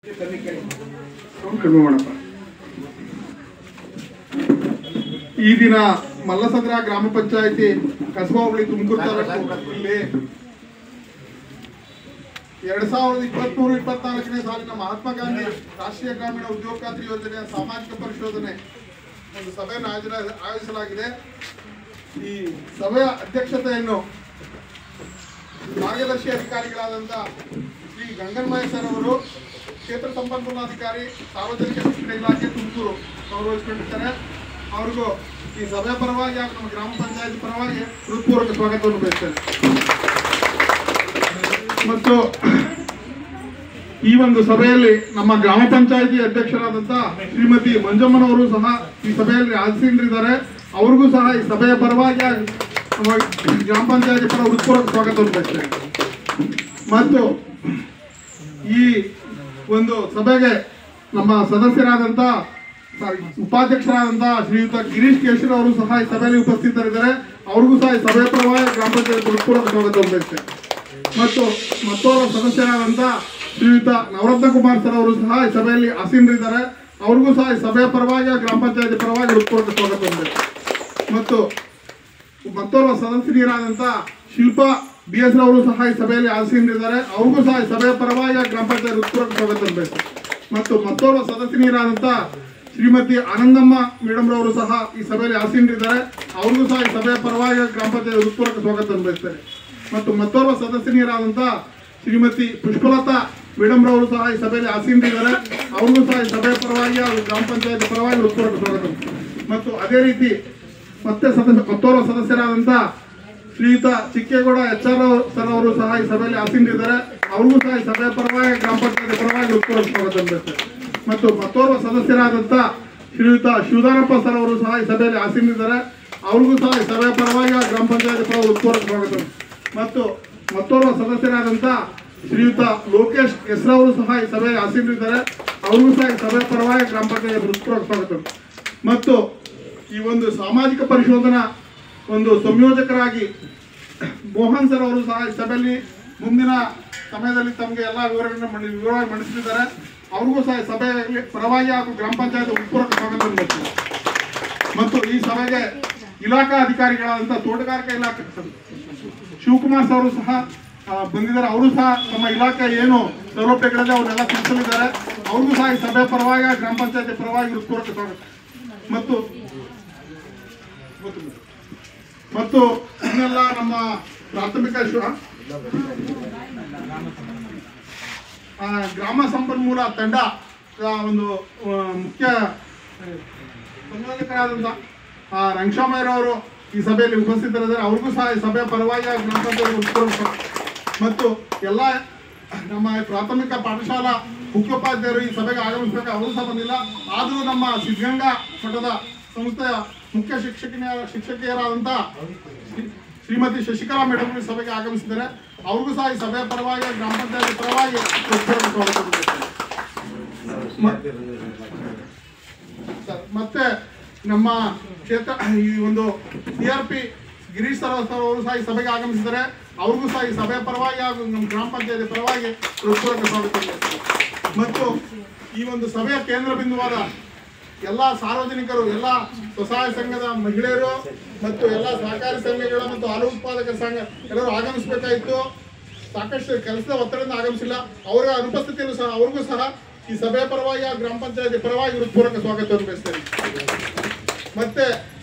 ಕಡಿಮೆ ಮಾಡಪ್ಪ. ಈ ದಿನ ಮಲ್ಲಸಂದ್ರ ಗ್ರಾಮ ಪಂಚಾಯಿತಿ ಕಸಬಾ ಹೋಬಳಿ ತುಮಕೂರು ತಾಲೂಕು ಇಲ್ಲಿ 2023-24ನೇ ಸಾಲಿನ ಮಹಾತ್ಮ ಗಾಂಧಿ ರಾಷ್ಟ್ರೀಯ ಗ್ರಾಮೀಣ ಉದ್ಯೋಗ ಖಾತ್ರಿ ಯೋಜನೆಯ ಸಾಮಾಜಿಕ ಪರಿಶೋಧನೆ ಒಂದು ಸಭೆಯನ್ನು ಆಯೋಜಿಸಲಾಗಿದೆ. ಈ ಸಭೆಯ ಅಧ್ಯಕ್ಷತೆಯನ್ನು ಕಾರ್ಯದರ್ಶಿ ಅಧಿಕಾರಿಗಳಾದಂಥ ಶ್ರೀ ಗಂಗನ್ಮಯ ಸರ್ ಅವರು, ಕ್ಷೇತ್ರ ಸಂಪನ್ಮೂಲಾಧಿಕಾರಿ ಸಾರ್ವಜನಿಕ ಶಿಕ್ಷಣ ಇಲಾಖೆ ತುಮಕೂರು ಅವರು ವಹಿಸಿಕೊಂಡಿದ್ದಾರೆ. ಅವ್ರಿಗೂ ಈ ಸಭೆಯ ಪರವಾಗಿ ಹಾಗೂ ನಮ್ಮ ಗ್ರಾಮ ಪಂಚಾಯತ್ ಪರವಾಗಿ ಹೃತ್ಪೂರ್ವಕ ಸ್ವಾಗತವನ್ನು ಬಯಸ್ತೇನೆ. ಮತ್ತು ಈ ಒಂದು ಸಭೆಯಲ್ಲಿ ನಮ್ಮ ಗ್ರಾಮ ಪಂಚಾಯತಿ ಅಧ್ಯಕ್ಷರಾದಂಥ ಶ್ರೀಮತಿ ಮಂಜಮ್ಮನವರು ಸಹ ಈ ಸಭೆಯಲ್ಲಿ ಹಾಜರಿದ್ದಾರೆ. ಅವ್ರಿಗೂ ಸಹ ಈ ಸಭೆಯ ಪರವಾಗಿ ನಮ್ಮ ಗ್ರಾಮ ಪಂಚಾಯತಿ ಪರ ಹೃತ್ಪೂರ್ವಕ ಸ್ವಾಗತವನ್ನು ಬಯಸ್ತೇನೆ. ಮತ್ತು ಈ ಒಂದು ಸಭೆಗೆ ನಮ್ಮ ಸದಸ್ಯರಾದಂಥ ಉಪಾಧ್ಯಕ್ಷರಾದಂತಹ ಶ್ರೀಯುತ ಗಿರೀಶ್ ಕೇಶರ್ ಅವರು ಸಹ ಈ ಸಭೆಯಲ್ಲಿ ಉಪಸ್ಥಿತರಿದ್ದಾರೆ. ಅವ್ರಿಗೂ ಸಹ ಈ ಸಭೆಯ ಪರವಾಗಿ ಗ್ರಾಮ ಪಂಚಾಯತ್ ಹೃತ್ಪೂರ್ವಕ ಸ್ವಾಗತವನ್ನು ಬಯಸ್ತೇನೆ. ಮತ್ತು ಮತ್ತೋರ್ವ ಸದಸ್ಯರಾದಂಥ ಶ್ರೀಯುತ ನವರತ್ನ ಕುಮಾರ್ ಸರ್ ಅವರು ಸಹ ಈ ಸಭೆಯಲ್ಲಿ ಆಸೀನರಿದ್ದಾರೆ. ಅವ್ರಿಗೂ ಸಹ ಈ ಸಭೆಯ ಪರವಾಗಿ ಗ್ರಾಮ ಪಂಚಾಯತ್ ಪರವಾಗಿ ಹೃತ್ಪೂರ್ವಕ ಸ್ವಾಗತವನ್ನು ಬಯಸ್ತೇನೆ. ಮತ್ತು ಮತ್ತೋರ್ವ ಸದಸ್ಯರಾದಂಥ ಶಿಲ್ಪಾ BS ಅವರು ಸಹ ಈ ಸಭೆಯಲ್ಲಿ ಆಸೀನರಿದ್ದಾರೆ. ಅವ್ರಿಗೂ ಸಹ ಈ ಸಭೆಯ ಪರವಾಗಿ ಗ್ರಾಮ ಪಂಚಾಯತ್ ಹೃತ್ಪೂರ್ವಕ ಸ್ವಾಗತವನ್ನು ಬಯಸ್ತೇನೆ. ಮತ್ತು ಮತ್ತೋರ್ವ ಸದಸ್ಯರಾದಂಥ ಶ್ರೀಮತಿ ಆನಂದಮ್ಮ ಮೇಡಮ್ ರವರು ಸಹ ಈ ಸಭೆಯಲ್ಲಿ ಆಸೀನರಿದ್ದಾರೆ. ಅವ್ರಿಗೂ ಸಹ ಈ ಸಭೆಯ ಪರವಾಗಿ ಗ್ರಾಮ ಪಂಚಾಯತ್ ಹೃತ್ಪೂರ್ವಕ ಸ್ವಾಗತವನ್ನು ಬಯಸ್ತೇನೆ. ಮತ್ತು ಮತ್ತೋರ್ವ ಸದಸ್ಯರಾದಂಥ ಶ್ರೀಮತಿ ಪುಷ್ಪಲತಾ ಮೇಡಮ್ ರವರು ಸಹ ಈ ಸಭೆಯಲ್ಲಿ ಆಸೀನರಿದ್ದಾರೆ. ಅವ್ರಿಗೂ ಸಹ ಈ ಸಭೆಯ ಪರವಾಗಿ ಗ್ರಾಮ ಪಂಚಾಯತ್ ಪರವಾಗಿ ಹೃತ್ಪೂರ್ವಕ ಸ್ವಾಗತ. ಮತ್ತು ಅದೇ ರೀತಿ ಮತ್ತೋರ್ವ ಸದಸ್ಯರಾದಂಥ ಶ್ರೀಯುತ ಚಿಕ್ಕೇಗೌಡ HR ಸರ್ ಅವರು ಸಹ ಈ ಸಭೆಯಲ್ಲಿ ಆಸೀನರಿದ್ದಾರೆ. ಅವ್ರಿಗೂ ಸಹ ಈ ಸಭೆಯ ಪರವಾಗಿ ಗ್ರಾಮ ಪಂಚಾಯತ್ ಪರವಾಗಿ ಹೃತ್ಪೂರ್ವಕ ಸ್ವಾಗತ ಬಯಸ್ತೇನೆ. ಮತ್ತು ಮತ್ತೋರ್ವ ಸದಸ್ಯರಾದಂಥ ಶ್ರೀಯುತ ಶಿವದಾನಪ್ಪ ಸರ್ ಅವರು ಸಹ ಈ ಸಭೆಯಲ್ಲಿ ಆಸೀನರಿದ್ದಾರೆ. ಅವ್ರಿಗೂ ಸಹ ಈ ಸಭೆಯ ಪರವಾಗಿ ಗ್ರಾಮ ಪಂಚಾಯತ್ ಪರ ಹೃತ್ಪೂರ್ವಕ ಸ್ವಾಗತ. ಮತ್ತು ಮತ್ತೋರ್ವ ಸದಸ್ಯರಾದಂಥ ಶ್ರೀಯುತ ಲೋಕೇಶ್ S ಅವರು ಸಹ ಈ ಸಭೆಯಲ್ಲಿ ಆಸೀನರಿದ್ದಾರೆ. ಅವ್ರಿಗೂ ಸಹ ಈ ಸಭೆಯ ಪರವಾಗಿ ಗ್ರಾಮ ಪಂಚಾಯತ್ ಹೃತ್ಪೂರ್ವಕ ಸ್ವಾಗತ. ಮತ್ತು ಈ ಒಂದು ಸಾಮಾಜಿಕ ಪರಿಶೋಧನಾ ಒಂದು ಸಂಯೋಜಕರಾಗಿ ಮೋಹನ್ ಸರ್ ಅವರು ಸಹ ಈ ಸಭೆಯಲ್ಲಿ ಮುಂದಿನ ಸಮಯದಲ್ಲಿ ತಮಗೆ ಎಲ್ಲ ವಿವರವಾಗಿ ಮಂಡಿಸಲಿದ್ದಾರೆ. ಅವ್ರಿಗೂ ಸಹ ಸಭೆಯಲ್ಲಿ ಪರವಾಗಿ ಹಾಗೂ ಗ್ರಾಮ ಪಂಚಾಯತ್ ಹೃತ್ಪೂರ್ವಕ ಸ್ವಾಗತ ನೀಡುತ್ತಾರೆ. ಮತ್ತು ಈ ಸಭೆಗೆ ಇಲಾಖಾ ಅಧಿಕಾರಿಗಳಾದಂಥ ತೋಟಗಾರಿಕಾ ಇಲಾಖೆ ಶಿವಕುಮಾರ್ ಸರ್ ಅವರು ಸಹ ಬಂದಿದ್ದಾರೆ. ಅವರು ಸಹ ತಮ್ಮ ಇಲಾಖೆ ಏನು ಸೌಲಭ್ಯಗಳಿದೆ ಅವನ್ನೆಲ್ಲ ತಿಳಿಸಲಿದ್ದಾರೆ. ಅವ್ರಿಗೂ ಸಹ ಈ ಸಭೆ ಪರವಾಗಿ ಗ್ರಾಮ ಪಂಚಾಯತ್ ಪರವಾಗಿ ಹೃತ್ಪೂರ್ವಕ ಸ್ವಾಗತ. ಮತ್ತು ಇನ್ನೆಲ್ಲ ನಮ್ಮ ಪ್ರಾಥಮಿಕ ಗ್ರಾಮ ಸಂಪನ್ಮೂಲ ತಂಡ ಒಂದು ಮುಖ್ಯ ಸಂಯೋಜಕರಾದಂಥ ರಂಗಶಾಮಯ್ಯರವರು ಈ ಸಭೆಯಲ್ಲಿ ಉಪಸ್ಥಿತರಿದ್ದಾರೆ. ಅವ್ರಿಗೂ ಸಹ ಈ ಸಭೆಯ ಪರವಾಗಿ ಗ್ರಾಮ ಪಂಚಾಯತ್. ಮತ್ತು ಎಲ್ಲ ನಮ್ಮ ಪ್ರಾಥಮಿಕ ಪಾಠಶಾಲಾ ಮುಖ್ಯೋಪಾಧ್ಯಾಯರು ಈ ಸಭೆಗೆ ಆಗಮಿಸಬೇಕು. ಅವರು ಸಹ ಬಂದಿಲ್ಲ. ಆದರೂ ನಮ್ಮ ಸಿದ್ಧಗಂಗಾ ಮಠದ ಸಂಸ್ಥೆಯ ಮುಖ್ಯ ಶಿಕ್ಷಕಿಯರಾದಂಥ ಶ್ರೀಮತಿ ಶಶಿಕಲಾ ಮೇಡಮ್ ಈ ಸಭೆಗೆ ಆಗಮಿಸಿದ್ದಾರೆ. ಅವ್ರಿಗೂ ಸಹ ಈ ಸಭೆಯ ಪರವಾಗಿ ಗ್ರಾಮ ಪಂಚಾಯತ್ ಪರವಾಗಿ ಮತ್ತೆ ನಮ್ಮ ಕ್ಷೇತ್ರ ಈ ಒಂದು CRP ಗಿರೀಶ್ ಸರ್ ಅವರು ಸಹ ಈ ಸಭೆಗೆ ಆಗಮಿಸಿದ್ದಾರೆ. ಅವ್ರಿಗೂ ಸಹ ಈ ಸಭೆಯ ಪರವಾಗಿ ಹಾಗೂ ನಮ್ಮ ಗ್ರಾಮ ಪಂಚಾಯತ್ ಪರವಾಗಿ ಹೃತ್ಪೂರ್ವಕ ಸ್ವಾಗತ. ಮತ್ತು ಈ ಒಂದು ಸಭೆಯ ಕೇಂದ್ರ ಬಿಂದುವಾದ ಎಲ್ಲ ಸಾರ್ವಜನಿಕರು, ಎಲ್ಲ ಸ್ವಸಹಾಯ ಸಂಘದ ಮಹಿಳೆಯರು ಮತ್ತು ಎಲ್ಲ ಸಹಕಾರಿ ಸಂಘಗಳ ಮತ್ತು ಹಾಲು ಉತ್ಪಾದಕರ ಸಂಘ ಎಲ್ಲರೂ ಆಗಮಿಸಬೇಕಾಯಿತು. ಸಾಕಷ್ಟು ಕೆಲಸದ ಒತ್ತಡದಿಂದ ಆಗಮಿಸಿಲ್ಲ. ಅವರ ಅನುಪಸ್ಥಿತಿಯಲ್ಲೂ ಸಹ ಅವ್ರಿಗೂ ಸಹ ಈ ಸಭೆಯ ಪರವಾಗಿ ಗ್ರಾಮ ಪಂಚಾಯತ್ ಪರವಾಗಿ ಹೃತ್ಪೂರ್ವಕ ಸ್ವಾಗತವನ್ನು ಬಯಸ್ತೇನೆ. ಮತ್ತೆ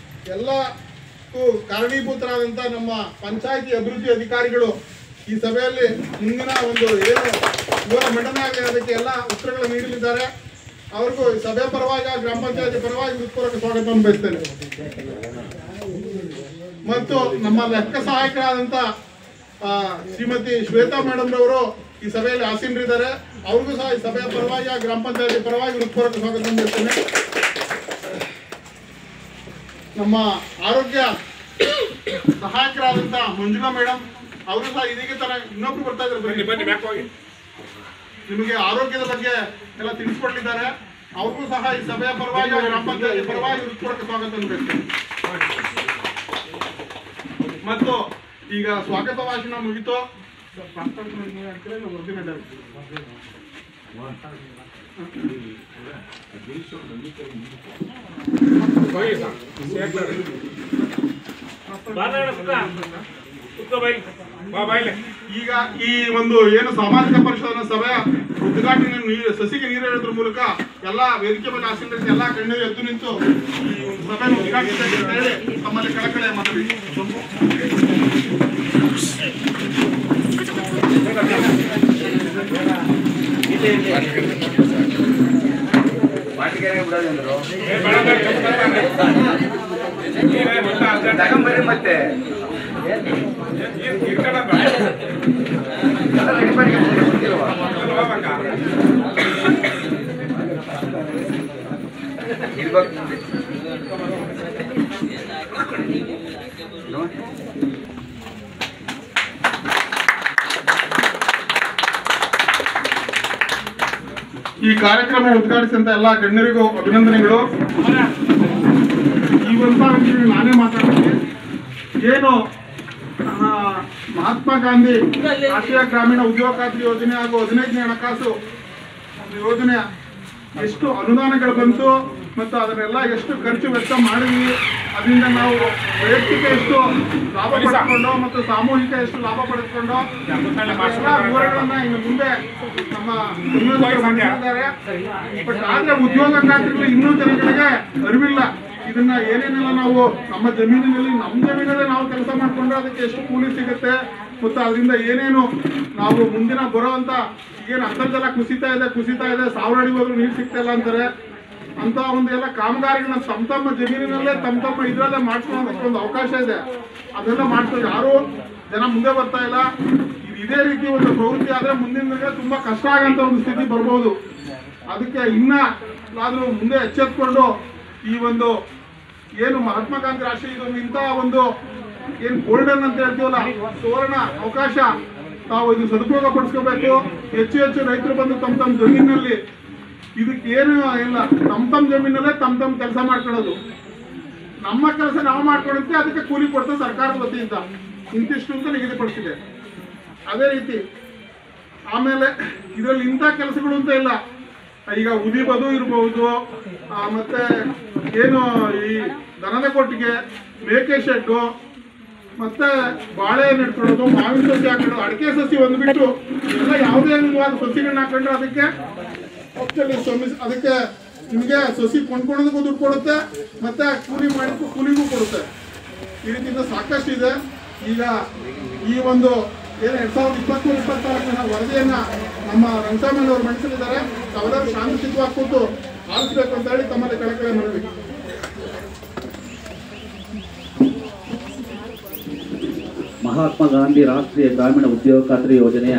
ಎಲ್ಲಕ್ಕೂ ಕಾರಣೀಭೂತರಾದಂಥ ನಮ್ಮ ಪಂಚಾಯಿತಿ ಅಭಿವೃದ್ಧಿ ಅಧಿಕಾರಿಗಳು ಈ ಸಭೆಯಲ್ಲಿ ಮುಂದಿನ ಒಂದು ಏನು ವಿವರ ಮಂಡನೆ ಆಗಿದೆ ಅದಕ್ಕೆ ಎಲ್ಲ ಉತ್ತರಗಳನ್ನು ನೀಡಲಿದ್ದಾರೆ. ಅವ್ರಿಗೂ ಈ ಸಭೆ ಪರವಾಗಿ ಗ್ರಾಮ ಪಂಚಾಯತ್ ಪರವಾಗಿ ಹೃತ್ಪೂರ್ವಕ ಸ್ವಾಗತವನ್ನು ಬಯಸ್ತೇನೆ. ಮತ್ತು ನಮ್ಮ ಲೆಕ್ಕ ಸಹಾಯಕರಾದಂಥ ಶ್ರೀಮತಿ ಶ್ವೇತಾ ಮೇಡಮ್ ರವರು ಈ ಸಭೆಯಲ್ಲಿ ಆಸೀನರಿದ್ದಾರೆ. ಅವ್ರಿಗೂ ಸಹ ಈ ಸಭೆಯ ಪರವಾಗಿ ಗ್ರಾಮ ಪಂಚಾಯತ್ ಪರವಾಗಿ ಹೃತ್ಪೂರ್ವಕ ಸ್ವಾಗತವನ್ನು ಬಯಸ್ತೇನೆ. ನಮ್ಮ ಆರೋಗ್ಯ ಸಹಾಯಕರಾದಂಥ ಮಂಜುಳಾ ಮೇಡಮ್ ಅವರು ಸಹ ಇದೀಗ ತರ ಇನ್ನೊಬ್ರು ಬರ್ತಾ ಇದ್ದಾರೆ. ಬನ್ನಿ ಬ್ಯಾಕ್ ಹೋಗಿ. ನಿಮಗೆ ಆರೋಗ್ಯದ ಬಗ್ಗೆ ಎಲ್ಲ ತಿಳಿಸ್ಕೊಡ್ಲಿದ್ದಾರೆ. ಅವ್ರಿಗೂ ಸಹ ಈ ಸಭೆಯ ಪರವಾಗಿ ಗ್ರಾಮ ಪಂಚಾಯತ್ ಪರವಾಗಿ ಹೃತ್ಪೂರ್ವಕ ಸ್ವಾಗತವನ್ನು ಬಯಸ್ತೇನೆ. ಮತ್ತು ಈಗ ಸ್ವಾಗತ ಭಾಷಣ ಮುಗಿತು. ಈಗ ಈ ಒಂದು ಏನು ಸಾಮಾಜಿಕ ಪರಿಶೋಧನಾ ಸಭೆಯ ಉದ್ಘಾಟನೆ ಸಸಿಗೆ ನೀರು ಹೇಳೋದ್ರ ಮೂಲಕ ಎಲ್ಲಾ ವೇದಿಕೆ ಮೇಲೆ ಆಸೀನರಿಗೆ ಎಲ್ಲಾ ಗಣ್ಯರು ಎದ್ದು ನಿಂತು ಈ ಒಂದು ಸಭೆಯನ್ನು ಉದ್ಘಾಟಿಸಬೇಕು ಅಂತ ಹೇಳಿ ತಮ್ಮಲ್ಲಿ ಕಳಕಳಿ ಮನವಿ. ಮತ್ತೆ ಈ ಕಾರ್ಯಕ್ರಮ ಉದ್ಘಾಟಿಸಿದಂತ ಎಲ್ಲಾ ಗಣ್ಯರಿಗೂ ಅಭಿನಂದನೆಗಳು. ಈ ಒಂದು ನಾನೇ ಮಾತಾಡ್ತೀನಿ. ಏನು ಮಹಾತ್ಮ ಗಾಂಧಿ ರಾಷ್ಟ್ರೀಯ ಗ್ರಾಮೀಣ ಉದ್ಯೋಗ ಖಾತ್ರಿ ಯೋಜನೆ ಹಾಗೂ 15ನೇ ಹಣಕಾಸು ಯೋಜನೆ ಎಷ್ಟು ಅನುದಾನಗಳು ಬಂತು ಮತ್ತು ಅದನ್ನೆಲ್ಲ ಎಷ್ಟು ಖರ್ಚು ವೆಚ್ಚ ಮಾಡಿದ್ವಿ, ಅದರಿಂದ ನಾವು ವೈಯಕ್ತಿಕ ಎಷ್ಟು ಲಾಭ ಪಡೆದುಕೊಂಡು ಮತ್ತು ಸಾಮೂಹಿಕ ಎಷ್ಟು ಲಾಭ ಪಡೆದುಕೊಂಡು ಎಲ್ಲ ವಿವರಗಳನ್ನ ಇನ್ನು ಮುಂದೆ ನಮ್ಮ ಮಾಡಿದ್ದಾರೆ. ಬಟ್ ಆದ್ರೆ ಉದ್ಯೋಗ ಖಾತ್ರಿಗಳು ಇನ್ನೂ ಜನಗಳಿಗೆ ಅರಿವಿಲ್ಲ. ಇದನ್ನ ಏನೇನೆಲ್ಲ ನಾವು ನಮ್ಮ ಜಮೀನಿನಲ್ಲಿ ನಾವು ಕೆಲಸ ಮಾಡ್ಕೊಂಡ್ರೆ ಅದಕ್ಕೆ ಎಷ್ಟು ಕೂಲಿ ಸಿಗುತ್ತೆ ಮತ್ತು ಅದರಿಂದ ಏನೇನು ನಾವು ಮುಂದಿನ ಬರೋಂತ ಏನು ಅಂತರ್ಜಲ ಕುಸಿತಾ ಇದೆ 1000 ಅಡಿ ಹೋದ್ರೂ ನೀರು ಸಿಗ್ತಾ ಇಲ್ಲ ಅಂತಾರೆ. ಅಂತ ಒಂದು ಎಲ್ಲ ಕಾಮಗಾರಿಗಳನ್ನ ತಮ್ಮ ಜಮೀನಿನಲ್ಲೇ ತಮ್ಮ ಇದ್ರಲ್ಲೇ ಮಾಡ್ಕೊಳ್ಳೋದಕ್ಕೆ ಒಂದು ಅವಕಾಶ ಇದೆ. ಅದೆಲ್ಲ ಮಾಡ್ಕೊಂಡು ಯಾರು ಜನ ಮುಂದೆ ಬರ್ತಾ ಇಲ್ಲ. ಇದೇ ರೀತಿ ಒಂದು ಪ್ರವೃತ್ತಿ ಆದ್ರೆ ಮುಂದಿನ ದಿನಕ್ಕೆ ತುಂಬಾ ಕಷ್ಟ ಆಗಂತ ಒಂದು ಸ್ಥಿತಿ ಬರ್ಬೋದು. ಅದಕ್ಕೆ ಇನ್ನಾದ್ರೂ ಮುಂದೆ ಎಚ್ಚೆತ್ಕೊಂಡು ಈ ಒಂದು ಏನು ಮಹಾತ್ಮ ಗಾಂಧಿ ರಾಷ್ಟ್ರೀಯ ಇದೊಂದು ಇಂತಹ ಒಂದು ಏನು ಗೋಲ್ಡನ್ ಅಂತ ಹೇಳ್ತೀವಲ್ಲ, ಸುವರ್ಣ ಅವಕಾಶ, ತಾವು ಇದು ಸದುಪಯೋಗ ಪಡಿಸ್ಕೋಬೇಕು. ಹೆಚ್ಚು ರೈತರು ಬಂದು ತಮ್ಮ ಜಮೀನಿನಲ್ಲಿ ಇದಕ್ಕೆ ಏನು ಇಲ್ಲ, ತಮ್ಮ ಜಮೀನಲ್ಲೇ ತಮ್ಮ ಕೆಲಸ ಮಾಡ್ಕೊಳ್ಳೋದು. ನಮ್ಮ ಕೆಲಸ ನಾವು ಮಾಡ್ಕೊಳುತ್ತೆ, ಅದಕ್ಕೆ ಕೂಲಿ ಕೊಡ್ತಾ ಸರ್ಕಾರದ ವತಿಯಿಂದ ಇಂತಿಷ್ಟು ಅಂತ ನಿಗದಿಪಡಿಸಿದೆ. ಅದೇ ರೀತಿ ಆಮೇಲೆ ಇದರಲ್ಲಿ ಇಂಥ ಕೆಲಸಗಳು ಅಂತ ಇಲ್ಲ. ಈಗ ಉದಿಬದು ಇರಬಹುದು, ಮತ್ತೆ ಏನು ಈ ದನದ ಕೊಟ್ಟಿಗೆ, ಮೇಕೆ ಶೆಡ್ಡು, ಮತ್ತೆ ಬಾಳೆ ನೆಡ್ಕೊಳ್ಳೋದು, ಮಾವಿನ ಸಸಿ ಹಾಕೊಳ್ಳೋದು, ಅಡಿಕೆ ಸಸಿ ಒಂದು ಬಿಟ್ಟು ಎಲ್ಲ ಯಾವುದೇ ಸಸಿಗಳನ್ನ ಹಾಕೊಂಡ್ರೆ ಅದಕ್ಕೆ ಅದಕ್ಕೆ ನಿಮಗೆ ಸಸಿ ಕೊಂಡ್ಕೊಳ್ಳೋದಕ್ಕೂ ದುಡ್ಡು ಕೊಡುತ್ತೆ, ಮತ್ತೆ ಕೂಲಿ ಮಾಡಿದ್ದು ಕೂಲಿಗೂ ಕೊಡುತ್ತೆ. ಈ ರೀತಿಯಿಂದ ಸಾಕಷ್ಟು ಇದೆ. ಈಗ ಈ ಒಂದು ಏನು 2023-24 ವರದಿಯನ್ನ ನಮ್ಮ ರಂಗಸ್ವಾಮಿಯವರು ಮಂಡಿಸಲಿದ್ದಾರೆ. ತಾವೆಲ್ಲರೂ ಶಾಂತಿಯುತವಾಗಿ ಕೂತು ಆಲಿಸಬೇಕು ಅಂತ ಹೇಳಿ ತಮ್ಮಲ್ಲಿ ಕಳಕಳಿ ಮನವಿ. ಮಹಾತ್ಮ ಗಾಂಧಿ ರಾಷ್ಟ್ರೀಯ ಗ್ರಾಮೀಣ ಉದ್ಯೋಗ ಖಾತ್ರಿ ಯೋಜನೆಯ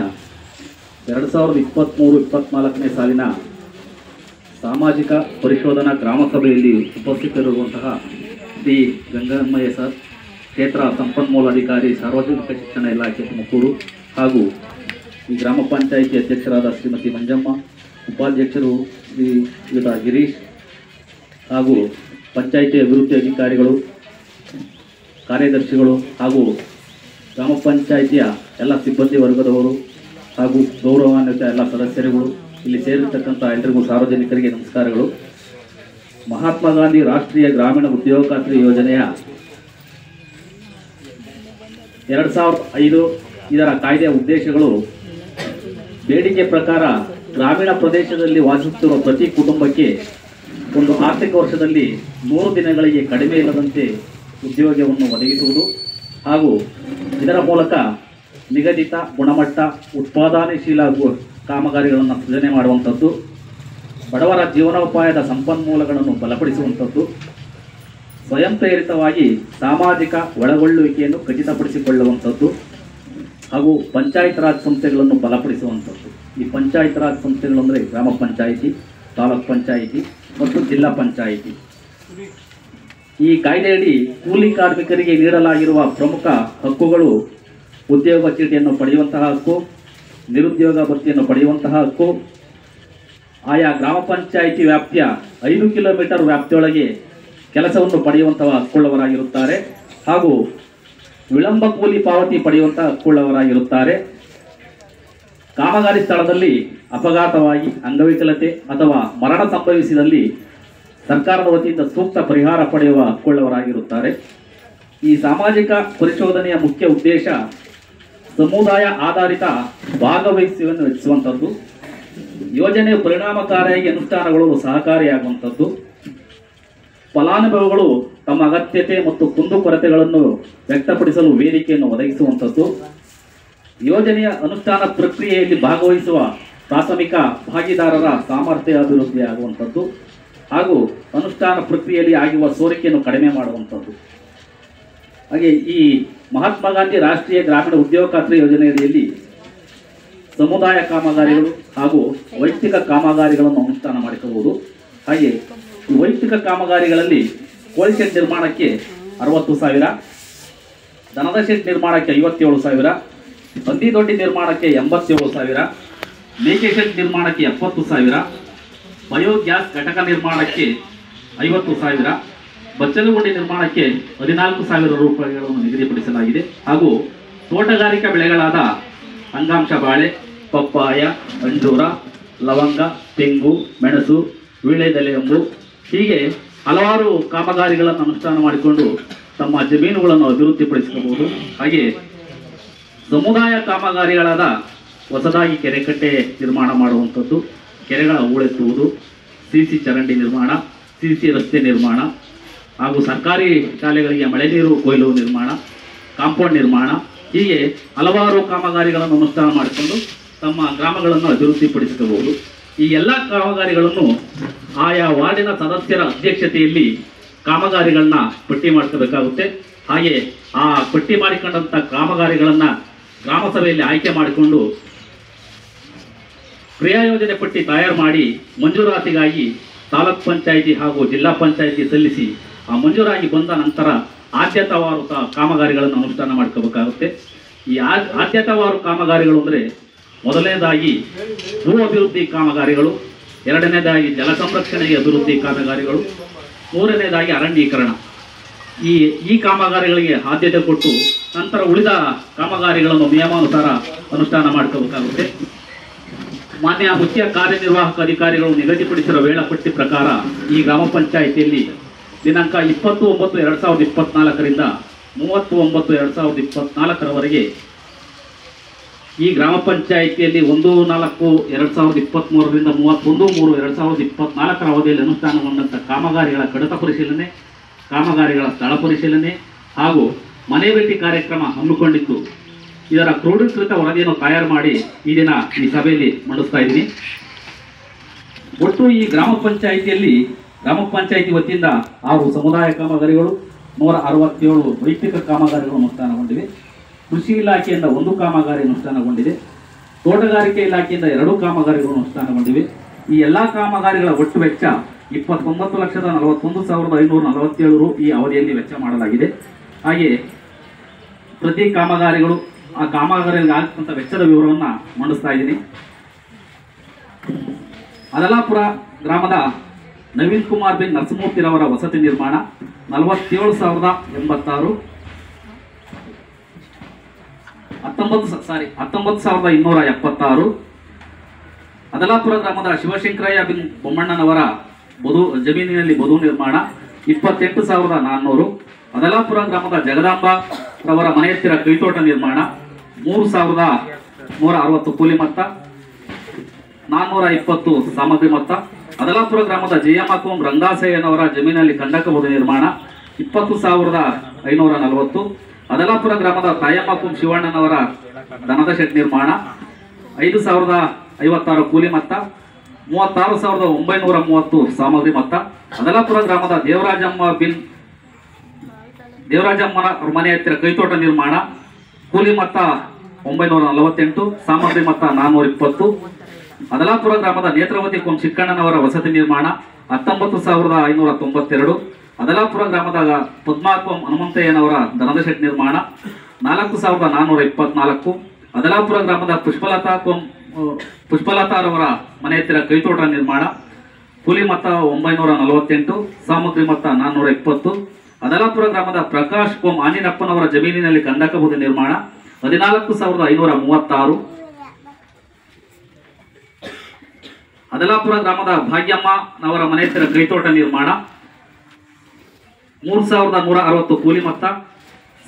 2023-24ನೇ ಸಾಲಿನ ಸಾಮಾಜಿಕ ಪರಿಶೋಧನಾ ಗ್ರಾಮ ಸಭೆಯಲ್ಲಿ ಉಪಸ್ಥಿತರಿರುವಂತಹ ಶ್ರೀ ಗಂಗಮ್ಮಯ್ಯ ಸರ್, ಕ್ಷೇತ್ರ ಸಂಪನ್ಮೂಲ ಅಧಿಕಾರಿ, ಸಾರ್ವಜನಿಕ ಶಿಕ್ಷಣ ಇಲಾಖೆ ತುಮಕೂರು, ಹಾಗೂ ಈ ಗ್ರಾಮ ಪಂಚಾಯಿತಿ ಅಧ್ಯಕ್ಷರಾದ ಶ್ರೀಮತಿ ಮಂಜಮ್ಮ, ಉಪಾಧ್ಯಕ್ಷರು ಶ್ರೀ ಗಿರೀಶ್, ಹಾಗೂ ಪಂಚಾಯಿತಿ ಅಭಿವೃದ್ಧಿ ಅಧಿಕಾರಿಗಳು, ಕಾರ್ಯದರ್ಶಿಗಳು, ಹಾಗೂ ಗ್ರಾಮ ಪಂಚಾಯಿತಿಯ ಎಲ್ಲ ಸಿಬ್ಬಂದಿ ವರ್ಗದವರು, ಹಾಗೂ ಗೌರವಾನ್ವಿತ ಎಲ್ಲ ಸದಸ್ಯರುಗಳು, ಇಲ್ಲಿ ಸೇರಿರ್ತಕ್ಕಂಥ ಎಲ್ಲರಿಗೂ ಸಾರ್ವಜನಿಕರಿಗೆ ನಮಸ್ಕಾರಗಳು. ಮಹಾತ್ಮ ಗಾಂಧಿ ರಾಷ್ಟ್ರೀಯ ಗ್ರಾಮೀಣ ಉದ್ಯೋಗ ಖಾತ್ರಿ ಯೋಜನೆಯ 2005 ಇದರ ಕಾಯ್ದೆಯ ಉದ್ದೇಶಗಳು ಬೇಡಿಕೆ ಪ್ರಕಾರ ಗ್ರಾಮೀಣ ಪ್ರದೇಶದಲ್ಲಿ ವಾಸಿಸುತ್ತಿರುವ ಪ್ರತಿ ಕುಟುಂಬಕ್ಕೆ ಒಂದು ಆರ್ಥಿಕ ವರ್ಷದಲ್ಲಿ 100 ದಿನಗಳಿಗೆ ಕಡಿಮೆ ಇಲ್ಲದಂತೆ ಉದ್ಯೋಗವನ್ನು ಒದಗಿಸುವುದು, ಹಾಗೂ ಇದರ ಮೂಲಕ ನಿಗದಿತ ಗುಣಮಟ್ಟ ಉತ್ಪಾದನಶೀಲ ಕಾಮಗಾರಿಗಳನ್ನು ಸೃಜನೆ ಮಾಡುವಂಥದ್ದು, ಬಡವರ ಜೀವನೋಪಾಯದ ಸಂಪನ್ಮೂಲಗಳನ್ನು ಬಲಪಡಿಸುವಂಥದ್ದು, ಸ್ವಯಂ ಪ್ರೇರಿತವಾಗಿ ಸಾಮಾಜಿಕ ಒಳಗೊಳ್ಳುವಿಕೆಯನ್ನು ಖಚಿತಪಡಿಸಿಕೊಳ್ಳುವಂಥದ್ದು, ಹಾಗೂ ಪಂಚಾಯತ್ ರಾಜ್ ಸಂಸ್ಥೆಗಳನ್ನು ಬಲಪಡಿಸುವಂಥದ್ದು. ಈ ಪಂಚಾಯತ್ ರಾಜ್ ಸಂಸ್ಥೆಗಳು ಅಂದರೆ ಗ್ರಾಮ ಪಂಚಾಯಿತಿ, ತಾಲೂಕ್ ಪಂಚಾಯಿತಿ ಮತ್ತು ಜಿಲ್ಲಾ ಪಂಚಾಯಿತಿ. ಈ ಕಾಯ್ದೆಯಡಿ ಕೂಲಿ ಕಾರ್ಮಿಕರಿಗೆ ನೀಡಲಾಗಿರುವ ಪ್ರಮುಖ ಹಕ್ಕುಗಳು ಉದ್ಯೋಗ ಚೀಟಿಯನ್ನು ಪಡೆಯುವಂತಹ ಹಕ್ಕು, ನಿರುದ್ಯೋಗ ಭತ್ಯೆಯನ್ನು ಪಡೆಯುವಂತಹ ಹಕ್ಕು, ಆಯಾ ಗ್ರಾಮ ಪಂಚಾಯಿತಿ ವ್ಯಾಪ್ತಿಯ 5 ಕಿಲೋಮೀಟರ್ ವ್ಯಾಪ್ತಿಯೊಳಗೆ ಕೆಲಸವನ್ನು ಪಡೆಯುವಂತಹ ಹಕ್ಕುಳ್ಳವರಾಗಿರುತ್ತಾರೆ, ಹಾಗೂ ವಿಳಂಬ ಕೂಲಿ ಪಾವತಿ ಪಡೆಯುವಂತಹ ಹಕ್ಕುಳ್ಳವರಾಗಿರುತ್ತಾರೆ. ಕಾಮಗಾರಿ ಸ್ಥಳದಲ್ಲಿ ಅಪಘಾತವಾಗಿ ಅಂಗವಿಕಲತೆ ಅಥವಾ ಮರಣ ಸಂಭವಿಸಿದಲ್ಲಿ ಸರ್ಕಾರದ ವತಿಯಿಂದ ಸೂಕ್ತ ಪರಿಹಾರ ಪಡೆಯುವ ಹಕ್ಕುಳ್ಳವರಾಗಿರುತ್ತಾರೆ. ಈ ಸಾಮಾಜಿಕ ಪರಿಶೋಧನೆಯ ಮುಖ್ಯ ಉದ್ದೇಶ ಸಮುದಾಯ ಆಧಾರಿತ ಭಾಗವಹಿಸುವಿಕೆಯನ್ನು ಹೆಚ್ಚಿಸುವಂಥದ್ದು, ಯೋಜನೆಯು ಪರಿಣಾಮಕಾರಿಯಾಗಿ ಅನುಷ್ಠಾನಗೊಳ್ಳಲು ಸಹಕಾರಿಯಾಗುವಂಥದ್ದು, ಫಲಾನುಭವಿಗಳು ತಮ್ಮ ಅಗತ್ಯತೆ ಮತ್ತು ಕುಂದುಕೊರತೆಗಳನ್ನು ವ್ಯಕ್ತಪಡಿಸಲು ವೇದಿಕೆಯನ್ನು ಒದಗಿಸುವಂಥದ್ದು, ಯೋಜನೆಯ ಅನುಷ್ಠಾನ ಪ್ರಕ್ರಿಯೆಯಲ್ಲಿ ಭಾಗವಹಿಸುವ ಪ್ರಾಥಮಿಕ ಭಾಗಿದಾರರ ಸಾಮರ್ಥ್ಯ ಅಭಿವೃದ್ಧಿಯಾಗುವಂಥದ್ದು ಹಾಗೂ ಅನುಷ್ಠಾನ ಪ್ರಕ್ರಿಯೆಯಲ್ಲಿ ಆಗುವ ಸೋರಿಕೆಯನ್ನು ಕಡಿಮೆ ಮಾಡುವಂಥದ್ದು. ಹಾಗೆ ಈ ಮಹಾತ್ಮ ಗಾಂಧಿ ರಾಷ್ಟ್ರೀಯ ಗ್ರಾಮೀಣ ಉದ್ಯೋಗ ಖಾತ್ರಿ ಯೋಜನೆಯಲ್ಲಿ ಸಮುದಾಯ ಕಾಮಗಾರಿಗಳು ಹಾಗೂ ವೈಯಕ್ತಿಕ ಕಾಮಗಾರಿಗಳನ್ನು ಅನುಷ್ಠಾನ ಮಾಡಿಕೊಳ್ಳಬಹುದು. ಹಾಗೆ ಈ ವೈಯಕ್ತಿಕ ಕಾಮಗಾರಿಗಳಲ್ಲಿ ಕೋಳಿ ಶೆಡ್ ನಿರ್ಮಾಣಕ್ಕೆ 60,000, ದನದ ಶೆಡ್ ನಿರ್ಮಾಣಕ್ಕೆ 57,000, ಹಂದಿ ದೊಡ್ಡಿ ನಿರ್ಮಾಣಕ್ಕೆ 87,000, ಮೇಕೆ ಶೆಡ್ ನಿರ್ಮಾಣಕ್ಕೆ 70,000, ಬಯೋಗ್ಯಾಸ್ ಘಟಕ ನಿರ್ಮಾಣಕ್ಕೆ 50,000, ಬಚ್ಚಲಗುಂಡಿ ನಿರ್ಮಾಣಕ್ಕೆ 14,000 ರೂಪಾಯಿಗಳನ್ನು ನಿಗದಿಪಡಿಸಲಾಗಿದೆ. ಹಾಗೂ ತೋಟಗಾರಿಕಾ ಬೆಳೆಗಳಾದ ಅಂಗಾಂಶ ಬಾಳೆ, ಪಪ್ಪಾಯ, ಅಂಜೂರ, ಲವಂಗ, ತೆಂಗು, ಮೆಣಸು, ವೀಳ್ಯದೆಲೆಯಂಬು ಹೀಗೆ ಹಲವಾರು ಕಾಮಗಾರಿಗಳನ್ನು ಅನುಷ್ಠಾನ ಮಾಡಿಕೊಂಡು ತಮ್ಮ ಜಮೀನುಗಳನ್ನು ಅಭಿವೃದ್ಧಿಪಡಿಸಬಹುದು. ಹಾಗೆ ಸಮುದಾಯ ಕಾಮಗಾರಿಗಳಾದ ಹೊಸದಾಗಿ ಕೆರೆಕಟ್ಟೆ ನಿರ್ಮಾಣ ಮಾಡುವಂಥದ್ದು, ಕೆರೆಗಳ ಹೂಳೆತ್ತುವುದು, ಸಿಸಿ ಚರಂಡಿ ನಿರ್ಮಾಣ, ಸಿಸಿ ರಸ್ತೆ ನಿರ್ಮಾಣ ಹಾಗೂ ಸರ್ಕಾರಿ ಶಾಲೆಗಳಿಗೆ ಮಳೆ ನೀರು ಕೊಯ್ಲು ನಿರ್ಮಾಣ, ಕಾಂಪೌಂಡ್ ನಿರ್ಮಾಣ ಹೀಗೆ ಹಲವಾರು ಕಾಮಗಾರಿಗಳನ್ನು ಅನುಷ್ಠಾನ ಮಾಡಿಕೊಂಡು ತಮ್ಮ ಗ್ರಾಮಗಳನ್ನು ಅಭಿವೃದ್ಧಿಪಡಿಸಬಹುದು. ಈ ಎಲ್ಲ ಕಾಮಗಾರಿಗಳನ್ನು ಆಯಾ ವಾರ್ಡಿನ ಸದಸ್ಯರ ಅಧ್ಯಕ್ಷತೆಯಲ್ಲಿ ಕಾಮಗಾರಿಗಳನ್ನ ಪಟ್ಟಿ ಮಾಡ್ಕೋಬೇಕಾಗುತ್ತೆ. ಹಾಗೆ ಆ ಪಟ್ಟಿ ಮಾಡಿಕೊಂಡಂಥ ಕಾಮಗಾರಿಗಳನ್ನು ಗ್ರಾಮ ಸಭೆಯಲ್ಲಿ ಆಯ್ಕೆ ಮಾಡಿಕೊಂಡು ಕ್ರಿಯಾ ಯೋಜನೆ ಪಟ್ಟಿ ತಯಾರು ಮಾಡಿ ಮಂಜೂರಾತಿಗಾಗಿ ತಾಲೂಕ್ ಪಂಚಾಯಿತಿ ಹಾಗೂ ಜಿಲ್ಲಾ ಪಂಚಾಯಿತಿ ಸಲ್ಲಿಸಿ ಆ ಮಂಜೂರಾಗಿ ಬಂದ ನಂತರ ಆದ್ಯತಾವಾರು ಕಾಮಗಾರಿಗಳನ್ನು ಅನುಷ್ಠಾನ ಮಾಡ್ಕೋಬೇಕಾಗುತ್ತೆ. ಈ ಆದ್ಯತಾವಾರು ಕಾಮಗಾರಿಗಳು ಅಂದರೆ ಮೊದಲನೇದಾಗಿ ಭೂ ಅಭಿವೃದ್ಧಿ ಕಾಮಗಾರಿಗಳು, ಎರಡನೇದಾಗಿ ಜಲ ಸಂರಕ್ಷಣೆಗೆ ಅಭಿವೃದ್ಧಿ ಕಾಮಗಾರಿಗಳು, ಮೂರನೇದಾಗಿ ಅರಣ್ಯೀಕರಣ. ಈ ಕಾಮಗಾರಿಗಳಿಗೆ ಆದ್ಯತೆ ಕೊಟ್ಟು ನಂತರ ಉಳಿದ ಕಾಮಗಾರಿಗಳನ್ನು ನಿಯಮಾನುಸಾರ ಅನುಷ್ಠಾನ ಮಾಡ್ಕೋಬೇಕಾಗುತ್ತೆ. ಮಾನ್ಯ ಮುಖ್ಯ ಕಾರ್ಯನಿರ್ವಾಹಕ ಅಧಿಕಾರಿಗಳು ನಿಗದಿಪಡಿಸಿರುವ ವೇಳಾಪಟ್ಟಿ ಪ್ರಕಾರ ಈ ಗ್ರಾಮ ಪಂಚಾಯಿತಿಯಲ್ಲಿ ದಿನಾಂಕ 20/9/2024ರಿಂದ 30/9/2024ರವರೆಗೆ ಈ ಗ್ರಾಮ ಪಂಚಾಯಿತಿಯಲ್ಲಿ 1/4/2023ರಿಂದ 31/3/2024 ಅವಧಿಯಲ್ಲಿ ಅನುಷ್ಠಾನಗೊಂಡಂಥ ಕಾಮಗಾರಿಗಳ ಕಡತ ಪರಿಶೀಲನೆ, ಕಾಮಗಾರಿಗಳ ಸ್ಥಳ ಪರಿಶೀಲನೆ ಹಾಗೂ ಮನೆ ಭೇಟಿ ಕಾರ್ಯಕ್ರಮ ಹಮ್ಮಿಕೊಂಡಿದ್ದು ಇದರ ಕ್ರೋಢೀಕೃತ ವರದಿಯನ್ನು ತಯಾರು ಮಾಡಿ ಈ ದಿನ ಈ ಸಭೆಯಲ್ಲಿ ಮಂಡಿಸ್ತಾ ಇದ್ದೀನಿ. ಒಟ್ಟು ಈ ಗ್ರಾಮ ಪಂಚಾಯಿತಿ ವತಿಯಿಂದ 6 ಸಮುದಾಯ ಕಾಮಗಾರಿಗಳು, 167 ವೈಯಕ್ತಿಕ ಕಾಮಗಾರಿಗಳು ಅನುಷ್ಠಾನಗೊಂಡಿವೆ. ಕೃಷಿ ಇಲಾಖೆಯಿಂದ 1 ಕಾಮಗಾರಿ ಅನುಷ್ಠಾನಗೊಂಡಿದೆ. ತೋಟಗಾರಿಕೆ ಇಲಾಖೆಯಿಂದ 2 ಕಾಮಗಾರಿಗಳು ಅನುಷ್ಠಾನಗೊಂಡಿವೆ. ಈ ಎಲ್ಲ ಕಾಮಗಾರಿಗಳ ಒಟ್ಟು ವೆಚ್ಚ 29,41,547 ಈ ಅವಧಿಯಲ್ಲಿ ವೆಚ್ಚ ಮಾಡಲಾಗಿದೆ. ಹಾಗೆ ಪ್ರತಿ ಕಾಮಗಾರಿಗಳು ಆ ಕಾಮಗಾರಿಗಳಿಗೆ ಆಗ್ತಕ್ಕಂಥ ವೆಚ್ಚದ ವಿವರವನ್ನು ಮಂಡಿಸ್ತಾ ಇದ್ದೀನಿ. ಅದಲಾಪುರ ಗ್ರಾಮದ ನವೀನ್ ಕುಮಾರ್ ಬಿನ್ ನರಸಿಂಹಮೂರ್ತಿರವರ ವಸತಿ ನಿರ್ಮಾಣ 47,086, 19,276. ಅದಲಾಪುರ ಗ್ರಾಮದ ಶಿವಶಂಕರಯ್ಯ ಬಿನ್ ಬೊಮ್ಮಣ್ಣನವರ ಜಮೀನಿನಲ್ಲಿ ಬದು ನಿರ್ಮಾಣ 28,400. ಅದಲಾಪುರ ಗ್ರಾಮದ ಜಗದಾಂಬ ರವರ ಮನೆ ಹತ್ತಿರ ಕೈತೋಟ ನಿರ್ಮಾಣ 3,160 ಕೂಲಿ ಮೊತ್ತ, 420 ಸಾಮಗ್ರಿ ಮೊತ್ತ. ಅದಲಾಪುರ ಗ್ರಾಮದ ಜಯಮಕೋಂ ರಂಗಾಸಯ್ಯನವರ ಜಮೀನಲ್ಲಿ ಕಂದಕ ಬದು ನಿರ್ಮಾಣ 20,540. ಅದಲಾಪುರ ಗ್ರಾಮದ ತಾಯಮ್ಮಕೋಂ ಶಿವಣ್ಣನವರ ದನದ ಶೆಡ್ ನಿರ್ಮಾಣ 5,056 ಕೂಲಿ ಮೊತ್ತ, 36,930 ಸಾಮಗ್ರಿ ಮೊತ್ತ. ಅದಲಾಪುರ ಗ್ರಾಮದ ದೇವರಾಜಮ್ಮನ ಮನೆ ಹತ್ತಿರ ಕೈತೋಟ ನಿರ್ಮಾಣ ಕೂಲಿ ಮೊತ್ತ 948, ಸಾಮಗ್ರಿ ಮೊತ್ತ 420. ಅದಲಾಪುರ ಗ್ರಾಮದ ನೇತ್ರವತಿ ಕೋಂ ಚಿಕ್ಕಣ್ಣನವರ ವಸತಿ ನಿರ್ಮಾಣ 19,592. ಅದಲಾಪುರ ಗ್ರಾಮದ ಪದ್ಮಾಕೋಂ ಹನುಮಂತಯ್ಯನವರ ದನದ ಶೆಡ್ ನಿರ್ಮಾಣ 4,424. ಅದಲಾಪುರ ಗ್ರಾಮದ ಪುಷ್ಪಲತಾರವರ ಮನೆ ಹತ್ತಿರ ಕೈತೋಟ ನಿರ್ಮಾಣ ಕೂಲಿ ಮೊತ್ತ 948, ಸಾಮಗ್ರಿ ಮೊತ್ತ 420. ಅದಲಾಪುರ ಗ್ರಾಮದ ಪ್ರಕಾಶ್ ಕೋಂ ಆಂಜಿನಪ್ಪನವರ ಜಮೀನಿನಲ್ಲಿ ಕಂದಕ ಬದು ನಿರ್ಮಾಣ 14,536. ಅದಲಾಪುರ ಗ್ರಾಮದ ಭಾಗ್ಯಮ್ಮನವರ ಮನೆ ಹತ್ತಿರ ಕೈತೋಟ ನಿರ್ಮಾಣ 3160 ಕೂಲಿ ಮೊತ್ತ,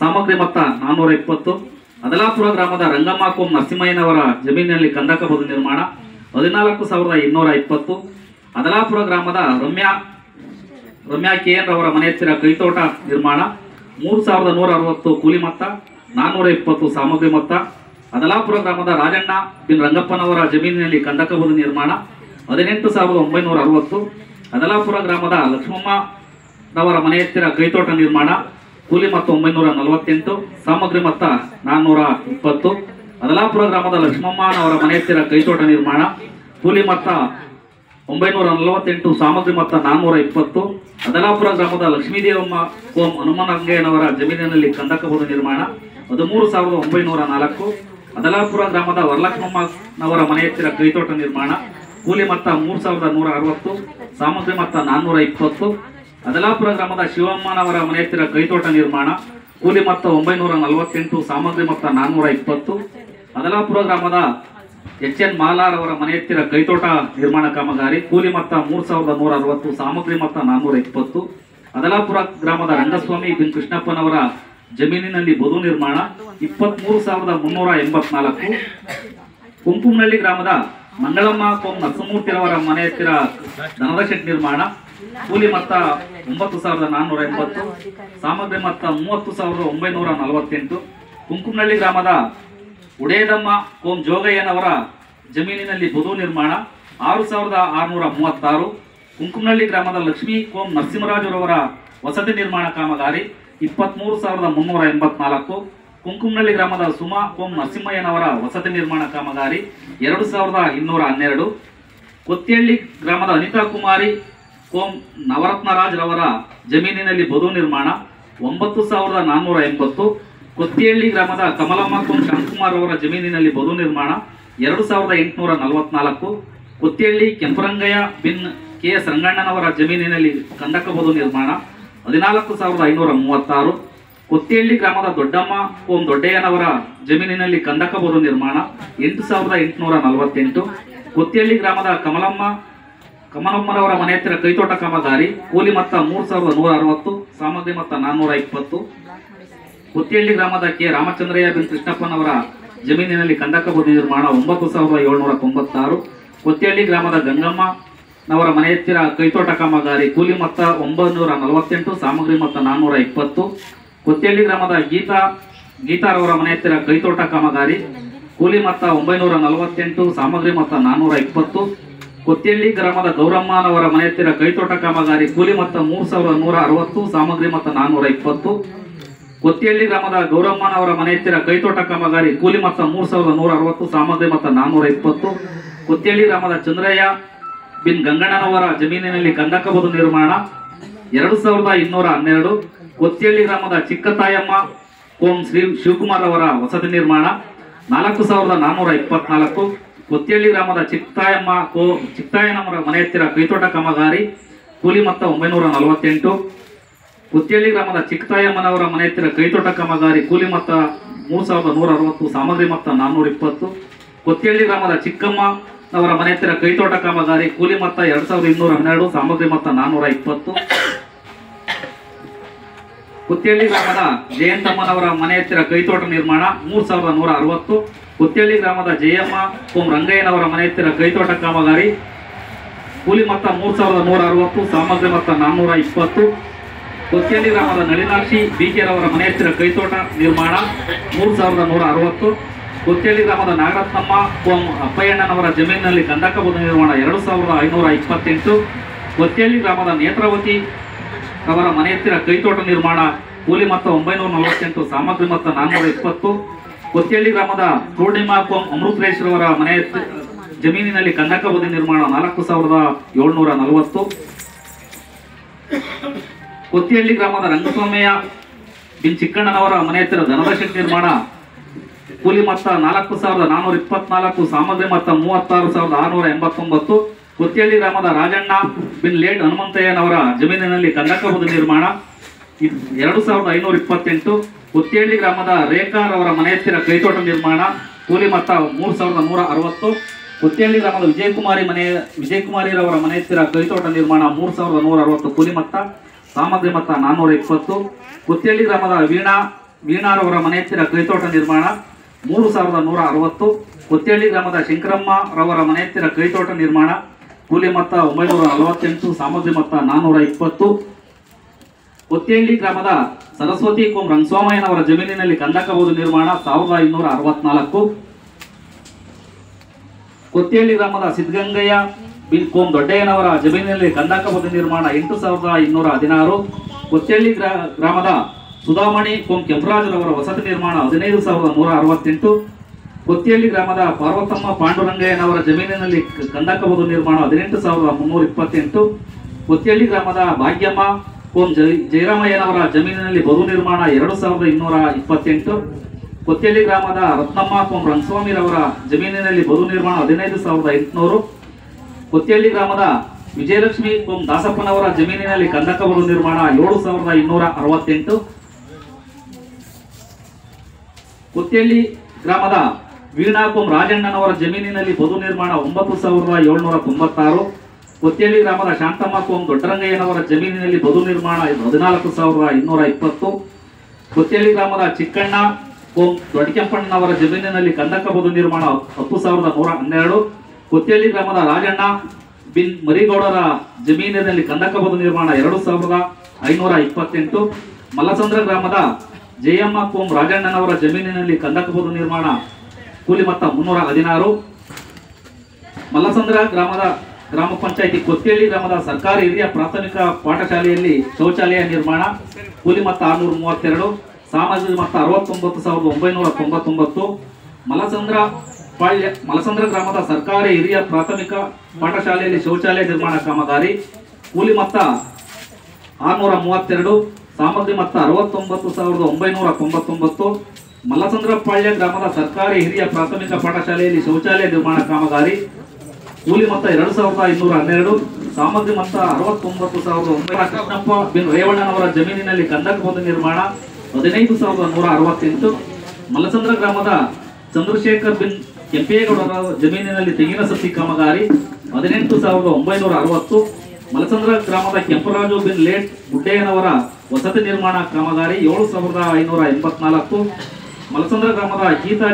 ಸಾಮಗ್ರಿ ಮೊತ್ತ 420. ಅದಲಾಪುರ ಗ್ರಾಮದ ರಂಗಮ್ಮ ಕೋಂ ನರಸಿಂಹಯ್ಯನವರ ಜಮೀನಿನಲ್ಲಿ ಕಂದಕ ಬದು ನಿರ್ಮಾಣ 14,220. ಅದಲಾಪುರ ಗ್ರಾಮದ ರಮ್ಯಾ KN ರವರ ಮನೆ ಹತ್ತಿರ ಕೈತೋಟ ನಿರ್ಮಾಣ 3,160 ಕೂಲಿ ಮೊತ್ತ, 420 ಸಾಮಗ್ರಿ ಮೊತ್ತ. ಅದಲಾಪುರ ಗ್ರಾಮದ ರಾಜಣ್ಣ ಬಿನ್ ರಂಗಪ್ಪನವರ ಜಮೀನಿನಲ್ಲಿ ಕಂದಕ ಬದು ನಿರ್ಮಾಣ 18,960. ಅದಲಾಪುರ ಗ್ರಾಮದ ಲಕ್ಷ್ಮಮ್ಮನವರ ಮನೆ ಹತ್ತಿರ ಕೈತೋಟ ನಿರ್ಮಾಣ ಕೂಲಿ ಮೊತ್ತ 948, ಸಾಮಗ್ರಿ ಮೊತ್ತ 420. ಅದಲಾಪುರ ಗ್ರಾಮದ ಲಕ್ಷ್ಮಮ್ಮನವರ ಮನೆ ಹತ್ತಿರ ಕೈತೋಟ ನಿರ್ಮಾಣ ಕೂಲಿ ಮೊತ್ತ 948, ಸಾಮಗ್ರಿ ಮೊತ್ತ 420. ಅದಲಾಪುರ ಗ್ರಾಮದ ಲಕ್ಷ್ಮೀದೇವಮ್ಮ ಕೋಂ ಹನುಮನಂಗಯ್ಯನವರ ಜಮೀನಿನಲ್ಲಿ ಕಂದಕ ಬದು ನಿರ್ಮಾಣ 13,904. ಅದಲಾಪುರ ಗ್ರಾಮದ ವರಲಕ್ಷ್ಮಮ್ಮನವರ ಮನೆ ಹತ್ತಿರ ಕೈತೋಟ ನಿರ್ಮಾಣ ಕೂಲಿ ಮೊತ್ತ 3,160, ಸಾಮಗ್ರಿ ಮೊತ್ತ 420. ಅದಲಾಪುರ ಗ್ರಾಮದ ಶಿವಮ್ಮನವರ ಮನೆ ಹತ್ತಿರ ಕೈತೋಟ ನಿರ್ಮಾಣ ಕೂಲಿ ಮೊತ್ತ 948, ಸಾಮಗ್ರಿ ಮೊತ್ತ 420. ಅದಲಾಪುರ ಗ್ರಾಮದ HN ಮಾಲಾರ್ ಅವರ ಮನೆ ಹತ್ತಿರ ಕೈತೋಟ ನಿರ್ಮಾಣ ಕಾಮಗಾರಿ ಕೂಲಿ ಮೊತ್ತ 3,160, ಸಾಮಗ್ರಿ ಮೊತ್ತ 420. ಅದಲಾಪುರ ಗ್ರಾಮದ ರಂಗಸ್ವಾಮಿ ಬಿನ್ ಕೃಷ್ಣಪ್ಪನವರ ಜಮೀನಿನಲ್ಲಿ ಬದು ನಿರ್ಮಾಣ 23,384. ಕುಂಕುಮನಹಳ್ಳಿ ಗ್ರಾಮದ ಮಂಗಳಮ್ಮ ಕೋಂ ನರಸಿಂಹಮೂರ್ತಿರವರ ಮನೆ ಹತ್ತಿರ ದನದ ಶೆಡ್ ನಿರ್ಮಾಣ ಕೂಲಿ ಮೊತ್ತ 9,480, ಸಾಮಗ್ರಿ ಮೊತ್ತ 30,948. ಕುಂಕುಮನಹಳ್ಳಿ ಗ್ರಾಮದ ಉಡೇದಮ್ಮ ಕೋಂ ಜೋಗಯ್ಯನವರ ಜಮೀನಿನಲ್ಲಿ ಬದು ನಿರ್ಮಾಣ 6,636. ಕುಂಕುಮನಹಳ್ಳಿ ಗ್ರಾಮದ ಲಕ್ಷ್ಮೀ ಕೋಂ ನರಸಿಂಹರಾಜುರವರ ವಸತಿ ನಿರ್ಮಾಣ ಕಾಮಗಾರಿ 23,384. ಕುಂಕುಮನಹಳ್ಳಿ ಗ್ರಾಮದ ಸುಮಾ ಕೋಂ ನರಸಿಂಹಯ್ಯನವರ ವಸತಿ ನಿರ್ಮಾಣ ಕಾಮಗಾರಿ 2,212. ಕೊತ್ತಿಹಳ್ಳಿ ಗ್ರಾಮದ ಅನಿತಾ ಕುಮಾರಿ ಕೋಂ ನವರತ್ನರಾಜ್ ರವರ ಜಮೀನಿನಲ್ಲಿ ಬದು ನಿರ್ಮಾಣ 9,480. ಕೊತ್ತಿಹಳ್ಳಿ ಗ್ರಾಮದ ಕಮಲಮ್ಮ ಕೋಂ ಶಾಂತಕುಮಾರ್ ಅವರ ಜಮೀನಿನಲ್ಲಿ ಬದು ನಿರ್ಮಾಣ 2,844. ಕೊತ್ತಿಹಳ್ಳಿ ಕೆಂಪರಂಗಯ್ಯ ಬಿನ್ KS ರಂಗಣ್ಣನವರ ಜಮೀನಿನಲ್ಲಿ ಕಂದಕ ಬದು ನಿರ್ಮಾಣ 14,536. ಕೊತ್ತಿಹಳ್ಳಿ ಗ್ರಾಮದ ದೊಡ್ಡಮ್ಮ ಕೋಂ ದೊಡ್ಡಯ್ಯನವರ ಜಮೀನಿನಲ್ಲಿ ಕಂದಕ ಬದು ನಿರ್ಮಾಣ 8,848. ಕೊತ್ತಿಹಳ್ಳಿ ಗ್ರಾಮದ ಕಮಲಮ್ಮನವರ ಮನೆ ಹತ್ತಿರ ಕೈತೋಟ ಕಾಮಗಾರಿ ಕೂಲಿ ಮೊತ್ತ 3,160, ಸಾಮಗ್ರಿ ಮೊತ್ತ 420. ಕೊತ್ತಿಹಳ್ಳಿ ಗ್ರಾಮದ K ರಾಮಚಂದ್ರಯ್ಯ ಬಿನ್ ಕೃಷ್ಣಪ್ಪನವರ ಜಮೀನಿನಲ್ಲಿ ಕಂದಕ ಬದು ನಿರ್ಮಾಣ 9,796. ಕೊತ್ತಿಹಳ್ಳಿ ಗ್ರಾಮದ ಗಂಗಮ್ಮನವರ ಮನೆ ಹತ್ತಿರ ಕೈತೋಟ ಕಾಮಗಾರಿ ಕೂಲಿ ಮೊತ್ತ 948, ಸಾಮಗ್ರಿ ಮೊತ್ತ 420. ಕೊತ್ತಿಹಳ್ಳಿ ಗ್ರಾಮದ ಗೀತಾರವರ ಮನೆ ಹತ್ತಿರ ಕೈತೋಟ ಕಾಮಗಾರಿ ಕೂಲಿ ಮೊತ್ತ 948, ಸಾಮಗ್ರಿ ಮೊತ್ತ 420. ಕೊತ್ತಿಹಳ್ಳಿ ಗ್ರಾಮದ ಗೌರಮ್ಮನವರ ಮನೆ ಹತ್ತಿರ ಕೈತೋಟ ಕಾಮಗಾರಿ ಕೂಲಿ ಮೊತ್ತ 3,160, ಸಾಮಗ್ರಿ ಮೊತ್ತ 420. ಕೊತ್ತಿಹಳ್ಳಿ ಗ್ರಾಮದ ಗೌರಮ್ಮನವರ ಮನೆ ಹತ್ತಿರ ಕೈತೋಟ ಕಾಮಗಾರಿ ಕೂಲಿ ಮೊತ್ತ 3,160, ಸಾಮಗ್ರಿ ಮೊತ್ತ 420. ಕೊತ್ತಿಹಳ್ಳಿ ಗ್ರಾಮದ ಚಂದ್ರಯ್ಯ ಬಿನ್ ಗಂಗಣ್ಣನವರ ಜಮೀನಿನಲ್ಲಿ ಕಂದಕ ಬದು ನಿರ್ಮಾಣ 2,212. ಕೊತ್ತಿಹಳ್ಳಿ ಗ್ರಾಮದ ಚಿಕ್ಕತಾಯಮ್ಮ ಕೋಂ ಶ್ರೀ ಶಿವಕುಮಾರ್ ಅವರ ವಸತಿ ನಿರ್ಮಾಣ 4,424. ಕೊತ್ತಿಹಳ್ಳಿ ಗ್ರಾಮದ ಚಿಕ್ತಾಯನವರ ಮನೆ ಹತ್ತಿರ ಕೈತೋಟ ಕಾಮಗಾರಿ ಕೂಲಿ ಮೊತ್ತ 948. ಕೊತ್ತಿಹಳ್ಳಿ ಗ್ರಾಮದ ಚಿಕ್ಕತಾಯಮ್ಮನವರ ಮನೆ ಹತ್ತಿರ ಕೈತೋಟ ಕಾಮಗಾರಿ ಕೂಲಿ ಮೊತ್ತ 3,160, ಸಾಮಗ್ರಿ ಮೊತ್ತ 420. ಕೊತ್ತಿಹಳ್ಳಿ ಗ್ರಾಮದ ಚಿಕ್ಕಮ್ಮನವರ ಮನೆ ಹತ್ತಿರ ಕೈತೋಟ ಕಾಮಗಾರಿ ಕೂಲಿ ಮೊತ್ತ 2,212, ಸಾಮಗ್ರಿ ಮೊತ್ತ 420. ಕೊತ್ತಿಹಳ್ಳಿ ಗ್ರಾಮದ ಜಯಂತಮ್ಮನವರ ಮನೆ ಹತ್ತಿರ ಕೈತೋಟ ನಿರ್ಮಾಣ 3,160. ಕೊತ್ತಿಹಳ್ಳಿ ಗ್ರಾಮದ ಜಯಮ್ಮ ಕೋಂ ರಂಗಯ್ಯನವರ ಮನೆ ಹತ್ತಿರ ಕೈತೋಟ ಕಾಮಗಾರಿ ಕೂಲಿ ಮೊತ್ತ 3,160, ಸಾಮಗ್ರಿ ಮೊತ್ತ 420. ಕೊತ್ತಿಹಳ್ಳಿ ಗ್ರಾಮದ ನಳಿನಾಕ್ಷಿ BK ರವರ ಮನೆ ಹತ್ತಿರ ಕೈತೋಟ ನಿರ್ಮಾಣ 3,160. ಕೊತ್ತಿಹಳ್ಳಿ ಗ್ರಾಮದ ನಾಗರತ್ನಮ್ಮ ಕೋಂ ಅಪ್ಪಯ್ಯಣ್ಣನವರ ಜಮೀನಿನಲ್ಲಿ ಕಂದಕ ಬದು ನಿರ್ಮಾಣ 2,528. ಕೊತ್ತಿಹಳ್ಳಿ ಗ್ರಾಮದ ನೇತ್ರಾವತಿ ಅವರ ಮನೆ ಹತ್ತಿರ ಕೈತೋಟ ನಿರ್ಮಾಣ ಕೂಲಿ ಮೊತ್ತ 948, ಸಾಮಗ್ರಿ ಮೊತ್ತ 420. ಕೊತ್ತಿಹಳ್ಳಿ ಗ್ರಾಮದ ಪೂರ್ಣಿಮಾ ಕೋಂ ಅಮೃತೇಶ್ವರವರ ಮನೆ ಜಮೀನಿನಲ್ಲಿ ಕಂದಕ ಬದು ನಿರ್ಮಾಣ 4,740. ಕೊತ್ತಿಹಳ್ಳಿ ಗ್ರಾಮದ ರಂಗಸ್ವಾಮಯ್ಯ ಬಿನ್ ಚಿಕ್ಕಣ್ಣನವರ ಮನೆ ಹತ್ತಿರ ದನದ ಶೆಡ್ ನಿರ್ಮಾಣ ಕೂಲಿ ಮೊತ್ತ 4,424, ಸಾಮಗ್ರಿ ಮೊತ್ತ 36,689. ಕೊತ್ತಿಹಳ್ಳಿ ಗ್ರಾಮದ ರಾಜಣ್ಣ ಬಿನ್ ಲೇಡ್ ಹನುಮಂತಯ್ಯನವರ ಜಮೀನಿನಲ್ಲಿ ಕಂದಕ ಬದು ನಿರ್ಮಾಣ 2,528. ಕೊತ್ತಿಹಳ್ಳಿ ಗ್ರಾಮದ ರೇಖಾರವರ ಮನೆ ಹತ್ತಿರ ಕೈತೋಟ ನಿರ್ಮಾಣ ಕೂಲಿ ಮೊತ್ತ 3,160. ಕುತ್ತೇಳಿ ಗ್ರಾಮದ ವಿಜಯಕುಮಾರಿರವರ ಮನೆ ಹತ್ತಿರ ಕೈತೋಟ ನಿರ್ಮಾಣ 3160 ಕೂಲಿ ಮೊತ್ತ, ಸಾಮಗ್ರಿ ಮೊತ್ತ 420. ಕುತ್ತೇಳಿ ಗ್ರಾಮದ ವೀಣಾರವರ ಮನೆ ಹತ್ತಿರ ಕೈತೋಟ ನಿರ್ಮಾಣ 3160. ಕುತ್ತೇಳಿ ಗ್ರಾಮದ ಶಂಕರಮ್ಮ ರವರ ಮನೆ ಹತ್ತಿರ ಕೈತೋಟ ನಿರ್ಮಾಣ, ಕೂಲಿ ಮೊತ್ತ 948, ಸಾಮಗ್ರಿ ಮೊತ್ತ 420. ಕುತ್ತೇಳಿ ಗ್ರಾಮದ ಸರಸ್ವತಿ ಕೋಂ ರಂಗಸ್ವಾಮಯ್ಯನವರ ಜಮೀನಿನಲ್ಲಿ ಕಂದಕಬಹುದು ನಿರ್ಮಾಣ 1564. ಕುತ್ತೇಳಿ ಗ್ರಾಮದ ಸಿದ್ಧಗಂಗಯ್ಯ ಬಿನ್ ಕೋಂ ದೊಡ್ಡಯ್ಯನವರ ಜಮೀನಿನಲ್ಲಿ ಕಂದಕಬಹುದು ನಿರ್ಮಾಣ 8216. ಕುತ್ತೇಳಿ ಗ್ರಾಮದ ಸುಧಾಮಣಿ ಕೋಂ ಕೆಂಪರಾಜರವರ ವಸತಿ ನಿರ್ಮಾಣ 15168. ಕುತ್ತೇಳಿ ಗ್ರಾಮದ ಪಾರ್ವತಮ್ಮ ಪಾಂಡುರಂಗಯ್ಯನವರ ಜಮೀನಿನಲ್ಲಿ ಕಂದಕಬಹುದು ನಿರ್ಮಾಣ 18328. ಕುತ್ತೇಳಿ ಗ್ರಾಮದ ಭಾಗ್ಯಮ್ಮ ಕೋಂ ಜಯರಾಮಯ್ಯನವರ ಜಮೀನಿನಲ್ಲಿ ಬದು ನಿರ್ಮಾಣ 2228. ಕುತ್ತೇಳಿ ಗ್ರಾಮದ ರತ್ನಮ್ಮ ಕೋಂ ರಂಗಸ್ವಾಮಿರವರ ಜಮೀನಿನಲ್ಲಿ ಬದು ನಿರ್ಮಾಣ 15800. ಕುತ್ತೇಳಿ ಗ್ರಾಮದ ವಿಜಯಲಕ್ಷ್ಮಿ ಕೋಂ ದಾಸಪ್ಪನವರ ಜಮೀನಿನಲ್ಲಿ ಕಂದಕಬಹುದು ನಿರ್ಮಾಣ 7268. ಕುತ್ತೇಳಿ ಗ್ರಾಮದ ವೀಣಾ ಕೋಂ ರಾಜಣ್ಣನವರ ಜಮೀನಿನಲ್ಲಿ ಬದು ನಿರ್ಮಾಣ 9796. ಕುತ್ತೇಳಿ ಗ್ರಾಮದ ಶಾಂತಮ್ಮ ಕೋಂ ದೊಡ್ಡರಂಗಯ್ಯನವರ ಜಮೀನಿನಲ್ಲಿ ಬದು ನಿರ್ಮಾಣ 14220. ಕುತ್ತೇಳಿ ಗ್ರಾಮದ ಚಿಕ್ಕಣ್ಣ ಕೋಂ ದೊಡ್ಡಕೆಂಪಣ್ಣನವರ ಜಮೀನಿನಲ್ಲಿ ಕಂದಕಬಹುದು ನಿರ್ಮಾಣ 10112. ಕುತ್ತೇಳಿ ಗ್ರಾಮದ ರಾಜಣ್ಣ ಬಿನ್ ಮರಿಗೌಡರ ಜಮೀನಿನಲ್ಲಿ ಕಂದಕಬಹುದು ನಿರ್ಮಾಣ 2528. ಮಲ್ಲಸಂದ್ರ ಗ್ರಾಮದ ಜಯಮ್ಮ ಕೋಂ ರಾಜಣ್ಣನವರ ಜಮೀನಿನಲ್ಲಿ ಕಂದಕಬಹುದು ನಿರ್ಮಾಣ, ಕೂಲಿ ಮೊತ್ತ 316. ಮಲ್ಲಸಂದ್ರ ಗ್ರಾಮ ಪಂಚಾಯಿತಿ ಕುತ್ತೇಳಿ ಗ್ರಾಮದ ಸರ್ಕಾರಿ ಹಿರಿಯ ಪ್ರಾಥಮಿಕ ಪಾಠಶಾಲೆಯಲ್ಲಿ ಶೌಚಾಲಯ ನಿರ್ಮಾಣ, ಕೂಲಿ ಮೊತ್ತ 632, ಸಾಮಗ್ರಿ ಮೊತ್ತ 69999. ಮಲಸಂದ್ರ ಗ್ರಾಮದ ಸರ್ಕಾರಿ ಹಿರಿಯ ಪ್ರಾಥಮಿಕ ಪಾಠಶಾಲೆಯಲ್ಲಿ ಶೌಚಾಲಯ ನಿರ್ಮಾಣ ಕಾಮಗಾರಿ, ಕೂಲಿ ಮೊತ್ತ 632, ಸಾಮಗ್ರಿ ಮೊತ್ತ 69999. ಮಲ್ಲಸಂದ್ರಪಾಳ್ಯ ಗ್ರಾಮದ ಸರ್ಕಾರಿ ಹಿರಿಯ ಪ್ರಾಥಮಿಕ ಪಾಠಶಾಲೆಯಲ್ಲಿ ಶೌಚಾಲಯ ನಿರ್ಮಾಣ ಕಾಮಗಾರಿ, ಕೂಲಿ ಮೊತ್ತ 2512, ಸಾಮಗ್ರಿ ಮೊತ್ತ 69900. ಕೃಷ್ಣಪ್ಪ ಬಿನ್ ರೇವಣ್ಣನವರ ಜಮೀನಿನಲ್ಲಿ ಕಂದಕಬಹುದು ನಿರ್ಮಾಣ 15168. ಮಲ್ಲಸಂದ್ರ ಗ್ರಾಮದ ಚಂದ್ರಶೇಖರ್ ಬಿನ್ ಕೆಂಪೇಗೌಡರ ಜಮೀನಿನಲ್ಲಿ ತೆಂಗಿನ ಸಸಿ ಕಾಮಗಾರಿ 18960. ಮಲಸಂದ್ರ ಗ್ರಾಮದ ಕೆಂಪರಾಜು ಬಿನ್ ಲೇಟ್ ಗುಡ್ಡೆಯನವರ ವಸತಿ ನಿರ್ಮಾಣ ಕಾಮಗಾರಿ 7584. ಮಲಸಂದ್ರ ಗ್ರಾಮದ ಗೀತಾ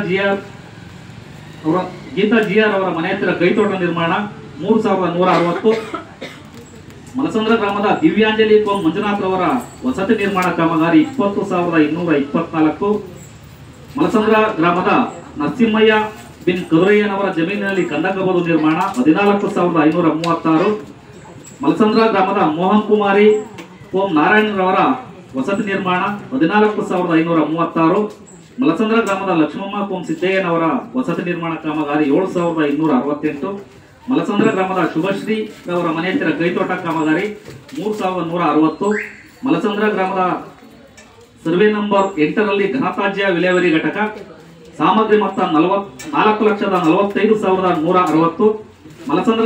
ಜಿಆರ್ ಅವರ ಮನೆ ಹತ್ತಿರ ಕೈತೋಟ ನಿರ್ಮಾಣ 3160. ಮಲಸಂದ್ರ ಗ್ರಾಮದ ದಿವ್ಯಾಂಜಲಿ ಕೋಂ ಮಂಜುನಾಥ್ ಅವರ ವಸತಿ ನಿರ್ಮಾಣ ಕಾಮಗಾರಿ 20224. ಮಲಸಂದ್ರ ಗ್ರಾಮದ ನರಸಿಂಹಯ್ಯ ಬಿನ್ ಕದುರಯ್ಯನವರ ಜಮೀನಿನಲ್ಲಿ ಕಂದಕಬಹುದು ನಿರ್ಮಾಣ 14536. ಮಲಸಂದ್ರ ಗ್ರಾಮದ ಮೋಹನ್ ಕುಮಾರಿ ಕೋಂ ನಾರಾಯಣರವರ ವಸತಿ ನಿರ್ಮಾಣ 14536. ಮಲಸಂದ್ರ ಗ್ರಾಮದ ಲಕ್ಷ್ಮಮ್ಮ ಕೋಂ ಸಿದ್ದಯ್ಯನವರ ವಸತಿ ನಿರ್ಮಾಣ ಕಾಮಗಾರಿ 7268. ಮಲಸಂದ್ರ ಗ್ರಾಮದ ಶುಭಶ್ರೀ ಅವರ ಮನೆ ಹತ್ತಿರ ಕೈತೋಟ ಕಾಮಗಾರಿ 3160. ಮಲಸಂದ್ರ ಗ್ರಾಮದ ಸರ್ವೆ ನಂಬರ್ 8ರಲ್ಲಿ ಘನತ್ಯಾಜ್ಯ ವಿಲೇವಾರಿ ಘಟಕ, ಸಾಮಗ್ರಿ ಮೊತ್ತ 4,45,160. ಮಲಸಂದ್ರ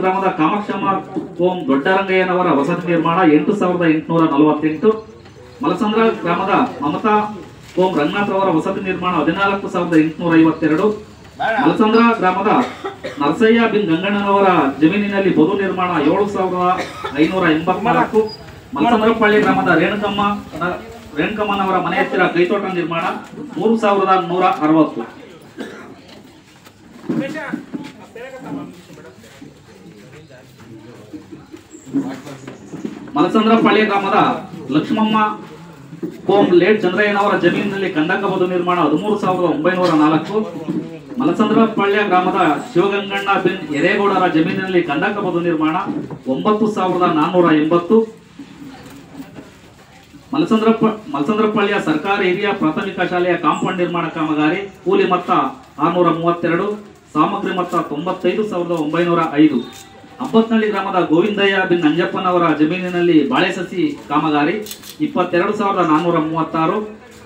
ಗ್ರಾಮದ ಕಾಮಾಕ್ಷಮ್ಮ ಕೋಂ ದೊಡ್ಡರಂಗಯ್ಯನವರ ವಸತಿ ನಿರ್ಮಾಣ 8,848. ಮಲಸಂದ್ರ ಗ್ರಾಮದ ಮಮತಾ ಕೋಂ ರಂಗನಾಥ್ ಅವರ ವಸತಿ ನಿರ್ಮಾಣ 14,852. ಮಲಸಂದ್ರ ಗ್ರಾಮದ ನರಸಯ್ಯ ಬಿನ್ ಗಂಗಣ್ಣನವರ ಜಮೀನಿನಲ್ಲಿ ಬದು ನಿರ್ಮಾಣ 7,584. ಮಲಸಂದ್ರಪಳ್ಳಿ ಗ್ರಾಮದ ರೇಣುಕಮ್ಮನವರ ಮನೆ ಹತ್ತಿರ ಕೈತೋಟ ನಿರ್ಮಾಣ 3,160. ಮಲಸಂದ್ರಪಳ್ಳಿ ಗ್ರಾಮದ ಲಕ್ಷ್ಮಮ್ಮ ಕೋಂ ಲೇಟ್ ಚಂದ್ರಯ್ಯನವರ ಜಮೀನಿನಲ್ಲಿ ಕಂದಕಬಹುದು ನಿರ್ಮಾಣ 13,904. ಮಲಸಂದ್ರಪಳ್ಳಿ ಗ್ರಾಮದ ಶಿವಗಂಗಣ್ಣ ಬಿನ್ ಎರೇಗೌಡರ ಜಮೀನಿನಲ್ಲಿ ಕಂದಕಬಹುದು ನಿರ್ಮಾಣ 9,480. ಮಲಸಂದ್ರಪಳ್ಳಿಯ ಸರ್ಕಾರಿ ಹಿರಿಯ ಪ್ರಾಥಮಿಕ ಶಾಲೆಯ ಕಾಂಪೌಂಡ್ ನಿರ್ಮಾಣ ಕಾಮಗಾರಿ, ಕೂಲಿ ಮೊತ್ತ 632, ಸಾಮಗ್ರಿ ಮೊತ್ತ 95,905. ಅಬ್ಬತ್ನಳ್ಳಿ ಗ್ರಾಮದ ಗೋವಿಂದಯ್ಯ ಬಿನ್ ನಂಜಪ್ಪನವರ ಜಮೀನಿನಲ್ಲಿ ಬಾಳೆ ಸಸಿ ಕಾಮಗಾರಿ 22,436.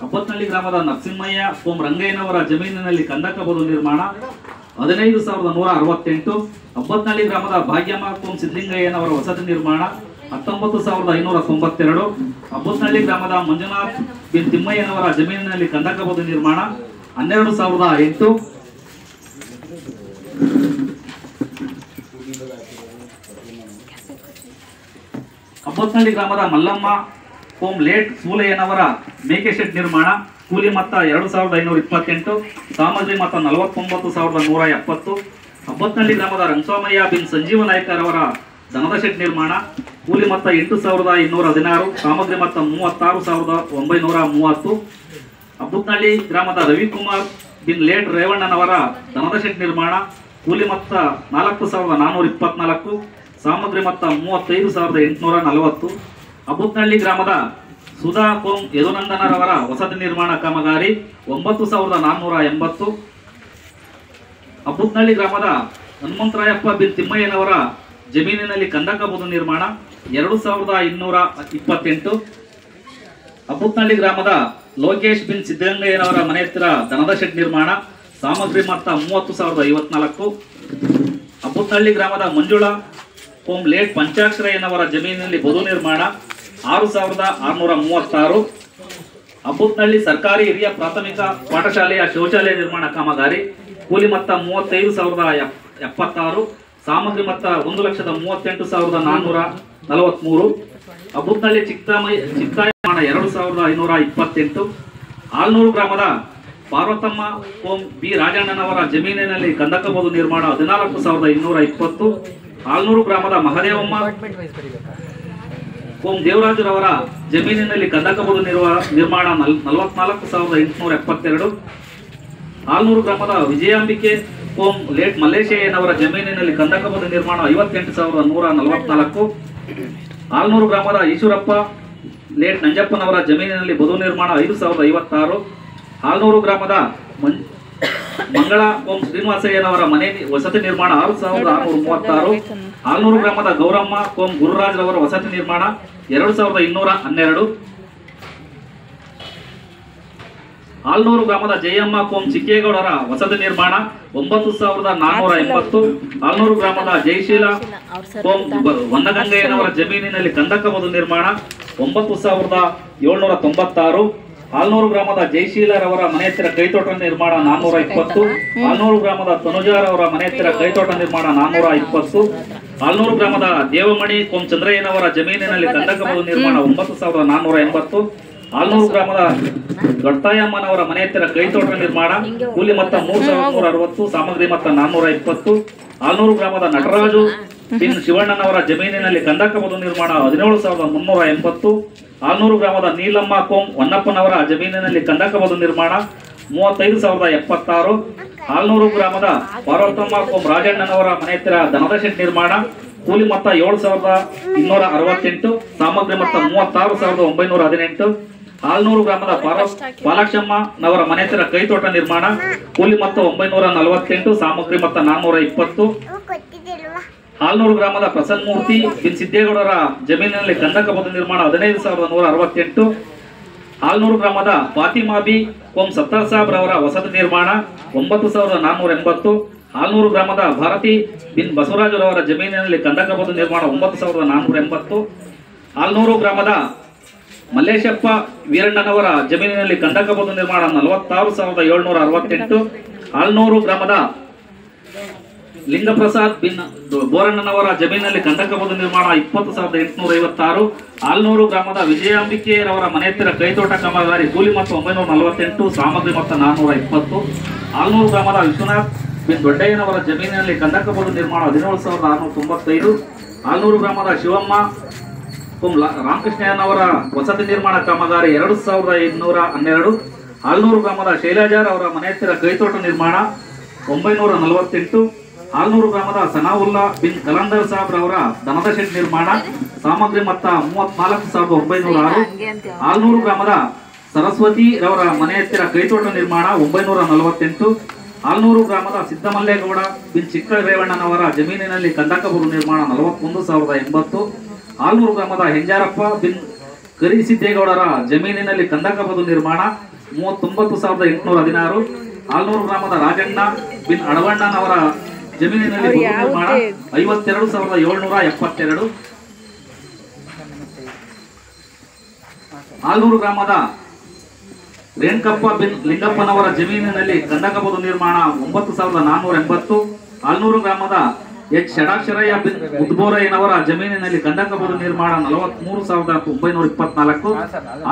ಅಬ್ಬತ್ನಳ್ಳಿ ಗ್ರಾಮದ ನರಸಿಂಹಯ್ಯ ಕೋಂ ರಂಗಯ್ಯನವರ ಜಮೀನಿನಲ್ಲಿ ಕಂದಕಬಹುದು ನಿರ್ಮಾಣ 15,168. ಅಬ್ಬತ್ನಳ್ಳಿ ಗ್ರಾಮದ ಭಾಗ್ಯಮ್ಮ ಕೋಂ ಸಿದ್ಲಿಂಗಯ್ಯನವರ ವಸತಿ ನಿರ್ಮಾಣ 19,592. ಅಬ್ಬತ್ನಳ್ಳಿ ಗ್ರಾಮದ ಮಂಜುನಾಥ್ ಬಿನ್ ತಿಮ್ಮಯ್ಯನವರ ಜಮೀನಿನಲ್ಲಿ ಕಂದಕಬಹುದು ನಿರ್ಮಾಣ 12,008. ಅಬ್ಬತ್ನಳ್ಳಿ ಗ್ರಾಮದ ಮಲ್ಲಮ್ಮ ಹೋಮ್ ಲೇಟ್ ಸೂಲಯ್ಯನವರ ಮೇಕೆ ಶೆಡ್ ನಿರ್ಮಾಣ, ಕೂಲಿ ಮೊತ್ತ 2528, ಸಾಮಗ್ರಿ ಮೊತ್ತ 49,170. ಅಬ್ಬತ್ನಳ್ಳಿ ಗ್ರಾಮದ ರಂಗಸ್ವಾಮಯ್ಯ ಬಿನ್ ಸಂಜೀವ ನಾಯ್ಕರವರ ದನದ ಶೆಡ್ ನಿರ್ಮಾಣ, ಕೂಲಿ ಮೊತ್ತ 8,216, ಸಾಮಗ್ರಿ ಮೊತ್ತ 36,930. ಅಬ್ಬತ್ನಳ್ಳಿ ಗ್ರಾಮದ ರವಿಕುಮಾರ್ ಬಿನ್ ಲೇಟ್ ರೇವಣ್ಣನವರ ದನದ ಶೆಡ್ ನಿರ್ಮಾಣ, ಕೂಲಿ ಮೊತ್ತ 4,424, ಸಾಮಗ್ರಿ ಮೊತ್ತ 35,840. ಅಬ್ಬತ್ನಳ್ಳಿ ಗ್ರಾಮದ ಸುಧಾ ಕೋಂ ಯದುನಂದನರವರ ವಸತಿ ನಿರ್ಮಾಣ ಕಾಮಗಾರಿ 9,480. ಅಬ್ಬತ್ನಳ್ಳಿ ಗ್ರಾಮದ ಹನುಮಂತರಾಯಪ್ಪ ಬಿನ್ ತಿಮ್ಮಯ್ಯನವರ ಜಮೀನಿನಲ್ಲಿ ಕಂದಕಬಹುದು ನಿರ್ಮಾಣ 2,228. ಅಬ್ಬತ್ನಳ್ಳಿ ಗ್ರಾಮದ ಲೋಕೇಶ್ ಬಿನ್ ಸಿದ್ದಗಂಗಯ್ಯನವರ ಮನೆ ಹತ್ತಿರ ದನದ ಶೆಡ್ ನಿರ್ಮಾಣ, ಸಾಮಗ್ರಿ ಮೊತ್ತ 30,054. ಅಬ್ಬತ್ನಳ್ಳಿ ಗ್ರಾಮದ ಮಂಜುಳಾ ಹೋಂ ಲೇಟ್ ಪಂಚಾಕ್ಷರಯ್ಯನವರ ಜಮೀನಿನಲ್ಲಿ ಬದು ನಿರ್ಮಾಣ 6,636. ಅಬ್ಬತ್ನಳ್ಳಿ ಸರ್ಕಾರಿ ಹಿರಿಯ ಪ್ರಾಥಮಿಕ ಪಾಠಶಾಲೆಯ ಶೌಚಾಲಯ ನಿರ್ಮಾಣ ಕಾಮಗಾರಿ, ಕೂಲಿ ಮೊತ್ತ 35,076, ಸಾಮಗ್ರಿ ಮೊತ್ತ 1,38,443. ಅಬ್ಬತ್ನಳ್ಳಿ ಚಿಕ್ತಾಯ ನಿರ್ಮಾಣ 2,528. ಆಲ್ನೂರು ಗ್ರಾಮದ ಪಾರ್ವತಮ್ಮ ಹೋಂ ಬಿ ರಾಜಣ್ಣನವರ ಜಮೀನಿನಲ್ಲಿ ಕಂದಕಬಹುದು ನಿರ್ಮಾಣ 14,220. ಆಲ್ನೂರು ಗ್ರಾಮದ ಮಹದೇವಮ್ಮ ಹೋಂ ದೇವರಾಜರವರ ಜಮೀನಿನಲ್ಲಿ ಕಂದಕಬಹುದು ನಿರ್ಮಾಣ 44,872. ಆಲ್ನೂರು ಗ್ರಾಮದ ವಿಜಯಾಂಬಿಕೆ ಹೋಂ ಲೇಟ್ ಮಲ್ಲೇಶಯ್ಯನವರ ಜಮೀನಿನಲ್ಲಿ ಕಂದಕಬಹುದು ನಿರ್ಮಾಣ 58,144. ಆಲ್ನೂರು ಗ್ರಾಮದ ಈಶ್ವರಪ್ಪ ಲೇಟ್ ನಂಜಪ್ಪನವರ ಜಮೀನಿನಲ್ಲಿ ಬದು ನಿರ್ಮಾಣ 5,056. ಆಲ್ನೂರು ಗ್ರಾಮದ ಮಂಗಳ ಹೋಂ ಶ್ರೀನಿವಾಸಯ್ಯನವರ ಮನೆ ವಸತಿ ನಿರ್ಮಾಣ 6,636. ಆಲ್ನೂರು ಗ್ರಾಮದ ಗೌರಮ್ಮ ಹೋಂ ಗುರುರಾಜ್ರವರ ವಸತಿ ನಿರ್ಮಾಣ 2,212. ಆಲ್ನೂರು ಗ್ರಾಮದ ಜಯಮ್ಮ ಹೋಂ ಚಿಕ್ಕೇಗೌಡರ ವಸತಿ ನಿರ್ಮಾಣ 9,480. ಆಲ್ನೂರು ಗ್ರಾಮದ ಜಯಶೀಲ ಹೋಂ ವನ್ನಗಂಗಯ್ಯನವರ ಜಮೀನಿನಲ್ಲಿ ಕಂದಕಬಹುದು ನಿರ್ಮಾಣ 9,796. ಆಲ್ನೂರು ಗ್ರಾಮದ ಜಯಶೀಲರವರ ಮನೆ ಹತ್ತಿರ ಕೈತೋಟ ನಿರ್ಮಾಣ 420. ಆಲ್ನೂರು ಗ್ರಾಮದ ತನುಜಾರವರ ಮನೆ ಹತ್ತಿರ ಕೈತೋಟ ನಿರ್ಮಾಣ 420. ಆಲ್ನೂರು ಗ್ರಾಮದ ದೇವಮಣಿ ಹೋಂ ಚಂದ್ರಯ್ಯನವರ ಜಮೀನಿನಲ್ಲಿ ಕಂದಕಬಹುದು ನಿರ್ಮಾಣ 9,480. ಆಲ್ನೂರು ಗ್ರಾಮದ ದೊಡ್ಡಾಯಮ್ಮನವರ ಮನೆ ಹತ್ತಿರ ಕೈತೋಟ ನಿರ್ಮಾಣ, ಕೂಲಿ ಮೊತ್ತ 3,160, ಸಾಮಗ್ರಿ ಮೊತ್ತ 420. ಆಲ್ನೂರು ಗ್ರಾಮದ ನಟರಾಜು ಬಿನ್ ಶಿವಣ್ಣನವರ ಜಮೀನಿನಲ್ಲಿ ಕಂದಕಬಹುದು ನಿರ್ಮಾಣ 17,380. ಆಲ್ನೂರು ಗ್ರಾಮದ ನೀಲಮ್ಮ ಕೋಂ ಹೊನ್ನಪ್ಪನವರ ಜಮೀನಿನಲ್ಲಿ ಕಂದಕಬಹುದು ನಿರ್ಮಾಣ 35,076. ಆಲ್ನೂರು ಗ್ರಾಮದ ಪಾರ್ವತಮ್ಮ ಕೋಂ ರಾಜಣ್ಣನವರ ಮನೆ ಹತ್ತಿರ ದನದ ಶೆಡ್ ನಿರ್ಮಾಣ, ಕೂಲಿ ಮೊತ್ತ 7,268, ಸಾಮಗ್ರಿ ಮೊತ್ತ 36,918. ಆಲ್ನೂರು ಗ್ರಾಮದ ಪಾಲಾಕ್ಷಮ್ಮನವರ ಮನೆ ಹತ್ತಿರ ಕೈತೋಟ ನಿರ್ಮಾಣ, ಕೂಲಿ ಮೊತ್ತ 948, ಸಾಮಗ್ರಿ ಮೊತ್ತ 420. ಆಲ್ನೂರು ಗ್ರಾಮದ ಪ್ರಸನ್ನಮೂರ್ತಿ ಬಿನ್ ಸಿದ್ದೇಗೌಡರ ಜಮೀನಿನಲ್ಲಿ ಕಂದಕಬಹುದು ನಿರ್ಮಾಣ 15,168. ಆಲ್ನೂರು ಗ್ರಾಮದ ಫಾತಿಮಾಬಿ ಕೋಂ ಸತ್ತಾರ್ ಸಾಬ್ ರವರ ವಸತಿ ನಿರ್ಮಾಣ 9,480. ಆಲ್ನೂರು ಗ್ರಾಮದ ಭಾರತಿ ಬಿನ್ ಬಸವರಾಜರವರ ಜಮೀನಿನಲ್ಲಿ ಕಂದಕಬಹುದು ನಿರ್ಮಾಣ 9,480. ಆಲ್ನೂರು ಗ್ರಾಮದ ಮಲ್ಲೇಶಪ್ಪ ವೀರಣ್ಣನವರ ಜಮೀನಿನಲ್ಲಿ ಕಂದಕಬಹುದು ನಿರ್ಮಾಣ 46,768. ಆಲ್ನೂರು ಗ್ರಾಮದ ಲಿಂಗಪ್ರಸಾದ್ ಬಿನ್ ಬೋರಣ್ಣನವರ ಜಮೀನಿನಲ್ಲಿ ಕಂದಕಬಹುದು ನಿರ್ಮಾಣ 20,856. ಆಲ್ನೂರು ಗ್ರಾಮದ ವಿಜಯಾಂಬಿಕೆಯರವರ ಮನೆ ಹತ್ತಿರ ಕೈತೋಟ ಕಾಮಗಾರಿ, ಕೂಲಿ ಮೊತ್ತ 948, ಸಾಮಗ್ರಿ ಮೊತ್ತ 420. ಆಲ್ನೂರು ಗ್ರಾಮದ ವಿಶ್ವನಾಥ್ ಬಿನ್ ದೊಡ್ಡಯ್ಯನವರ ಜಮೀನಿನಲ್ಲಿ ಕಂದಕಬಹುದು ನಿರ್ಮಾಣ 17,695. ಆಲ್ನೂರು ಗ್ರಾಮದ ಶಿವಮ್ಮ ರಾಮಕೃಷ್ಣಯ್ಯನವರ ವಸತಿ ನಿರ್ಮಾಣ ಕಾಮಗಾರಿ 2,512. ಆಲ್ನೂರು ಗ್ರಾಮದ ಶೈಲಜಾರ್ ಅವರ ಮನೆ ಹತ್ತಿರ ಕೈತೋಟ ನಿರ್ಮಾಣ 948. ಆಲ್ನೂರು ಗ್ರಾಮದ ಸನಾವುಲ್ಲಾ ಬಿನ್ ಕಲಂದರ್ ಸಾಬ್ ರವರ ದನದ ಶೆಡ್ ನಿರ್ಮಾಣ, ಸಾಮಗ್ರಿ ಮೊತ್ತ 34,906. ಆಲ್ನೂರು ಗ್ರಾಮದ ಸರಸ್ವತಿ ರವರ ಮನೆ ಹತ್ತಿರ ಕೈತೋಟ ನಿರ್ಮಾಣ 948. ಆಲ್ನೂರು ಗ್ರಾಮದ ಸಿದ್ದಮಲ್ಲೇಗೌಡ ಬಿನ್ ಚಿಕ್ಕ ರೇವಣ್ಣನವರ ಜಮೀನಿನಲ್ಲಿ ಕಂದಕಬಹುದು ನಿರ್ಮಾಣ 41,080. ಆಲ್ನೂರು ಗ್ರಾಮದ ಹೆಂಜಾರಪ್ಪ ಬಿನ್ ಕರಿಸಿದ್ದೇಗೌಡರ ಜಮೀನಿನಲ್ಲಿ ಕಂದಕಬಹುದು ನಿರ್ಮಾಣ 39,816. ಆಲ್ನೂರು ಗ್ರಾಮದ ರಾಜಣ್ಣ ಬಿನ್ ಅಡವಣ್ಣನವರ ಜಮೀನಿನಲ್ಲಿ ನಿರ್ಮಾಣ 52,772. ಆಲ್ನೂರು ಗ್ರಾಮದ ರೇಣಕಪ್ಪ ಬಿನ್ ಲಿಂಗಪ್ಪನವರ ಜಮೀನಿನಲ್ಲಿ ಕಂದಕಬಹುದು ನಿರ್ಮಾಣ 9,480. ಆಲ್ನೂರು ಗ್ರಾಮದ ಎಚ್ ಷಡಾಕ್ಷರಯ್ಯ ಬಿನ್ ಉದ್ಬೋರಯ್ಯನವರ ಜಮೀನಿನಲ್ಲಿ ಕಂದಕಬದು ನಿರ್ಮಾಣ 43,924.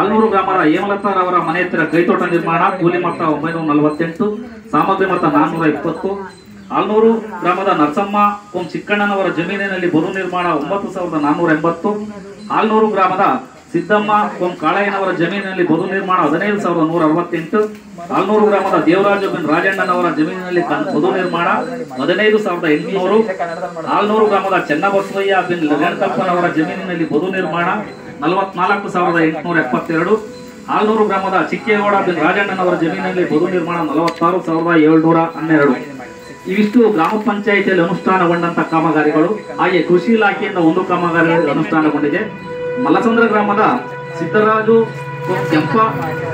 ಆಲ್ನೂರು ಗ್ರಾಮದ ಹೇಮಲತಾರವರ ಮನೆ ಹತ್ತಿರ ಕೈತೋಟ ನಿರ್ಮಾಣ ಕೂಲಿ ಮೊತ್ತ 948, ಸಾಮಗ್ರಿ ಮೊತ್ತ 420. ಆಲ್ನೂರು ಗ್ರಾಮದ ನರಸಮ್ಮ ಕೊಂಂ ಚಿಕ್ಕಣ್ಣನವರ ಜಮೀನಿನಲ್ಲಿ ಬದು ನಿರ್ಮಾಣ 9,480. ಆಲ್ನೂರು ಗ್ರಾಮದ ಸಿದ್ದಮ್ಮ ಕೊಂಂ ಕಾಳಯ್ಯನವರ ಜಮೀನಿನಲ್ಲಿ ಬದು ನಿರ್ಮಾಣ 15,168. ಆಲ್ನೂರು ಗ್ರಾಮದ ದೇವರಾಜ ಬಿನ್ ರಾಜಣ್ಣನವರ ಜಮೀನಿನಲ್ಲಿ ಬದು ನಿರ್ಮಾಣ 15,800. ಆಲ್ನೂರು ಗ್ರಾಮದ ಚೆನ್ನಬಸವಯ್ಯ ಬಿನ್ ರೇಣುಕಪ್ಪನವರ ಜಮೀನಿನಲ್ಲಿ ಬದು ನಿರ್ಮಾಣ 44,872. ಆಲ್ನೂರು ಗ್ರಾಮದ ಚಿಕ್ಕೇಗೌಡ ಬಿನ್ ರಾಜಣ್ಣನವರ ಜಮೀನಿನಲ್ಲಿ ಬದು ನಿರ್ಮಾಣ 46,712. ಇವಿಷ್ಟು ಗ್ರಾಮ ಪಂಚಾಯಿತಿಯಲ್ಲಿ ಅನುಷ್ಠಾನಗೊಂಡಂತ ಕಾಮಗಾರಿಗಳು. ಹಾಗೆ ಕೃಷಿ ಇಲಾಖೆಯಿಂದ ಒಂದು ಕಾಮಗಾರಿ ಅನುಷ್ಠಾನಗೊಂಡಿದೆ. ಮಲ್ಲಸಂದ್ರ ಗ್ರಾಮದ ಸಿದ್ದರಾಜು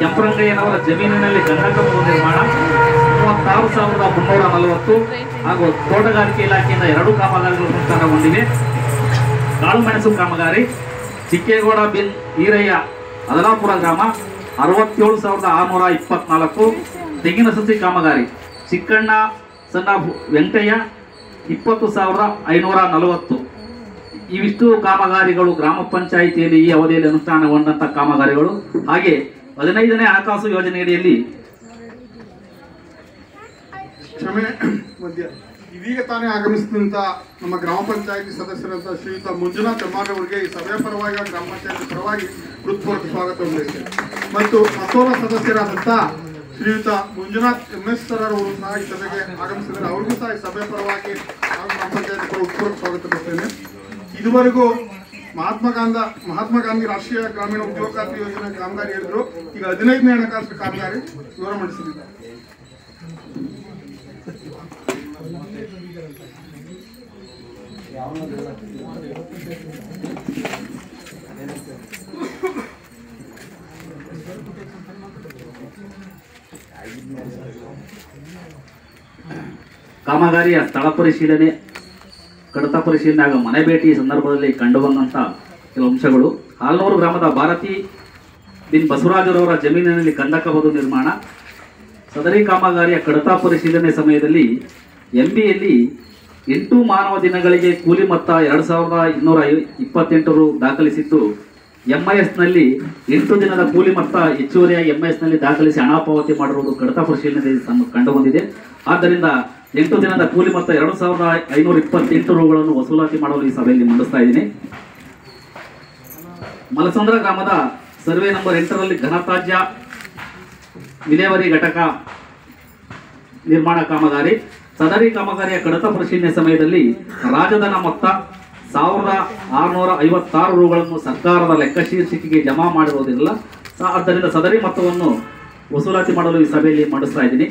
ಕೆಂಪರಂಗಯ್ಯನವರ ಜಮೀನಿನಲ್ಲಿ ಕಂದಕಬದು ನಿರ್ಮಾಣ 36,340. ಹಾಗೂ ತೋಟಗಾರಿಕೆ ಇಲಾಖೆಯಿಂದ 2 ಕಾಮಗಾರಿಗಳು ಅನುಷ್ಠಾನಗೊಂಡಿವೆ. ಕಾಳುಮೆಣಸು ಕಾಮಗಾರಿ ಚಿಕ್ಕೇಗೌಡ ಬಿನ್ ಈರಯ್ಯ ಅದಲಾಪುರ ಗ್ರಾಮ 67,624. ತೆಂಗಿನ ಸಸಿ ಕಾಮಗಾರಿ ಚಿಕ್ಕಣ್ಣ ಸಣ್ಣ ವೆಂಕಯ್ಯ 20,540. ಇವಿಷ್ಟು ಕಾಮಗಾರಿಗಳು ಗ್ರಾಮ ಪಂಚಾಯಿತಿಯಲ್ಲಿ ಈ ಅವಧಿಯಲ್ಲಿ ಅನುಷ್ಠಾನಗೊಂಡಂತ ಕಾಮಗಾರಿಗಳು. ಹಾಗೆ 15ನೇ ಹಣಕಾಸು ಯೋಜನೆಯಡಿಯಲ್ಲಿ ಕ್ಷಮೆ ಮಧ್ಯ ಇದೀಗ ತಾನೇ ಆಗಮಿಸಿದಂತ ನಮ್ಮ ಗ್ರಾಮ ಪಂಚಾಯಿತಿ ಸದಸ್ಯರಂತ ಶ್ರೀಯುತ ಮಂಜುನಾಥ್ ಎಮ್ಮಾರ್ ಅವರಿಗೆ ಈ ಸಭೆಯ ಪರವಾಗಿ ಗ್ರಾಮ ಪಂಚಾಯಿತಿ ಪರವಾಗಿ ಹೃತ್ಪೂರ್ವಕ ಸ್ವಾಗತ ಮತ್ತು ಮತ್ತೋರ್ವ ಸದಸ್ಯರಾದಂತ ಶ್ರೀಯುತ ಮಂಜುನಾಥ್ MS ಸರ್ ಅವರು ಸಹ ಈ ಸಭೆಗೆ ಆಗಮಿಸಿದರೆ ಅವ್ರಿಗೂ ಸಹ ಈ ಸಭೆಯ ಪರವಾಗಿ ಗ್ರಾಮ ಪಂಚಾಯಿತಿ ಹೃತ್ಪೂರ್ವಕ ಸ್ವಾಗತ ಬಯಸ್ತೇನೆ. ಇದುವರೆಗೂ ಮಹಾತ್ಮ ಗಾಂಧಿ ರಾಷ್ಟ್ರೀಯ ಗ್ರಾಮೀಣ ಉದ್ಯೋಗ ಖಾತ್ರಿ ಯೋಜನೆ ಕಾಮಗಾರಿ ಹೇಳಿದ್ರು. ಈಗ 15ನೇ ಹಣಕಾಸು ಕಾಮಗಾರಿ ವಿವರ ಮಂಡಿಸಲಿದ್ದಾರೆ. ಕಾಮಗಾರಿಯ ಸ್ಥಳ ಪರಿಶೀಲನೆ, ಕಡತ ಪರಿಶೀಲನೆ ಹಾಗೂ ಮನೆ ಭೇಟಿ ಸಂದರ್ಭದಲ್ಲಿ ಕಂಡುಬಂದಂಥ ಕೆಲವು ಅಂಶಗಳು. ಆಲ್ನೂರು ಗ್ರಾಮದ ಭಾರತಿ ಬಿನ್ ಬಸವರಾಜರವರ ಜಮೀನಿನಲ್ಲಿ ಕಂದಕಬದು ನಿರ್ಮಾಣ. ಸದರಿ ಕಾಮಗಾರಿಯ ಕಡತ ಪರಿಶೀಲನೆ ಸಮಯದಲ್ಲಿ MBಯಲ್ಲಿ 8 ಮಾನವ ದಿನಗಳಿಗೆ ಕೂಲಿ ಮೊತ್ತ 2,228 ರು ದಾಖಲಿಸಿದ್ದು, MISನಲ್ಲಿ 8 ದಿನದ ಕೂಲಿ ಮೊತ್ತ ಹೆಚ್ಚುವರಿಯಾಗಿ MISನಲ್ಲಿ ದಾಖಲಿಸಿ ಹಣ ಪಾವತಿ ಮಾಡಿರುವುದು ಕಡತ ಪರಿಶೀಲನೆಯಲ್ಲಿ ಕಂಡುಬಂದಿದೆ. ಆದ್ದರಿಂದ 8 ದಿನದ ಕೂಲಿ ಮೊತ್ತ 2,528 ರುಗಳನ್ನು ವಸೂಲಾತಿ ಮಾಡಲು ಈ ಸಭೆಯಲ್ಲಿ ಮಂಡಿಸ್ತಾ ಇದ್ದೀನಿ. ಮಲಸಂದ್ರ ಗ್ರಾಮದ ಸರ್ವೆ ನಂಬರ್ 8ರಲ್ಲಿ ಘನತ್ಯಾಜ್ಯ ವಿಲೇವಾರಿ ಘಟಕ ನಿರ್ಮಾಣ ಕಾಮಗಾರಿ. ಸದರಿ ಕಾಮಗಾರಿಯ ಕಡತ ಪರಿಶೀಲನೆ ಸಮಯದಲ್ಲಿ ರಾಜಧನ ಮೊತ್ತ 1,656 ರುಗಳನ್ನು ಸರ್ಕಾರದ ಲೆಕ್ಕ ಶೀರ್ಷಿಕೆಗೆ ಜಮಾ ಮಾಡಿರುವುದಿಲ್ಲ. ಆದ್ದರಿಂದ ಸದರಿ ಮೊತ್ತವನ್ನು ವಸೂಲಾತಿ ಮಾಡಲು ಈ ಸಭೆಯಲ್ಲಿ ಮಂಡಿಸ್ತಾ ಇದ್ದೀನಿ.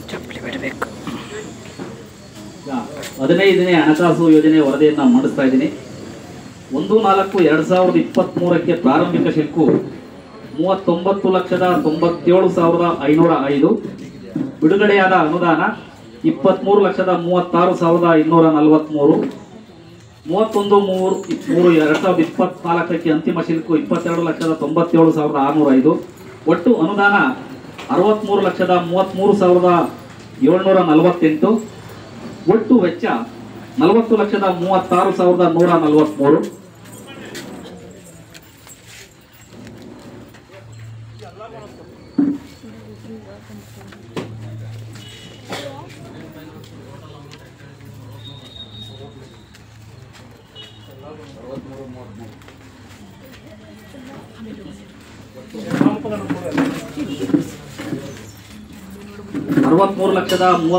ಚಪ್ಪಲಿ ಬಿಡಬೇಕು. 15ನೇ ಹಣಕಾಸು ಯೋಜನೆ ವರದಿಯನ್ನು ಮಂಡಿಸ್ತಾ ಇದ್ದೀನಿ. 1/4/2023ಕ್ಕೆ ಪ್ರಾರಂಭಿಕ ಶುಲ್ಕು 39,97,505. ಬಿಡುಗಡೆಯಾದ ಅನುದಾನ 23,36,243. 31/3/2024ಕ್ಕೆ ಅಂತಿಮ ಶುಲ್ಕು 22,97,605. ಒಟ್ಟು ಅನುದಾನ 63,33,748. ಒಟ್ಟು ವೆಚ್ಚ 40,36,143.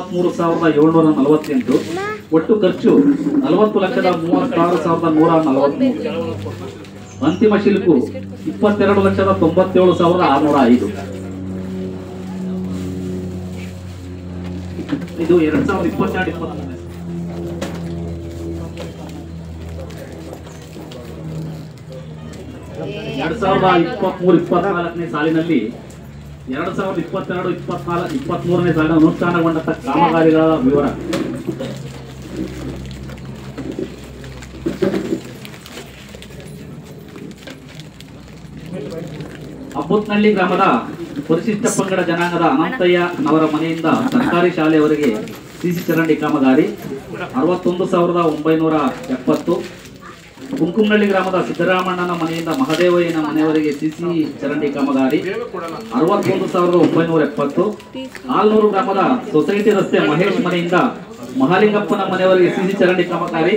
$63,33,748. ಒಟ್ಟು ಖರ್ಚು 40,36,143. ಅಂತಿಮ ಶುಲ್ಕು 22,97,605. ಇದು 2022-23 2023-24ನೇ ಸಾಲಿನಲ್ಲಿ 2022-23ನೇ ಸಾಲಿನ ಅನುಷ್ಠಾನಗೊಂಡ ಕಾಮಗಾರಿಗಳ ವಿವರ. ಅಬ್ಬುತ್ನಳ್ಳಿ ಗ್ರಾಮದ ಪರಿಶಿಷ್ಟ ಪಂಗಡ ಜನಾಂಗದ ಅನಂತಯ್ಯನವರ ಮನೆಯಿಂದ ಸರ್ಕಾರಿ ಶಾಲೆಯವರೆಗೆ ಸಿಸಿ ಚರಂಡಿ ಕಾಮಗಾರಿ 61,970. ಕುಂಕುಮನಹಳ್ಳಿ ಗ್ರಾಮದ ಸಿದ್ದರಾಮಣ್ಣನ ಮನೆಯಿಂದ ಮಹದೇವಯ್ಯನ ಮನೆಯವರೆಗೆ ಸಿಸಿ ಚರಂಡಿ ಕಾಮಗಾರಿ 61,970. ಆಲ್ನೂರು ಗ್ರಾಮದ ಸೊಸೈಟಿ ರಸ್ತೆ ಮಹೇಶ್ ಮನೆಯಿಂದ ಮಹಾಲಿಂಗಪ್ಪನ ಮನೆಯವರೆಗೆ ಸಿಸಿ ಚರಂಡಿ ಕಾಮಗಾರಿ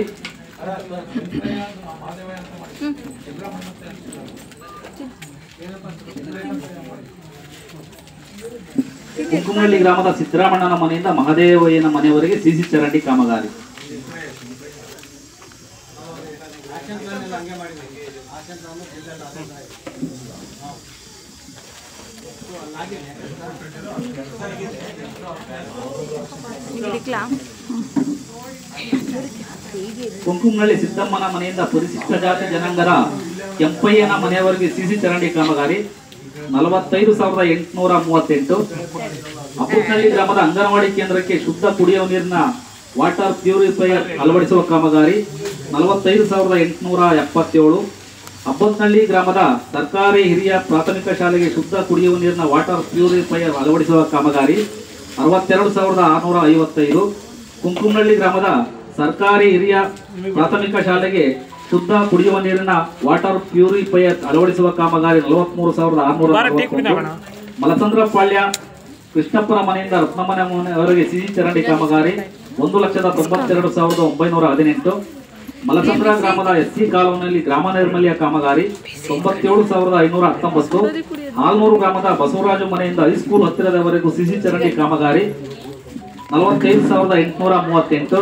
ಕುಂಕುಮನಹಳ್ಳಿ ಗ್ರಾಮದ ಸಿದ್ದರಾಮಣ್ಣನ ಮನೆಯಿಂದ ಮಹದೇವಯ್ಯನ ಮನೆಯವರೆಗೆ ಸಿಸಿ ಚರಂಡಿ ಕಾಮಗಾರಿ. ಕುಂಕುಮನಹಳ್ಳಿ ಸಿದ್ದಮ್ಮನ ಮನೆಯಿಂದ ಪರಿಶಿಷ್ಟ ಜಾತಿ ಜನಾಂಗದ ಕೆಂಪಯ್ಯನ ಮನೆಯವರೆಗೆ ಸಿಸಿ ಚರಂಡಿ ಕಾಮಗಾರಿ 45,838. ಅಬ್ಬುತ್ನಳ್ಳಿ ಗ್ರಾಮದ ಅಂಗನವಾಡಿ ಕೇಂದ್ರಕ್ಕೆ ಶುದ್ಧ ಕುಡಿಯುವ ನೀರಿನ ವಾಟರ್ ಪ್ಯೂರಿಫೈಯರ್ ಅಳವಡಿಸುವ ಕಾಮಗಾರಿ 45,877. ಅಬ್ಬುತ್ನಳ್ಳಿ ಗ್ರಾಮದ ಸರ್ಕಾರಿ ಹಿರಿಯ ಪ್ರಾಥಮಿಕ ಶಾಲೆಗೆ ಶುದ್ಧ ಕುಡಿಯುವ ನೀರಿನ ವಾಟರ್ ಪ್ಯೂರಿಫೈಯರ್ ಅಳವಡಿಸುವ ಕಾಮಗಾರಿ 62,655. ಕುಂಕುಮನಹಳ್ಳಿ ಗ್ರಾಮದ ಸರ್ಕಾರಿ ಹಿರಿಯ ಪ್ರಾಥಮಿಕ ಶಾಲೆಗೆ ಶುದ್ಧ ಕುಡಿಯುವ ನೀರಿನ ವಾಟರ್ ಪ್ಯೂರಿಫೈಯರ್ ಅಳವಡಿಸುವ ಕಾಮಗಾರಿ 43,660. ಮಲಸಂದ್ರಪಾಳ್ಯ ಕೃಷ್ಣಪ್ಪನ ಮನೆಯಿಂದ ರತ್ನಮ್ಮನ ಮನೆಯವರೆಗೆ ಸಿಸಿ ಚರಂಡಿ ಕಾಮಗಾರಿ 1,92,918. ಮಲಸಂದ್ರ ಗ್ರಾಮದ ಎಸ್ಸಿ ಕಾಲೋನಿಯಲ್ಲಿ ಗ್ರಾಮ ನೈರ್ಮಲ್ಯ ಕಾಮಗಾರಿ 97,519. ಆಲ್ನೂರು ಗ್ರಾಮದ ಬಸವರಾಜು ಮನೆಯಿಂದ ಹೈಸ್ಕೂಲ್ ಹತ್ತಿರದವರೆಗೂ ಸಿಸಿ ಚರಂಡಿ ಕಾಮಗಾರಿ 45,838.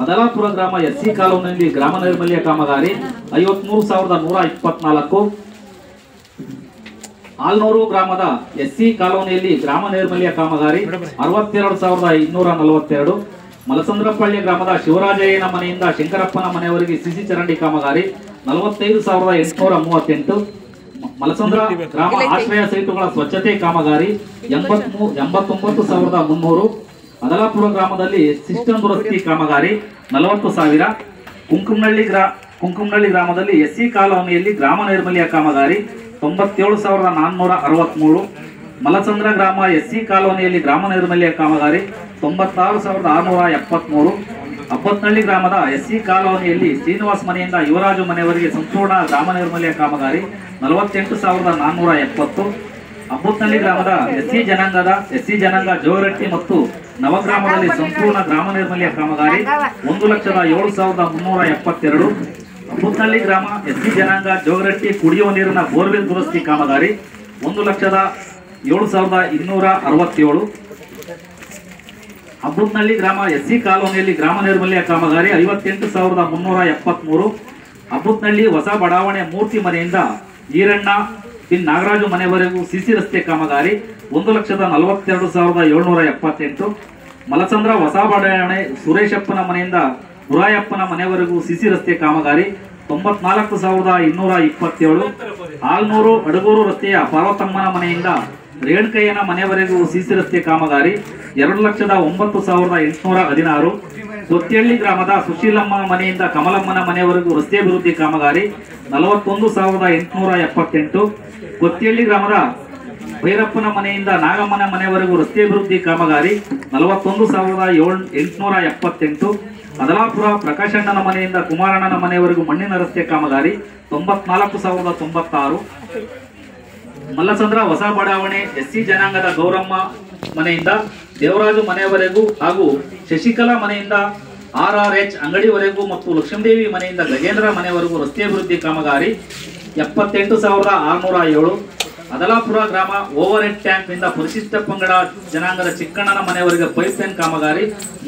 ಅದಲಾಪುರ ಗ್ರಾಮ ಎಸ್ಸಿ ಕಾಲೋನಿಯಲ್ಲಿ ಗ್ರಾಮ ನೈರ್ಮಲ್ಯ ಕಾಮಗಾರಿ 53,124. ಆಲ್ನೂರು ಗ್ರಾಮದ ಎಸ್ಸಿ ಕಾಲೋನಿಯಲ್ಲಿ ಗ್ರಾಮ ನೈರ್ಮಲ್ಯ ಕಾಮಗಾರಿ 62,242. ಮಲಸಂದ್ರಪಾಳ್ಯ ಗ್ರಾಮದ ಶಿವರಾಜಯ್ಯನ ಮನೆಯಿಂದ ಶಂಕರಪ್ಪನ ಮನೆಯವರೆಗೆ ಸಿಸಿ ಚರಂಡಿ ಕಾಮಗಾರಿ 45,838. ಮಲಸಂದ್ರ ಗ್ರಾಮ ಆಶ್ರಯ ಸೈಟುಗಳ ಸ್ವಚ್ಛತೆ ಕಾಮಗಾರಿ 89,300. ಅದಲಾಪುರ ಗ್ರಾಮದಲ್ಲಿ ಸಿಸ್ಟಮ್ ದುರಸ್ತಿ ಕಾಮಗಾರಿ 40,000. ಕುಂಕುಮನಹಳ್ಳಿ ಗ್ರಾಮದಲ್ಲಿ ಎಸ್ಸಿ ಕಾಲೋನಿಯಲ್ಲಿ ಗ್ರಾಮ ನೈರ್ಮಲ್ಯ ಕಾಮಗಾರಿ 97,463. ಮಲಸಂದ್ರ ಗ್ರಾಮ ಎಸ್ಸಿ ಕಾಲೋನಿಯಲ್ಲಿ ಗ್ರಾಮ ನೈರ್ಮಲ್ಯ ಕಾಮಗಾರಿ 96,673. ಅಬ್ಬತ್ನಹಳ್ಳಿ ಗ್ರಾಮದ ಎಸ್ಸಿ ಕಾಲೋನಿಯಲ್ಲಿ ಶ್ರೀನಿವಾಸ್ ಮನೆಯಿಂದ ಯುವರಾಜು ಮನೆಯವರೆಗೆ ಸಂಪೂರ್ಣ ಗ್ರಾಮ ನೈರ್ಮಲ್ಯ ಕಾಮಗಾರಿ 48,470. ಅಬ್ಬತ್ನಹಳ್ಳಿ ಗ್ರಾಮದ ಎಸ್ಸಿ ಜನಾಂಗ ಜೋರಟ್ಟಿ ಮತ್ತು ನವಗ್ರಾಮದಲ್ಲಿ ಸಂಪೂರ್ಣ ಗ್ರಾಮ ನೈರ್ಮಲ್ಯ ಕಾಮಗಾರಿ 1,07,372. ಅಬ್ಬತ್ನಹಳ್ಳಿ ಗ್ರಾಮ ಎಸ್ಸಿ ಜನಾಂಗ ಜೋಗರಟ್ಟಿ ಕುಡಿಯುವ ನೀರಿನ ಬೋರ್ವೆಲ್ ದುರಸ್ತಿ ಕಾಮಗಾರಿ 1,07,267. ಅಬ್ಬತ್ನಹಳ್ಳಿ ಗ್ರಾಮ ಎಸ್ಸಿ ಕಾಲೋನಿಯಲ್ಲಿ ಗ್ರಾಮ ನೈರ್ಮಲ್ಯ ಕಾಮಗಾರಿ 58,373. ಅಬ್ಬತ್ನಹಳ್ಳಿ ಹೊಸ ಬಡಾವಣೆ ಮೂರ್ತಿ ಮನೆಯಿಂದ ಈರಣ್ಣ ಪಿನ್ ನಾಗರಾಜು ಮನೆಯವರೆಗೂ ಸಿಸಿ ರಸ್ತೆ ಕಾಮಗಾರಿ 1,42,778. ಮಲಸಂದ್ರ ಹೊಸ ಬಡಾವಣೆ ಸುರೇಶಪ್ಪನ ಮನೆಯಿಂದ ಗುರಾಯಪ್ಪನ ಮನೆಯವರೆಗೂ ಸಿಸಿ ರಸ್ತೆ ಕಾಮಗಾರಿ 94,227. ಆಲ್ನೂರು ಅಡಗೂರು ರಸ್ತೆಯ ಪಾರ್ವತಮ್ಮನ ಮನೆಯಿಂದ ರೇಣುಕಯ್ಯನ ಮನೆಯವರೆಗೂ ಸಿಸಿ ರಸ್ತೆ ಕಾಮಗಾರಿ 2,09,816. ಕೊತ್ತಿಹಳ್ಳಿ ಗ್ರಾಮದ ಸುಶೀಲಮ್ಮ ಮನೆಯಿಂದ ಕಮಲಮ್ಮನ ಮನೆಯವರೆಗೂ ರಸ್ತೆ ಅಭಿವೃದ್ಧಿ ಕಾಮಗಾರಿ 41,878. ಕೊತ್ತಿಹಳ್ಳಿ ಗ್ರಾಮದ ಭೈರಪ್ಪನ ಮನೆಯಿಂದ ನಾಗಮ್ಮನ ಮನೆಯವರೆಗೂ ರಸ್ತೆ ಅಭಿವೃದ್ಧಿ ಕಾಮಗಾರಿ 41,878. ಅದಲಾಪುರ ಪ್ರಕಾಶಣ್ಣನ ಮನೆಯಿಂದ ಕುಮಾರಣ್ಣನ ಮನೆಯವರೆಗೂ ಮಣ್ಣಿನ ರಸ್ತೆ ಕಾಮಗಾರಿ 94,096. ಮಲ್ಲಸಂದ್ರ ಹೊಸ ಬಡಾವಣೆ ಎಸ್ಸಿ ಜನಾಂಗದ ಗೌರಮ್ಮ ಮನೆಯಿಂದ ದೇವರಾಜು ಮನೆಯವರೆಗೂ ಹಾಗೂ ಶಶಿಕಲಾ ಮನೆಯಿಂದ RRH ಅಂಗಡಿವರೆಗೂ ಮತ್ತು ಲಕ್ಷ್ಮೀದೇವಿ ಮನೆಯಿಂದ ಗಜೇಂದ್ರ ಮನೆಯವರೆಗೂ ರಸ್ತೆ ಅಭಿವೃದ್ಧಿ ಕಾಮಗಾರಿ 78,607. ಅದಲಾಪುರ ಗ್ರಾಮ ಓವರ್ ಹೆಡ್ ಟ್ಯಾಂಕ್ ನಿಂದ ಪರಿಶಿಷ್ಟ ಪಂಗಡ ಜನಾಂಗದ ಚಿಕ್ಕಣ್ಣನ ಮನೆಯವರೆಗೆ ಪೈಪ್ ಲೈನ್ ಕಾಮಗಾರಿ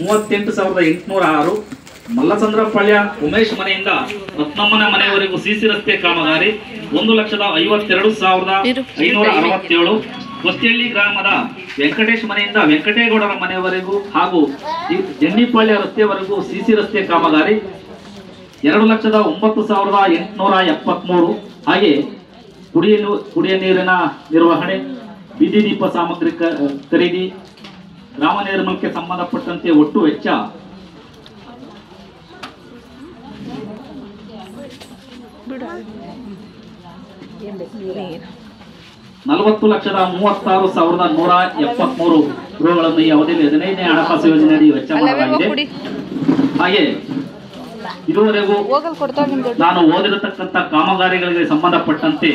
38,806. ಮಲ್ಲಚಂದ್ರಪಾಳ್ಯ ಉಮೇಶ್ ಮನೆಯಿಂದ ರತ್ನಮ್ಮನ ಮನೆಯವರೆಗೂ ಸಿಸಿ ರಸ್ತೆ ಕಾಮಗಾರಿ 1,52,567. ಕೊಸ್ತಿಹಳ್ಳಿ ಗ್ರಾಮದ ವೆಂಕಟೇಶ್ ಮನೆಯಿಂದ ವೆಂಕಟೇಗೌಡರ ಮನೆಯವರೆಗೂ ಹಾಗೂ ಜನ್ನಿಪಾಳ್ಯ ರಸ್ತೆವರೆಗೂ ಸಿಸಿ ರಸ್ತೆ ಕಾಮಗಾರಿ 2,09,873. ಹಾಗೆ ಕುಡಿಯ ನೀರಿನ ನಿರ್ವಹಣೆ, ಬೀದಿ ದೀಪ ಸಾಮಗ್ರಿ ಖರೀದಿ, ಗ್ರಾಮ ನಿರ್ಮಾಣಕ್ಕೆ ಸಂಬಂಧಪಟ್ಟಂತೆ ಒಟ್ಟು ವೆಚ್ಚ 40,36,173 ರೂಗಳನ್ನು ಈ ಅವಧಿಯಲ್ಲಿ 15ನೇ ಹಣಕಾಸು ಯೋಜನೆಯಡಿ ವೆಚ್ಚ ಮಾಡಲಾಗಿದೆ. ಹಾಗೆ ಇದುವರೆಗೂ ನಾನು ಓದಿರತಕ್ಕಂಥ ಕಾಮಗಾರಿಗಳಿಗೆ ಸಂಬಂಧಪಟ್ಟಂತೆ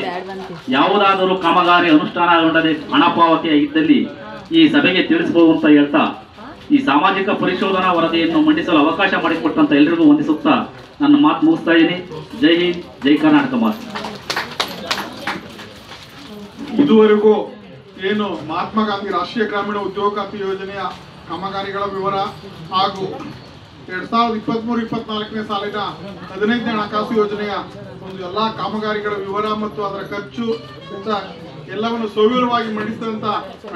ಯಾವುದಾದರೂ ಕಾಮಗಾರಿ ಅನುಷ್ಠಾನಗೊಂಡರೆ ಹಣ ಪಾವತಿಯಾಗಿದ್ದಲ್ಲಿ ಈ ಸಭೆಗೆ ತಿಳಿಸಬಹುದು ಅಂತ ಹೇಳ್ತಾ ಈ ಸಾಮಾಜಿಕ ಪರಿಶೋಧನಾ ವರದಿಯನ್ನು ಮಂಡಿಸಲು ಅವಕಾಶ ಮಾಡಿಕೊಟ್ಟಂತ ಎಲ್ಲರಿಗೂ ವಂದಿಸುತ್ತಾ ನನ್ನ ಮಾತು ಮುಗಿಸ್ತಾ ಇದ್ದೀನಿ. ಜೈ ಹಿಂದ್, ಜೈ ಕರ್ನಾಟಕ ಮಾತು. ಇದುವರೆಗೂ ಏನು ಮಹಾತ್ಮ ಗಾಂಧಿ ರಾಷ್ಟ್ರೀಯ ಗ್ರಾಮೀಣ ಉದ್ಯೋಗ ಖಾತ್ರಿ ಯೋಜನೆಯ ಕಾಮಗಾರಿಗಳ ವಿವರ ಹಾಗೂ 2023-24ನೇ ಸಾಲಿನ 15ನೇ ಹಣಕಾಸು ಯೋಜನೆಯ ಒಂದು ಎಲ್ಲಾ ಕಾಮಗಾರಿಗಳ ವಿವರ ಮತ್ತು ಅದರ ಖರ್ಚು ಎಲ್ಲವನ್ನು ಸವಿವರವಾಗಿ ಮಂಡಿಸಿದಂತ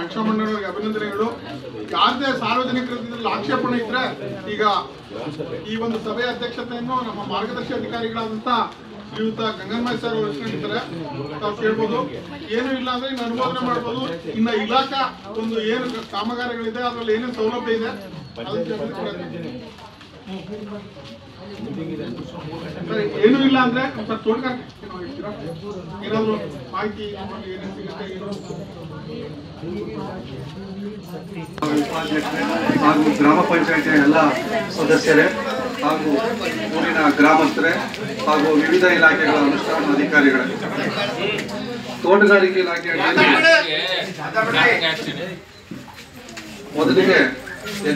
ರಕ್ಷಾಮಂಡಲವರಿಗೆ ಅಭಿನಂದನೆಗಳು. ಯಾರದೇ ಸಾರ್ವಜನಿಕರಲ್ಲಿ ಆಕ್ಷೇಪಣೆ ಇದ್ರೆ ಈಗ ಈ ಒಂದು ಸಭೆಯ ಅಧ್ಯಕ್ಷತೆಯನ್ನು ನಮ್ಮ ಮಾರ್ಗದರ್ಶಿ ಅಧಿಕಾರಿಗಳಾದಂತ ಶ್ರೀಯುತ ಗಂಗನ್ಮಯ ಸರ್ ಅವರು ವಹಿಸ್ಕೊಂಡಿದ್ದಾರೆ. ತಾವು ಕೇಳ್ಬೋದು. ಏನು ಇಲ್ಲ ಅಂದ್ರೆ ಇನ್ನು ಅನುಮೋದನೆ ಮಾಡ್ಬೋದು. ಇನ್ನ ಇಲಾಖಾ ಒಂದು ಏನು ಕಾಮಗಾರಿಗಳಿದೆ ಅದ್ರಲ್ಲಿ ಏನೇನು ಸೌಲಭ್ಯ ಇದೆ ಏನು ಇಲ್ಲ ಅಂದ್ರೆ ಸರ್ ತೋಟಗಾರಿಕೆ ಏನಾದ್ರು ಮಾಹಿತಿ ಹಾಗೂ ಗ್ರಾಮ ಪಂಚಾಯಿತಿಯ ಎಲ್ಲ ಸದಸ್ಯರೇ ಹಾಗೂ ಊರಿನ ಗ್ರಾಮಸ್ಥರೇ ಹಾಗೂ ವಿವಿಧ ಇಲಾಖೆಗಳ ಅನುಷ್ಠಾನ ಅಧಿಕಾರಿಗಳೇ, ತೋಟಗಾರಿಕೆ ಇಲಾಖೆ ಮೊದಲಿಗೆ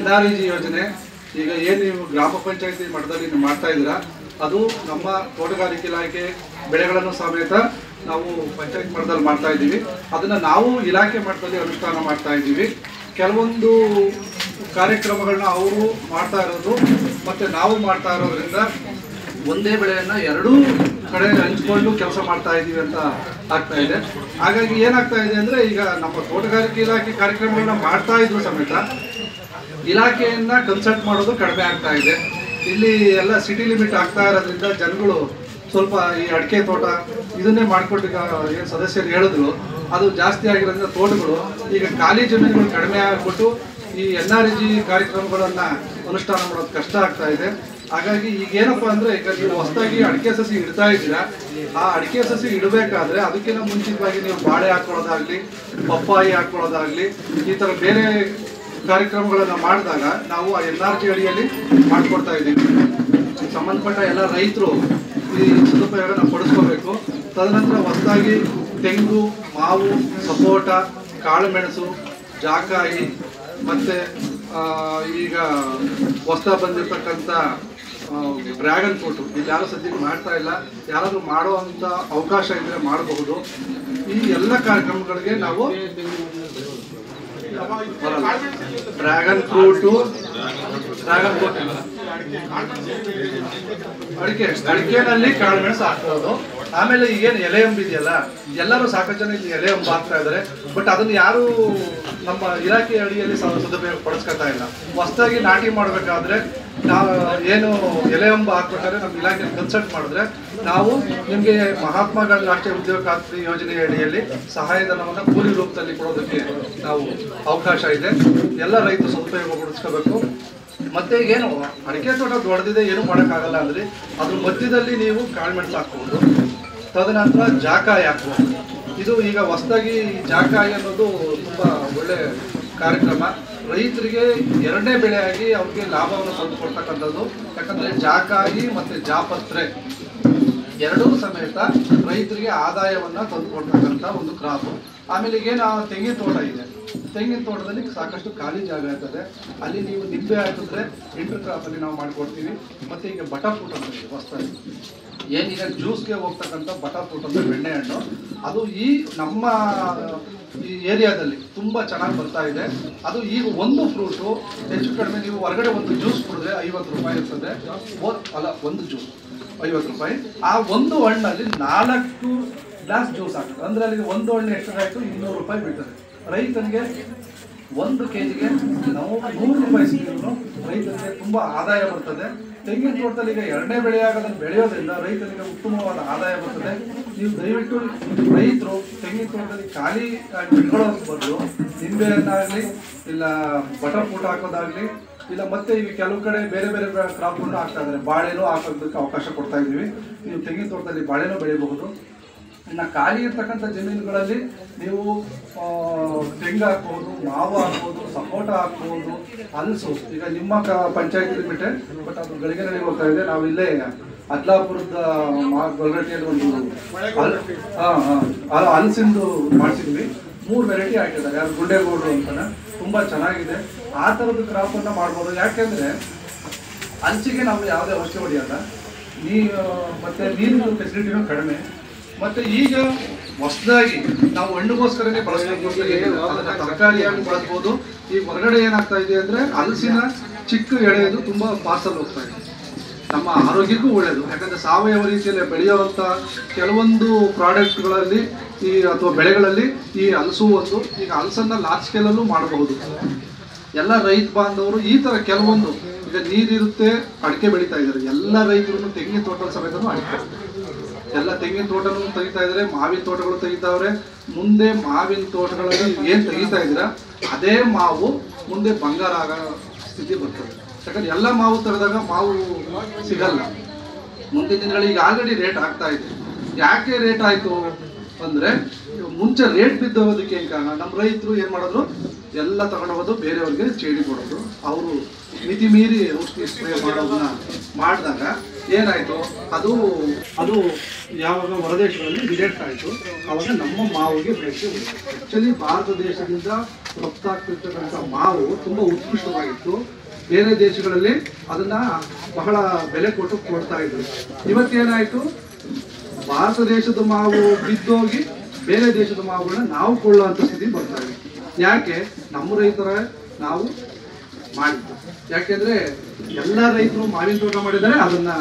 NREG ಯೋಜನೆ ಈಗ ಏನು ನೀವು ಗ್ರಾಮ ಪಂಚಾಯಿತಿ ಮಟ್ಟದಲ್ಲಿ ನೀವು ಮಾಡ್ತಾ ಇದ್ದೀರಾ, ಅದು ನಮ್ಮ ತೋಟಗಾರಿಕೆ ಇಲಾಖೆ ಬೆಳೆಗಳನ್ನು ಸಮೇತ ನಾವು ಪಂಚಾಯತ್ ಮಟ್ಟದಲ್ಲಿ ಮಾಡ್ತಾ ಇದ್ದೀವಿ. ಅದನ್ನು ನಾವು ಇಲಾಖೆ ಮಟ್ಟದಲ್ಲಿ ಅನುಷ್ಠಾನ ಮಾಡ್ತಾ ಇದ್ದೀವಿ. ಕೆಲವೊಂದು ಕಾರ್ಯಕ್ರಮಗಳನ್ನ ಅವರು ಮಾಡ್ತಾ ಇರೋದು ಮತ್ತು ನಾವು ಮಾಡ್ತಾ ಇರೋದ್ರಿಂದ ಒಂದೇ ಬೆಳೆಯನ್ನು ಎರಡೂ ಕಡೆ ಹಂಚ್ಕೊಂಡು ಕೆಲಸ ಮಾಡ್ತಾ ಇದ್ದೀವಿ ಅಂತ ಆಗ್ತಾ ಇದೆ. ಹಾಗಾಗಿ ಏನಾಗ್ತಾ ಇದೆ ಅಂದರೆ ಈಗ ನಮ್ಮ ತೋಟಗಾರಿಕೆ ಇಲಾಖೆ ಕಾರ್ಯಕ್ರಮಗಳನ್ನ ಮಾಡ್ತಾ ಇದ್ರು ಸಮೇತ ಇಲಾಖೆಯನ್ನ ಕನ್ಸಲ್ಟ್ ಮಾಡೋದು ಕಡಿಮೆ ಆಗ್ತಾ ಇದೆ. ಇಲ್ಲಿ ಎಲ್ಲ ಸಿಟಿ ಲಿಮಿಟ್ ಆಗ್ತಾ ಇರೋದ್ರಿಂದ ಜನಗಳು ಸ್ವಲ್ಪ ಈ ಅಡಿಕೆ ತೋಟ ಇದನ್ನೇ ಮಾಡ್ಕೊಂಡು ಈಗ ಏನು ಸದಸ್ಯರು ಹೇಳಿದ್ರು ಅದು ಜಾಸ್ತಿ ಆಗಿರೋದ್ರಿಂದ ತೋಟಗಳು ಈಗ ಖಾಲಿ ಜಮೀನುಗಳು ಕಡಿಮೆ ಆಗಿಬಿಟ್ಟು ಈ NREG ಕಾರ್ಯಕ್ರಮಗಳನ್ನು ಅನುಷ್ಠಾನ ಮಾಡೋದು ಕಷ್ಟ ಆಗ್ತಾ ಇದೆ. ಹಾಗಾಗಿ ಈಗ ಏನಪ್ಪ ಅಂದರೆ ಈಗ ನೀವು ಹೊಸದಾಗಿ ಅಡಿಕೆ ಸಸಿ ಇಡ್ತಾ ಇದ್ದೀರಾ, ಆ ಅಡಿಕೆ ಸಸಿ ಇಡಬೇಕಾದ್ರೆ ಅದಕ್ಕಿಂತ ಮುಂಚಿತವಾಗಿ ನೀವು ಬಾಳೆ ಹಾಕೊಳ್ಳೋದಾಗ್ಲಿ, ಪಪ್ಪಾಯಿ ಹಾಕೊಳ್ಳೋದಾಗ್ಲಿ, ಈ ಥರ ಬೇರೆ ಕಾರ್ಯಕ್ರಮಗಳನ್ನು ಮಾಡಿದಾಗ ನಾವು ಆ NREG ಅಡಿಯಲ್ಲಿ ಮಾಡಿಕೊಡ್ತಾ ಇದ್ದೀವಿ. ಸಂಬಂಧಪಟ್ಟ ಎಲ್ಲ ರೈತರು ಈ ಸದುಪಯೋಗನ ಪಡಿಸ್ಕೋಬೇಕು. ತದನಂತರ ಹೊಸದಾಗಿ ತೆಂಗು, ಮಾವು, ಸಪೋಟ, ಕಾಳುಮೆಣಸು, ಜಾಕಾಯಿ ಮತ್ತು ಈಗ ಹೊಸದಾಗಿ ಬಂದಿರತಕ್ಕಂಥ ಡ್ರ್ಯಾಗನ್ ಫ್ರೂಟು ಇಲ್ಲಿ ಯಾರೂ ಸದ್ಯಕ್ಕೆ ಮಾಡ್ತಾ ಇಲ್ಲ. ಯಾರಾದರೂ ಮಾಡುವಂಥ ಅವಕಾಶ ಇದ್ದರೆ ಮಾಡಬಹುದು. ಈ ಎಲ್ಲ ಕಾರ್ಯಕ್ರಮಗಳಿಗೆ ನಾವು ಡ್ರ್ಯಾಗನ್ ಫ್ರೂಟು ಅಡಿಕೆನಲ್ಲಿ ಕಾಳುಮೆಣಸು ಹಾಕ್ಬೋದು. ಆಮೇಲೆ ಈಗೇನು ಎಲೆ ಅಂಬು ಇದೆಯಲ್ಲ, ಎಲ್ಲರೂ ಸಾಕಷ್ಟು ಜನ ಇಲ್ಲಿ ಎಲೆ ಅಂಬು ಹಾಕ್ತಾ ಇದ್ದಾರೆ. ಬಟ್ ಅದನ್ನು ಯಾರು ನಮ್ಮ ಇಲಾಖೆ ಅಡಿಯಲ್ಲಿ ಸದುಪಯೋಗ ಪಡಿಸ್ಕೊತಾ ಇಲ್ಲ. ಹೊಸದಾಗಿ ನಾಟಿ ಮಾಡಬೇಕಾದ್ರೆ ನಾವು ಏನು ಎಲೆ ಅಂಬು ಹಾಕ್ಬೇಕಾದ್ರೆ ನಮ್ಮ ಇಲಾಖೆ ಕನ್ಸಲ್ಟ್ ಮಾಡಿದ್ರೆ ನಾವು ನಿಮಗೆ ಮಹಾತ್ಮ ಗಾಂಧಿ ರಾಷ್ಟ್ರೀಯ ಉದ್ಯೋಗ ಖಾತ್ರಿ ಯೋಜನೆ ಅಡಿಯಲ್ಲಿ ಸಹಾಯಧನವನ್ನು ಕೂಲಿ ರೂಪದಲ್ಲಿ ಕೊಡೋದಕ್ಕೆ ನಾವು ಅವಕಾಶ ಇದೆ. ಎಲ್ಲ ರೈತರು ಸದುಪಯೋಗ ಪಡಿಸ್ಕೋಬೇಕು. ಮತ್ತೆ ಈಗೇನು ಅಡಿಕೆ ತೋಟ ದೊಡ್ಡದಿದೆ, ಏನು ಮಾಡೋಕ್ಕಾಗಲ್ಲ ಅಂದರೆ ಅದ್ರ ಮಧ್ಯದಲ್ಲಿ ನೀವು ಕಾಳುಮೆಣಸು ಹಾಕ್ಬೋದು. ತದನಂತರ ಜಾಕಾಯಿ ಹಾಕ್ಬೋದು. ಇದು ಈಗ ಹೊಸದಾಗಿ ಜಾಕಾಯಿ ಅನ್ನೋದು ತುಂಬ ಒಳ್ಳೆ ಕಾರ್ಯಕ್ರಮ. ರೈತರಿಗೆ ಎರಡನೇ ಬೆಳೆಯಾಗಿ ಅವ್ರಿಗೆ ಲಾಭವನ್ನು ತಂದುಕೊಡ್ತಕ್ಕಂಥದ್ದು. ಯಾಕಂದರೆ ಜಾಕಾಯಿ ಮತ್ತು ಜಾಪತ್ರೆ ಎರಡೂ ಸಮೇತ ರೈತರಿಗೆ ಆದಾಯವನ್ನು ತಂದುಕೊಡ್ತಕ್ಕಂಥ ಒಂದು ಕ್ರಾಪು. ಆಮೇಲೆ ಈಗೇನು ತೆಂಗಿನ ತೋಟ ಇದೆ, ತೆಂಗಿನ ತೋಟದಲ್ಲಿ ಸಾಕಷ್ಟು ಖಾಲಿ ಜಾಗ ಇರ್ತದೆ. ಅಲ್ಲಿ ನೀವು ನಿಂಬೆ ಹಾಕಿದ್ರೆ ಇಂಟರ್ ಕ್ರಾಪಲ್ಲಿ ನಾವು ಮಾಡಿಕೊಡ್ತೀವಿ. ಮತ್ತು ಈಗ ಬಟರ್ ಫ್ರೂಟ್ ಅಂತ ಇದೆ ಹೊಸದಾಗಿ, ಏನೀಗ ಜ್ಯೂಸ್ಗೆ ಹೋಗ್ತಕ್ಕಂಥ ಬಟರ್ ಫ್ರೂಟ್ ಅಂತ ಬೆಣ್ಣೆಹಣ್ಣು, ಅದು ಈ ನಮ್ಮ ಈ ಏರಿಯಾದಲ್ಲಿ ತುಂಬ ಚೆನ್ನಾಗಿ ಬರ್ತಾ ಇದೆ. ಅದು ಈಗ ಒಂದು ಫ್ರೂಟು ಹೆಚ್ಚು ಕಡಿಮೆ ನೀವು ಹೊರಗಡೆ ಒಂದು ಜ್ಯೂಸ್ ಕುಡಿದ್ರೆ 50 ರೂಪಾಯಿ ಇರ್ತದೆ. ಒಂದು ಜ್ಯೂಸ್ 50 ರೂಪಾಯಿ. ಆ ಒಂದು ಹಣ್ಣಲ್ಲಿ 4 ಗ್ಲಾಸ್ ಜ್ಯೂಸ್ ಆಗ್ತದೆ. ಅಂದರೆ ಅಲ್ಲಿ ಒಂದು ಹಣ್ಣು ಎಷ್ಟಾಯಿತು 200 ರೂಪಾಯಿ ಬೀಳ್ತದೆ. ರೈತನಿಗೆ 1 kgಗೆ ನಾವು 100 ರೂಪಾಯಿ ಸಿಕ್ಕಿದ್ರು ರೈತನಿಗೆ ತುಂಬ ಆದಾಯ ಬರ್ತದೆ. ತೆಂಗಿನ ತೋಟದಲ್ಲಿ ಈಗ 2ನೇ ಬೆಳೆ ಆಗೋದನ್ನು ಬೆಳೆಯೋದ್ರಿಂದ ರೈತನಿಗೆ ಉತ್ತಮವಾದ ಆದಾಯ ಬರ್ತದೆ. ನೀವು ದಯವಿಟ್ಟು ರೈತರು ತೆಂಗಿನ ತೋಟದಲ್ಲಿ ಖಾಲಿ ಬಿಟ್ಕೊಳ್ಳೋದ್ರ ಬದಲು ನಿಂಬೆಹಣ್ಣಾಗಲಿ ಇಲ್ಲ ಬಟರ್ ಫ್ರೂಟ್ ಹಾಕೋದಾಗಲಿ ಇಲ್ಲ ಮತ್ತೆ ಈಗ ಕೆಲವು ಕಡೆ ಬೇರೆ ಬೇರೆ ಕ್ರಾಪ್ಗಳನ್ನ ಹಾಕ್ತಾ ಇದ್ದಾರೆ. ಬಾಳೆನೂ ಹಾಕೋದಕ್ಕೆ ಅವಕಾಶ ಕೊಡ್ತಾ ಇದ್ದೀವಿ. ನೀವು ತೆಂಗಿನ ತೋಟದಲ್ಲಿ ಬಾಳೆನೂ ಬೆಳೆಯಬಹುದು. ಇನ್ನು ಖಾಲಿ ಇರ್ತಕ್ಕಂಥ ಜಮೀನುಗಳಲ್ಲಿ ನೀವು ತೆಂಗು ಹಾಕ್ಬೋದು, ಮಾವು ಹಾಕ್ಬೋದು, ಸಪೋಟ ಹಾಕ್ಬೋದು, ಹಲಸು. ಈಗ ನಿಮ್ಮ ಪಂಚಾಯತಿ ಬಿಟ್ಟೆ ಬಟ್ ಅದು ಗಳಿಗೆನಲ್ಲಿ ಹೋಗ್ತಾ ಇದೆ. ನಾವು ಇಲ್ಲೇ ಅದ್ಲಾಪುರದ ಗೊಲ್ಗಟ್ಟಿಯಲ್ಲಿ ಒಂದು ಹಲಸಿಂದು ಮಾಡಿಸಿದ್ವಿ. 3 ವೆರೈಟಿ ಹಾಕಿದ್ದಾರೆ. ಅದು ಗುಂಡೇಗೌಡರು ಅಂತಾನೆ, ತುಂಬ ಚೆನ್ನಾಗಿದೆ. ಆ ಥರದ ಕ್ರಾಪನ್ನು ಮಾಡ್ಬೋದು. ಯಾಕೆಂದರೆ ಹಲಸಿಗೆ ನಾವು ಯಾವುದೇ ಔಷಧಿ ಹೊಡೆಯಲ್ಲ, ಮತ್ತು ನೀರಿನ ಫೆಸಿಲಿಟಿನೂ ಕಡಿಮೆ. ಮತ್ತು ಈಗ ಹೊಸದಾಗಿ ನಾವು ಹಣ್ಣಿಗೋಸ್ಕರನೇ ಬಳಸಬೇಕು ಅಂತ ಏನಿಲ್ಲ, ಅದನ್ನು ತರಕಾರಿಯಾಗಿ ಬಳಸ್ಬೋದು. ಈಗ ಹೊರಗಡೆ ಏನಾಗ್ತಾ ಇದೆ ಅಂದರೆ ಹಲಸಿನ ಚಿಕ್ಕ ಎಳೆಯೋದು ತುಂಬ ಪಾರ್ಸಲ್ ಹೋಗ್ತಾ ಇದೆ. ನಮ್ಮ ಆರೋಗ್ಯಕ್ಕೂ ಒಳ್ಳೆಯದು. ಯಾಕಂದರೆ ಸಾವಯವ ರೀತಿಯಲ್ಲಿ ಬೆಳೆಯುವಂಥ ಕೆಲವೊಂದು ಪ್ರಾಡಕ್ಟ್ಗಳಲ್ಲಿ ಅಥವಾ ಬೆಳೆಗಳಲ್ಲಿ ಈ ಹಲಸು ಒಂದು. ಈಗ ಹಲಸನ್ನು ಲಾರ್ಜ್ ಸ್ಕೇಲಲ್ಲೂ ಮಾಡಬಹುದು. ಎಲ್ಲ ರೈತ ಬಾಂಧವರು ಈ ಥರ ಕೆಲವೊಂದು, ಈಗ ನೀರಿರುತ್ತೆ ಅಡಿಕೆ ಬೆಳೀತಾ ಇದ್ದಾರೆ. ಎಲ್ಲ ರೈತರು ತೆಂಗಿನ ತೋಟದ ಸಮೇತನೂ ಅಡಿಕೆ, ಎಲ್ಲ ತೆಂಗಿನ ತೋಟನೂ ತೆಗಿತಾ ಇದ್ದಾರೆ, ಮಾವಿನ ತೋಟಗಳು ತೆಗಿತಾವ್ರೆ. ಮುಂದೆ ಮಾವಿನ ತೋಟಗಳಲ್ಲಿ ಏನು ತೆಗಿತಾ ಇದ್ದೀರಾ ಅದೇ ಮಾವು ಮುಂದೆ ಬಂಗಾರ ಆಗೋ ಸ್ಥಿತಿ ಬರ್ತದೆ. ಯಾಕಂದ್ರೆ ಎಲ್ಲ ಮಾವು ತೆಗೆದಾಗ ಮಾವು ಸಿಗಲ್ಲ ಮುಂದಿನ ದಿನಗಳಲ್ಲಿ. ಈಗ ಆಲ್ರೆಡಿ ರೇಟ್ ಆಗ್ತಾ ಇದೆ. ಯಾಕೆ ರೇಟ್ ಆಯಿತು ಅಂದರೆ ಮುಂಚೆ ರೇಟ್ ಬಿದ್ದೋದಕ್ಕೆ ಏನು ಕಾರಣ, ನಮ್ಮ ರೈತರು ಏನು ಮಾಡೋದು, ಎಲ್ಲ ತಗೊಂಡೋಗೋದು ಬೇರೆಯವ್ರಿಗೆ ಚೇಡಿ ಕೊಡೋದು. ಅವರು ಮಿತಿ ಮೀರಿ ಔಷಧಿ ಸ್ಪ್ರೇ ಮಾಡೋದನ್ನ ಮಾಡಿದಾಗ ಏನಾಯಿತು, ಅದು ಯಾವಾಗ ಹೊರದೇಶಗಳಲ್ಲಿ ರಿಜೆಕ್ಟ್ ಆಯಿತು. ಆವಾಗ ನಮ್ಮ ಮಾವಿಗೆ ಬೇಡಿಕೆ ಬಂತು. ಆ್ಯಕ್ಚುಲಿ ಭಾರತ ದೇಶದಿಂದ ರಫ್ತಾಗ್ತಿರ್ತಕ್ಕಂಥ ಮಾವು ತುಂಬ ಉತ್ಕೃಷ್ಟವಾಗಿತ್ತು. ಬೇರೆ ದೇಶಗಳಲ್ಲಿ ಅದನ್ನು ಬಹಳ ಬೆಲೆ ಕೊಟ್ಟು ಕೊಡ್ತಾ ಇದ್ರು. ಇವತ್ತೇನಾಯಿತು, ಭಾರತ ದೇಶದ ಮಾವು ಬಿದ್ದೋಗಿ ಬೇರೆ ದೇಶದ ಮಾವುಗಳನ್ನ ನಾವು ಕೊಳ್ಳುವಂಥ ಸ್ಥಿತಿ ಬರ್ತಾ ಇದೆ. ಯಾಕೆ, ನಮ್ಮ ರೈತರ ನಾವು ಮಾಡಿದ್ದು. ಯಾಕೆಂದರೆ ಎಲ್ಲ ರೈತರು ಮಾವಿನ ತೋಟ ಮಾಡಿದ್ದಾರೆ, ಅದನ್ನು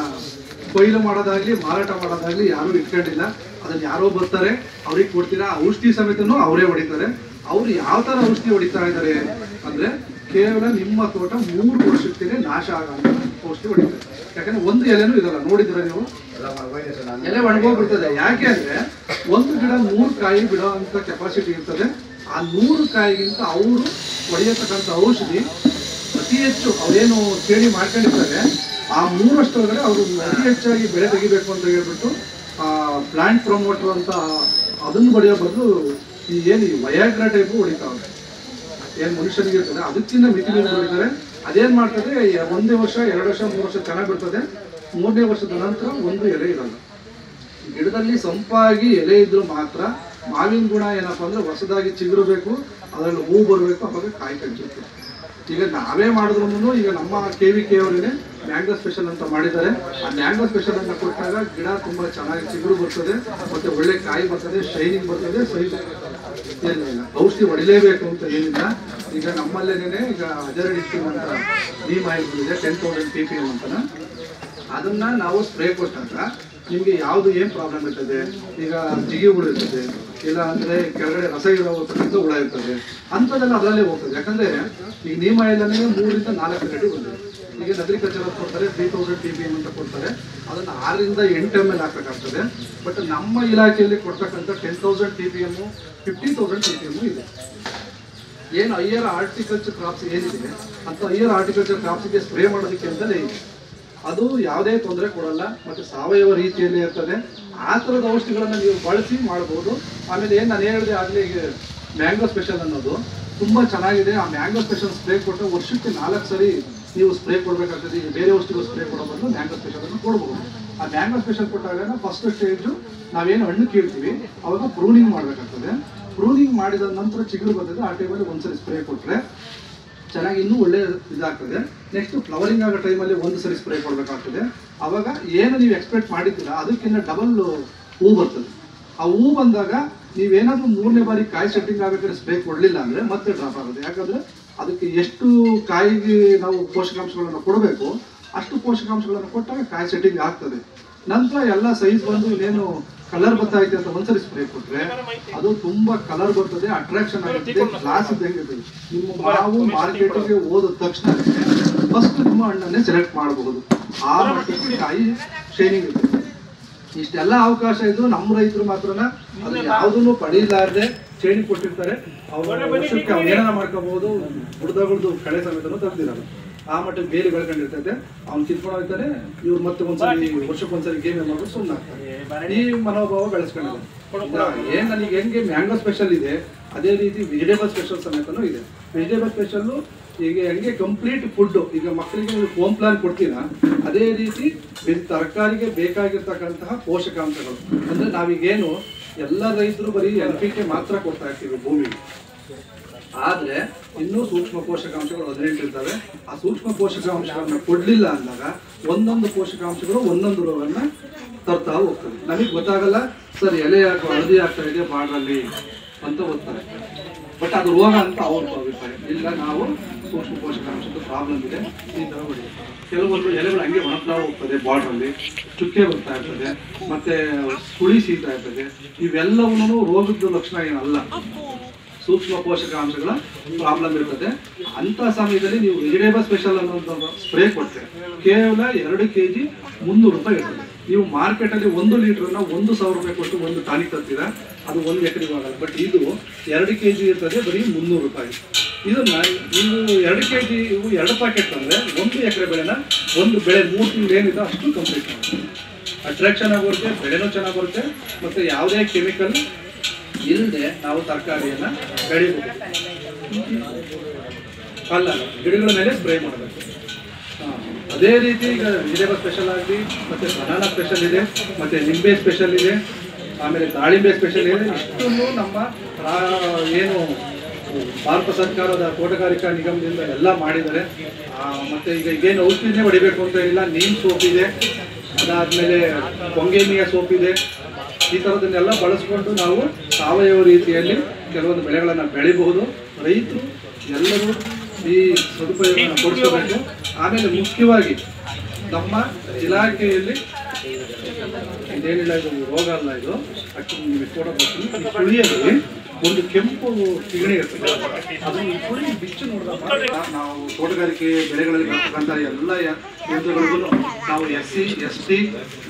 ಕೊಯ್ಲು ಮಾಡೋದಾಗಲಿ ಮಾರಾಟ ಮಾಡೋದಾಗಲಿ ಯಾರೂ ಇಟ್ಕೊಂಡಿಲ್ಲ. ಅದನ್ನು ಯಾರೋ ಬರ್ತಾರೆ, ಅವ್ರಿಗೆ ಕೊಡ್ತೀರಾ, ಔಷಧಿ ಸಮೇತನೂ ಅವರೇ ಹೊಡಿತಾರೆ. ಅವ್ರು ಯಾವ ಥರ ಔಷಧಿ ಹೊಡಿತಾ ಇದ್ದಾರೆ ಅಂದರೆ ಕೇವಲ ನಿಮ್ಮ ತೋಟ 3 ವರ್ಷಕ್ಕೆ ನಾಶ ಆಗೋಂಥ ಔಷಧಿ ಹೊಡಿತಾರೆ. ಯಾಕಂದರೆ ಒಂದು ಎಲೆನೂ ಇರಲ್ಲ. ನೋಡಿದ್ರೆ ನೀವು ಎಲೆ ಒಣಗೋಗ್ಬಿಡ್ತದೆ. ಯಾಕೆ ಅಂದರೆ ಒಂದು ಗಿಡ 100 ಕಾಯಿ ಬಿಡೋ ಅಂಥ ಕೆಪಾಸಿಟಿ ಇರ್ತದೆ. ಆ 100 ಕಾಯಿಗಿಂತ ಅವರು ಹೊಡೆಯತಕ್ಕಂಥ ಔಷಧಿ ಅತಿ ಹೆಚ್ಚು. ಅವರೇನು ಚೇಡಿ ಮಾಡ್ಕೊಂಡಿರ್ತಾರೆ ಆ 3 ವರ್ಷದೊಳಗಡೆ ಅವರು ಅತಿ ಹೆಚ್ಚಾಗಿ ಬೆಳೆ ತೆಗಿಬೇಕು ಅಂತ ಹೇಳ್ಬಿಟ್ಟು ಪ್ಲಾಂಟ್ ಪ್ರಮೋಟರ್ ಅಂತ ಅದನ್ನು ಹೊಡೆಯೋ ಬದಲು ಈ ಏನು ವಯಾಗ್ರಾ ಟೈಪು ಹೊಡಿತಾವೆ. ಏನು ಮನುಷ್ಯನಿಗೆ ಇರ್ತದೆ ಅದಕ್ಕಿಂತ ಮಿತಿ ಹೊಡಿತಾರೆ. ಅದೇನು ಮಾಡ್ತದೆ, 1 ವರ್ಷ 2 ವರ್ಷ 3 ವರ್ಷ ಚೆನ್ನಾಗಿ ಬರ್ತದೆ. 3ನೇ ವರ್ಷದ ನಂತರ ಒಂದು ಎಲೆ ಇರಲ್ಲ. ಗಿಡದಲ್ಲಿ ಸಂಪಾಗಿ ಎಲೆ ಇದ್ರೂ ಮಾತ್ರ ಮಾವಿನ ಗುಣ ಏನಪ್ಪ ಅಂದರೆ ಹೊಸದಾಗಿ ಚಿಗುರಬೇಕು, ಅದರಲ್ಲಿ ಹೂ ಬರಬೇಕು, ಅವಾಗ ಕಾಯಿ ಕಚ್ಚುತ್ತೆ. ಈಗ ನಾವೇ ಮಾಡಿದ್ರು ಈಗ ನಮ್ಮ KVK ಅವರಿಗೆ ಮ್ಯಾಂಗೋ ಸ್ಪೆಷಲ್ ಅಂತ ಮಾಡಿದ್ದಾರೆ. ಆ ಮ್ಯಾಂಗೋ ಸ್ಪೆಷಲ್ ಅಂತ ಕೊಟ್ಟಾಗ ಗಿಡ ತುಂಬ ಚೆನ್ನಾಗಿ ಚಿಗುರು ಬರ್ತದೆ, ಮತ್ತು ಒಳ್ಳೆ ಕಾಯಿ ಬರ್ತದೆ, ಶೈನಿಂಗ್ ಬರ್ತದೆ. ಏನಿಲ್ಲ ಔಷಧಿ ಹೊಡಿಲೇಬೇಕು ಅಂತ ಏನಿಲ್ಲ. ಈಗ ನಮ್ಮಲ್ಲೇನೇ ಈಗ ಅಜರಡಿಸ್ಟಿಂಗ್ ಅಂತ ನೀಮ್ ಆಯಿಲ್ ಬಂದಿದೆ 10,000 ppm ಅಂತನ. ಅದನ್ನು ನಾವು ಸ್ಪ್ರೇ ಕೊಟ್ಟಾಗ ನಿಮಗೆ ಯಾವುದು ಏನು ಪ್ರಾಬ್ಲಮ್ ಇರ್ತದೆ, ಈಗ ಜಿಗಿ ಹುಳು ಇರ್ತದೆ, ಇಲ್ಲ ಅಂದರೆ ಕೆಳಗಡೆ ರಸ ಇರೋತಕ್ಕಂಥ ಹುಳ ಇರ್ತದೆ, ಅಂಥದ್ದೆಲ್ಲ ಅದರಲ್ಲೇ ಹೋಗ್ತದೆ. ಯಾಕಂದರೆ ಈಗ ನೀಮ್ ಆಯಿಲನ್ನೇ 3 ರಿಂದ 4 ರೇಟಿ ಬಂದಿದೆ. ಈಗ ಅಗ್ರಿಕಲ್ಚರ್ ಕೊಡ್ತಾರೆ 3000 ppm ಅಂತ ಕೊಡ್ತಾರೆ. ಅದನ್ನು 6 ರಿಂದ 8 ml ಹಾಕಬೇಕಾಗ್ತದೆ. ಬಟ್ ನಮ್ಮ ಇಲಾಖೆಯಲ್ಲಿ ಕೊಡ್ತಕ್ಕಂಥ 10,000 ppm 50,000 ppm ಇದೆ. ಏನು ಹೈಯರ್ ಹಾರ್ಟಿಕಲ್ಚರ್ ಕ್ರಾಪ್ಸ್ ಏನಿದೆ ಅಂತ ಹೈಯರ್ ಹಾರ್ಟಿಕಲ್ಚರ್ ಕ್ರಾಪ್ಸ್ಗೆ ಸ್ಪ್ರೇ ಮಾಡೋದಕ್ಕೆ ಅಂತಲೇ ಇದೆ. ಅದು ಯಾವುದೇ ತೊಂದರೆ ಕೊಡಲ್ಲ ಮತ್ತು ಸಾವಯವ ರೀತಿಯಲ್ಲಿ ಇರ್ತದೆ. ಆ ಥರದ ಔಷಧಿಗಳನ್ನು ನೀವು ಬಳಸಿ ಮಾಡ್ಬೋದು. ಆಮೇಲೆ ಏನು ನಾನು ಹೇಳಿದೆ ಆಗಲೇ, ಈಗ ಮ್ಯಾಂಗೋ ಸ್ಪೆಷಲ್ ಅನ್ನೋದು ತುಂಬ ಚೆನ್ನಾಗಿದೆ. ಆ ಮ್ಯಾಂಗೋ ಸ್ಪೆಷಲ್ ಸ್ಪ್ರೇ ಕೊಟ್ಟು ವರ್ಷಕ್ಕೆ 4 ಸರಿ ನೀವು ಸ್ಪ್ರೇ ಕೊಡಬೇಕಾಗ್ತದೆ. ಈಗ ಬೇರೆ ಔಷಧಿಗಳು ಸ್ಪ್ರೇ ಕೊಡೋ ಬದಲು ಮ್ಯಾಂಗೋ ಸ್ಪೆಷಲನ್ನು ಕೊಡ್ಬೋದು. ಆ ಮ್ಯಾಂಗೋ ಸ್ಪೆಷಲ್ ಕೊಟ್ಟಾಗ ಫಸ್ಟ್ ಸ್ಟೇಜು ನಾವೇನು ಹಣ್ಣು ಕೀಳ್ತೀವಿ ಅವಾಗ ಪ್ರೂನಿಂಗ್ ಮಾಡಬೇಕಾಗ್ತದೆ. ಪ್ರೂನಿಂಗ್ ಮಾಡಿದ ನಂತರ ಚಿಗುರು ಬರ್ತದೆ. ಆ ಟೈಮಲ್ಲಿ ಒಂದ್ಸರಿ ಸ್ಪ್ರೇ ಕೊಟ್ಟರೆ ಚೆನ್ನಾಗಿ ಇನ್ನೂ ಒಳ್ಳೆ ಇದಾಗ್ತದೆ. ನೆಕ್ಸ್ಟ್ ಫ್ಲವರಿಂಗ್ ಆಗೋ ಟೈಮಲ್ಲಿ ಒಂದು ಸರಿ ಸ್ಪ್ರೇ ಕೊಡಬೇಕಾಗ್ತದೆ. ಆವಾಗ ಏನು ನೀವು ಎಕ್ಸ್ಪೆಕ್ಟ್ ಮಾಡಿದ್ದೀರಾ ಅದಕ್ಕಿಂತ ಡಬಲ್ ಹೂ ಬರ್ತದೆ. ಆ ಹೂ ಬಂದಾಗ ನೀವೇನಾದರೂ 3ನೇ ಬಾರಿ ಕಾಯಿ ಸೆಟ್ಟಿಂಗ್ ಆಗಬೇಕಾದ್ರೆ ಸ್ಪ್ರೇ ಕೊಡಲಿಲ್ಲ ಅಂದರೆ ಮತ್ತೆ ಡ್ರಾಪ್ ಆಗುತ್ತೆ. ಯಾಕಂದರೆ ಅದಕ್ಕೆ ಎಷ್ಟು ಕಾಯಿಗೆ ನಾವು ಪೋಷಕಾಂಶಗಳನ್ನು ಕೊಡಬೇಕು ಅಷ್ಟು ಪೋಷಕಾಂಶಗಳನ್ನು ಕೊಟ್ಟಾಗ ಕಾಯಿ ಸೆಟ್ಟಿಂಗ್ ಆಗ್ತದೆ. ನಂತರ ಎಲ್ಲ ಸೈಜ್ ಬಂದು ಇನ್ನೇನು ಕಲರ್ ಬರ್ತಾಯಿದೆ ಅಂತ ಒಂದ್ಸರಿ ಸ್ಪ್ರೇ ಕೊಟ್ಟರೆ ಅದು ತುಂಬ ಕಲರ್ ಬರ್ತದೆ, ಅಟ್ರಾಕ್ಷನ್ ಆಗುತ್ತೆ, ಗ್ಲಾಸ್ ಇದ್ದಂಗೆ. ನಿಮ್ಮ ನಾವು ಮಾರ್ಕೆಟಿಗೆ ಹೋದ ತಕ್ಷಣ ಫಸ್ಟ್ ನಿಮ್ಮ ಹಣ್ಣನ್ನೇ ಸೆಲೆಕ್ಟ್ ಮಾಡಬಹುದು. ಆ ಮಟ್ಟಕ್ಕೆ ಕಾಯಿ ಶೈನಿಂಗ್ ಇದೆ. ಇಷ್ಟೆಲ್ಲ ಅವಕಾಶ ಇದ್ರು ನಮ್ಮ ರೈತರು ಮಾತ್ರನ ಅದು ಯಾವುದನ್ನು ಪಡೆಯಲಾರದೆ ಚೇಣಿ ಕೊಟ್ಟಿರ್ತಾರೆ. ಅವ್ರ ವರ್ಷಕ್ಕೆ ಅವ್ರು ಏನಾರ ಮಾಡ್ಕೋಬಹುದು, ಬುಡ್ದಗಳದ್ದು ಕಳೆ ಸಮೇತನೂ ತೆಗ್ದಿರಲ್ಲ. ಆ ಮಟ್ಟಕ್ಕೆ ಬೇರೆ ಬೆಳ್ಕೊಂಡಿರ್ತೈತೆ. ಅವ್ನು ಕಿತ್ಕೊಂಡು ಹೋಗ್ತಾನೆ, ಇವ್ರು ಮತ್ತೆ ಒಂದ್ಸರಿ ವರ್ಷಕ್ಕೊಂದ್ಸರಿ ಗೇಮ್ ಮಾಡ್ಬಿಟ್ಟು ಸುಮ್ಮನಾಗ್ತಾರೆ. ಈ ಮನೋಭಾವ ಬೆಳೆಸ್ಕೊಂಡಿದ್ದಾರೆ. ಏನ್ ನನಗೆ ಹೆಂಗೆ ಮ್ಯಾಂಗೋ ಸ್ಪೆಷಲ್ ಇದೆ ಅದೇ ರೀತಿ ವೆಜಿಟೇಬಲ್ ಸ್ಪೆಷಲ್ ಸಮೇತನೂ ಇದೆ. ವೆಜಿಟೇಬಲ್ ಸ್ಪೆಷಲ್ಲು ಈಗ ಹೆಂಗೆ ಕಂಪ್ಲೀಟ್ ಫುಡ್ಡು, ಈಗ ಮಕ್ಕಳಿಗೆ ಹೋಮ್ ಪ್ಲಾನ್ ಕೊಡ್ತೀರಾ ಅದೇ ರೀತಿ ತರಕಾರಿಗೆ ಬೇಕಾಗಿರ್ತಕ್ಕಂತಹ ಪೋಷಕಾಂಶಗಳು. ಅಂದರೆ ನಾವೀಗೇನು ಎಲ್ಲ ರೈತರು ಬರೀ NPK ಮಾತ್ರ ಕೊಡ್ತಾ ಇರ್ತೀವಿ ಭೂಮಿಗೆ, ಆದರೆ ಇನ್ನೂ ಸೂಕ್ಷ್ಮ ಪೋಷಕಾಂಶಗಳು 18 ಇರ್ತವೆ. ಆ ಸೂಕ್ಷ್ಮ ಪೋಷಕಾಂಶಗಳನ್ನ ಕೊಡಲಿಲ್ಲ ಅಂದಾಗ ಒಂದೊಂದು ಪೋಷಕಾಂಶಗಳು ಒಂದೊಂದು ರೋಗನ್ನ ತರ್ತಾ ಹೋಗ್ತದೆ. ನಮಗೆ ಗೊತ್ತಾಗಲ್ಲ ಸರ್ ಎಲೆ ಯಾಕೋ ಹಳದಿ ಆಗ್ತಾ ಇದೆ ಬಾರ್ಡ್ರಲ್ಲಿ ಅಂತ ಓದ್ತಾರೆ, ಬಟ್ ಅದು ರೋಗ ಅಂತ ಅವ್ರು ಅಭಿಪ್ರಾಯ. ಇಲ್ಲ, ನಾವು ಸೂಕ್ಷ್ಮ ಪೋಷಕಾಂಶದ ಪ್ರಾಬ್ಲಮ್ ಇದೆ, ಈ ಥರ ಹೊಡಿ. ಕೆಲವೊಂದು ಎಲೆಗಳು ಹಂಗೆ ಒಣಗ್ತಾ ಹೋಗ್ತದೆ, ಬಾರ್ಡ್ರಲ್ಲಿ ಚುಕ್ಕೆ ಬರ್ತಾ ಇರ್ತದೆ, ಮತ್ತೆ ಸುಳಿ ಸೀತಾ ಇರ್ತದೆ. ಇವೆಲ್ಲವೂ ರೋಗದ ಲಕ್ಷಣ ಏನಲ್ಲ, ಸೂಕ್ಷ್ಮ ಪೋಷಕಾಂಶಗಳ ಪ್ರಾಬ್ಲಮ್ ಇರ್ತದೆ. ಅಂತ ಸಮಯದಲ್ಲಿ ನೀವು ವೆಜಿಟೇಬಲ್ ಸ್ಪೆಷಲ್ ಅನ್ನೋ ಸ್ಪ್ರೇ ಕೊಟ್ಟರೆ ಕೇವಲ 2 kg 300 ರೂಪಾಯಿ ಇರ್ತದೆ. ನೀವು ಮಾರ್ಕೆಟಲ್ಲಿ 1 ಲೀಟ್ರನ್ನ 1,000 ರೂಪಾಯಿ ಕೊಟ್ಟು ಒಂದು ಟಾನಿಕ್ ತರ್ತೀರಾ, ಅದು 1 ಎಕರೆಗೆ ಆಗಲ್ಲ. ಬಟ್ ಇದು 2 kg ಇರ್ತದೆ, ಬರೀ 300 ರೂಪಾಯಿ. ಇದನ್ನ ನೀವು 2 kg 2 ಪ್ಯಾಕೆಟ್ ತಂದರೆ 1 ಎಕರೆ ಬೆಳೆನ ಒಂದು ಬೆಳೆ 3 ತಿಂಗಳು ಏನಿದೆ ಅಷ್ಟು ಕಂಪ್ಲೀಟ್ ಮಾಡುತ್ತೆ. ಅಟ್ರಾಕ್ಷನ್ ಆಗಿ ಬರುತ್ತೆ, ಬೆಳೆನೂ ಚೆನ್ನಾಗಿ ಬರುತ್ತೆ, ಮತ್ತು ಯಾವುದೇ ಕೆಮಿಕಲ್ ಇಲ್ಲದೆ ನಾವು ತರಕಾರಿಯನ್ನು ಬೆಳಿಬಹುದು. ಅಲ್ಲ, ಗಿಡಗಳ ಮೇಲೆ ಸ್ಪ್ರೇ ಮಾಡಬೇಕು. ಅದೇ ರೀತಿ ಈಗ ವೆಜಿಟೇಬಲ್ ಸ್ಪೆಷಲ್ ಆಗಲಿ, ಮತ್ತು ಬನಾನಾ ಸ್ಪೆಷಲ್ ಇದೆ, ಮತ್ತು ನಿಂಬೆ ಸ್ಪೆಷಲ್ ಇದೆ, ಆಮೇಲೆ ದಾಳಿಂಬೆ ಸ್ಪೆಷಲ್ ಇದೆ. ಇಷ್ಟನ್ನು ನಮ್ಮ ಏನು ಭಾರತ ಸರ್ಕಾರದ ತೋಟಗಾರಿಕಾ ನಿಗಮದಿಂದ ಎಲ್ಲ ಮಾಡಿದ್ದಾರೆ. ಮತ್ತು ಈಗೇನು ಔಷಧಿನೇ ಹೊಡಿಬೇಕು ಅಂತ ಇಲ್ಲ, ನೀಮ್ ಸೋಪ್ ಇದೆ, ಅದಾದಮೇಲೆ ಕೊಂಗೇಮಿಯ ಸೋಪ್ ಇದೆ. ಈ ಥರದನ್ನೆಲ್ಲ ಬಳಸ್ಕೊಂಡು ನಾವು ಸಾವಯವ ರೀತಿಯಲ್ಲಿ ಕೆಲವೊಂದು ಬೆಳೆಗಳನ್ನು ಬೆಳಿಬಹುದು. ರೈತರು ಎಲ್ಲರೂ ಈ ಸದುಪಯೋಗವನ್ನು ಕೊಡಿಸಬೇಕು. ಆಮೇಲೆ ಮುಖ್ಯವಾಗಿ ನಮ್ಮ ಇಲಾಖೆಯಲ್ಲಿ ಇದೇನಿಲ್ಲ, ಇದು ರೋಗ ಅಲ್ಲ, ಇದು ಆಕ್ಚುಲಿ ನಿಮಗೆ ಫೋಟೋ ಬರ್ತೀನಿ. ಈ ಸುಳಿಯಲ್ಲಿ ಒಂದು ಕೆಂಪು ತಿಗಣಿ ಇರ್ತದೆ, ಅದನ್ನು ಸುಳಿ ಬಿಚ್ಚು ನೋಡಿದಾಗ ನಾವು ತೋಟಗಾರಿಕೆ ಬೆಳೆಗಳಲ್ಲಿ ಬರ್ತಕ್ಕಂಥ ಎಲ್ಲ ಯಂತ್ರಗಳಿಗೂ ನಾವು SC ST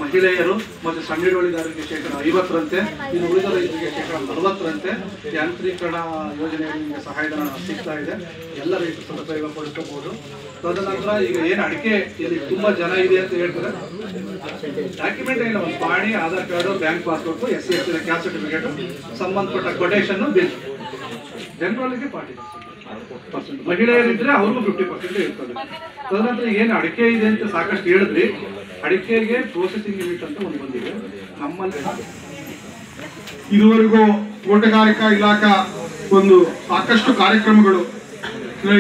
ಮಹಿಳೆಯರು ಮತ್ತು ಸಣ್ಣ ಹಿಡುವಳಿದಾರರಿಗೆ 50%ರಂತೆ, ಇನ್ನು ಉಳಿದ ರೈತರಿಗೆ 40%ರಂತೆ ಯಾಂತ್ರೀಕರಣ ಯೋಜನೆಗಳಿಗೆ ಸಹಾಯಧನ ಸಿಗ್ತಾ ಇದೆ. ಎಲ್ಲ ರೈತರು ಸದುಪಯೋಗ ಪಡಿಸ್ಕೋಬಹುದು. ತದನಂತರ ಈಗ ಏನು ಅಡಿಕೆ ಇಲ್ಲಿ ತುಂಬ ಜನ ಇದೆ ಅಂತ ಹೇಳ್ತಾರೆ, ಡಾಕ್ಯುಮೆಂಟ್ ಏನು, ಒಂದು ಪಾಣಿ, Aadhaar card, bank passbook, SC ST caste certificate, ಸಂಬಂಧಪಟ್ಟ ಕೊಟೇಶನ್, ಬಿಲ್. ಜನರಲ್ಗೆ 40%, ಮಹಿಳೆಯರಿದ್ರೆ ಅವ್ರಿಗೂ 50% ಇರ್ತದೆ. ತದನಂತರ ಏನು ಅಡಿಕೆ ಇದೆ ಅಂತ ಸಾಕಷ್ಟು ಹೇಳಿದ್ರಿ, ಅಡಿಕೆಗೆ ಪ್ರೊಸೆಸಿಂಗ್ ಲಿಮಿಟ್ ಅಂತ ಒಂದು ಬಂದಿದೆ ನಮ್ಮಲ್ಲಿ. ಇದುವರೆಗೂ ತೋಟಗಾರಿಕಾ ಇಲಾಖಾ ಒಂದು ಸಾಕಷ್ಟು ಕಾರ್ಯಕ್ರಮಗಳು,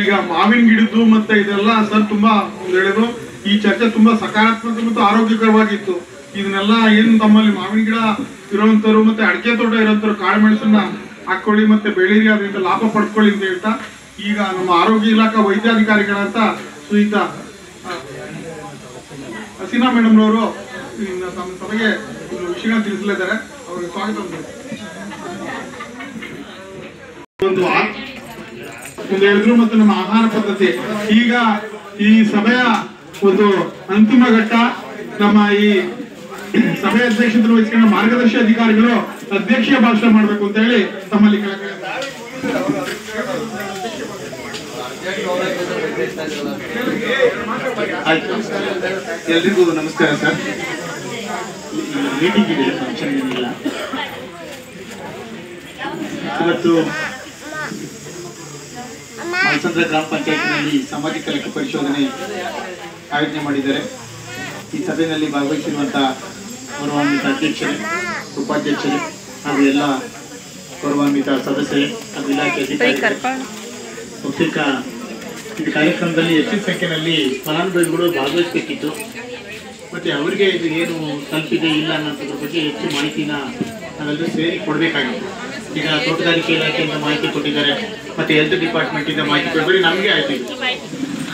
ಈಗ ಮಾವಿನ ಗಿಡದ್ದು ಮತ್ತೆ ಇದೆಲ್ಲ ಸರ್ ತುಂಬಾ ಹೇಳಿದ್ರು. ಈ ಚರ್ಚೆ ತುಂಬಾ ಸಕಾರಾತ್ಮಕ ಮತ್ತು ಆರೋಗ್ಯಕರವಾಗಿತ್ತು. ಇದನ್ನೆಲ್ಲ ಏನು ತಮ್ಮಲ್ಲಿ ಮಾವಿನ ಗಿಡ ಇರೋವಂಥವ್ರು ಮತ್ತೆ ಅಡಿಕೆ ತೋಟ ಇರೋಂಥವ್ರು ಕಾಳುಮೆಣಸನ್ನ ಹಾಕೊಳ್ಳಿ ಮತ್ತೆ ಬೆಳೀರಿ, ಅದರಿಂದ ಲಾಭ ಪಡ್ಕೊಳ್ಳಿ ಅಂತ ಹೇಳ್ತಾ, ಈಗ ನಮ್ಮ ಆರೋಗ್ಯ ಇಲಾಖಾ ವೈದ್ಯಾಧಿಕಾರಿಗಳಂತ ಶ್ರೀಯುತ ಹಸೀನಾ ಮೇಡಮ್ನವರು ತಮ್ಮ ಸಭೆಗೆ ವಿಷಯಗಳನ್ನ ತಿಳಿಸಲಿದ್ದಾರೆ. ಅವರಿಗೆ ಸ್ವಾಗತ. ಒಂದು ಹೇಳಿದ್ರು ಮತ್ತು ನಮ್ಮ ಆಹಾರ ಪದ್ಧತಿ ಈಗ ಈ ಸಭೆಯ ಒಂದು ಅಂತಿಮ ಘಟ್ಟ. ನಮ್ಮ ಈ ಸಭೆ ಅಧ್ಯಕ್ಷತೆ ವಹಿಸಿಕೊಂಡ ಮಾರ್ಗದರ್ಶಿ ಅಧಿಕಾರಿಗಳು ಅಧ್ಯಕ್ಷೀಯ ಭಾಷಣ ಮಾಡಬೇಕು ಅಂತ ಹೇಳಿ ತಮ್ಮಲ್ಲಿ ಎಲ್ರಿಗೂ ನಮಸ್ಕಾರ ಸರ್. ಮೀಟಿಂಗ್ ಇದೆ, ಫಂಕ್ಷನ್ ಏನಿಲ್ಲ. ಇವತ್ತು ಮಲ್ಸಂದ್ರ ಗ್ರಾಮ ಪಂಚಾಯತ್ನಲ್ಲಿ ಸಾಮಾಜಿಕ ಲೆಕ್ಕ ಪರಿಶೋಧನೆ ಆಯೋಜನೆ ಮಾಡಿದ್ದಾರೆ. ಈ ಸಭೆಯಲ್ಲಿ ಭಾಗವಹಿಸಿರುವಂತಹ ಗೌರವಾನ್ವಿತ ಅಧ್ಯಕ್ಷರೇ, ಉಪಾಧ್ಯಕ್ಷರೇ ಹಾಗೂ ಎಲ್ಲ ಗೌರವಾನ್ವಿತ ಸದಸ್ಯರೇ ಹಾಗೂ ಇಲಾಖೆ ಅಧಿಕಾರಿಗಳು, ಬಹುತೇಕ ಈ ಕಾರ್ಯಕ್ರಮದಲ್ಲಿ ಹೆಚ್ಚಿನ ಸಂಖ್ಯೆಯಲ್ಲಿ ಫಲಾನುಭವಿಗಳು ಭಾಗವಹಿಸಬೇಕಿತ್ತು. ಮತ್ತು ಅವರಿಗೆ ಇದು ಏನು ತಲುಪಿದೆ ಇಲ್ಲ ಅನ್ನೋದ್ರ ಬಗ್ಗೆ ಹೆಚ್ಚು ಮಾಹಿತಿನ ನಾವೆಲ್ಲರೂ ಸೇರಿ ಕೊಡಬೇಕಾಗಿತ್ತು. ಈಗ ತೋಟಗಾರಿಕೆ ಇಲಾಖೆಯಿಂದ ಮಾಹಿತಿ ಕೊಟ್ಟಿದ್ದಾರೆ, ಮತ್ತು ಹೆಲ್ತ್ ಡಿಪಾರ್ಟ್ಮೆಂಟಿಂದ ಮಾಹಿತಿ ಕೊಡಬೇಡಿ ನಮಗೆ ಆಯ್ತು.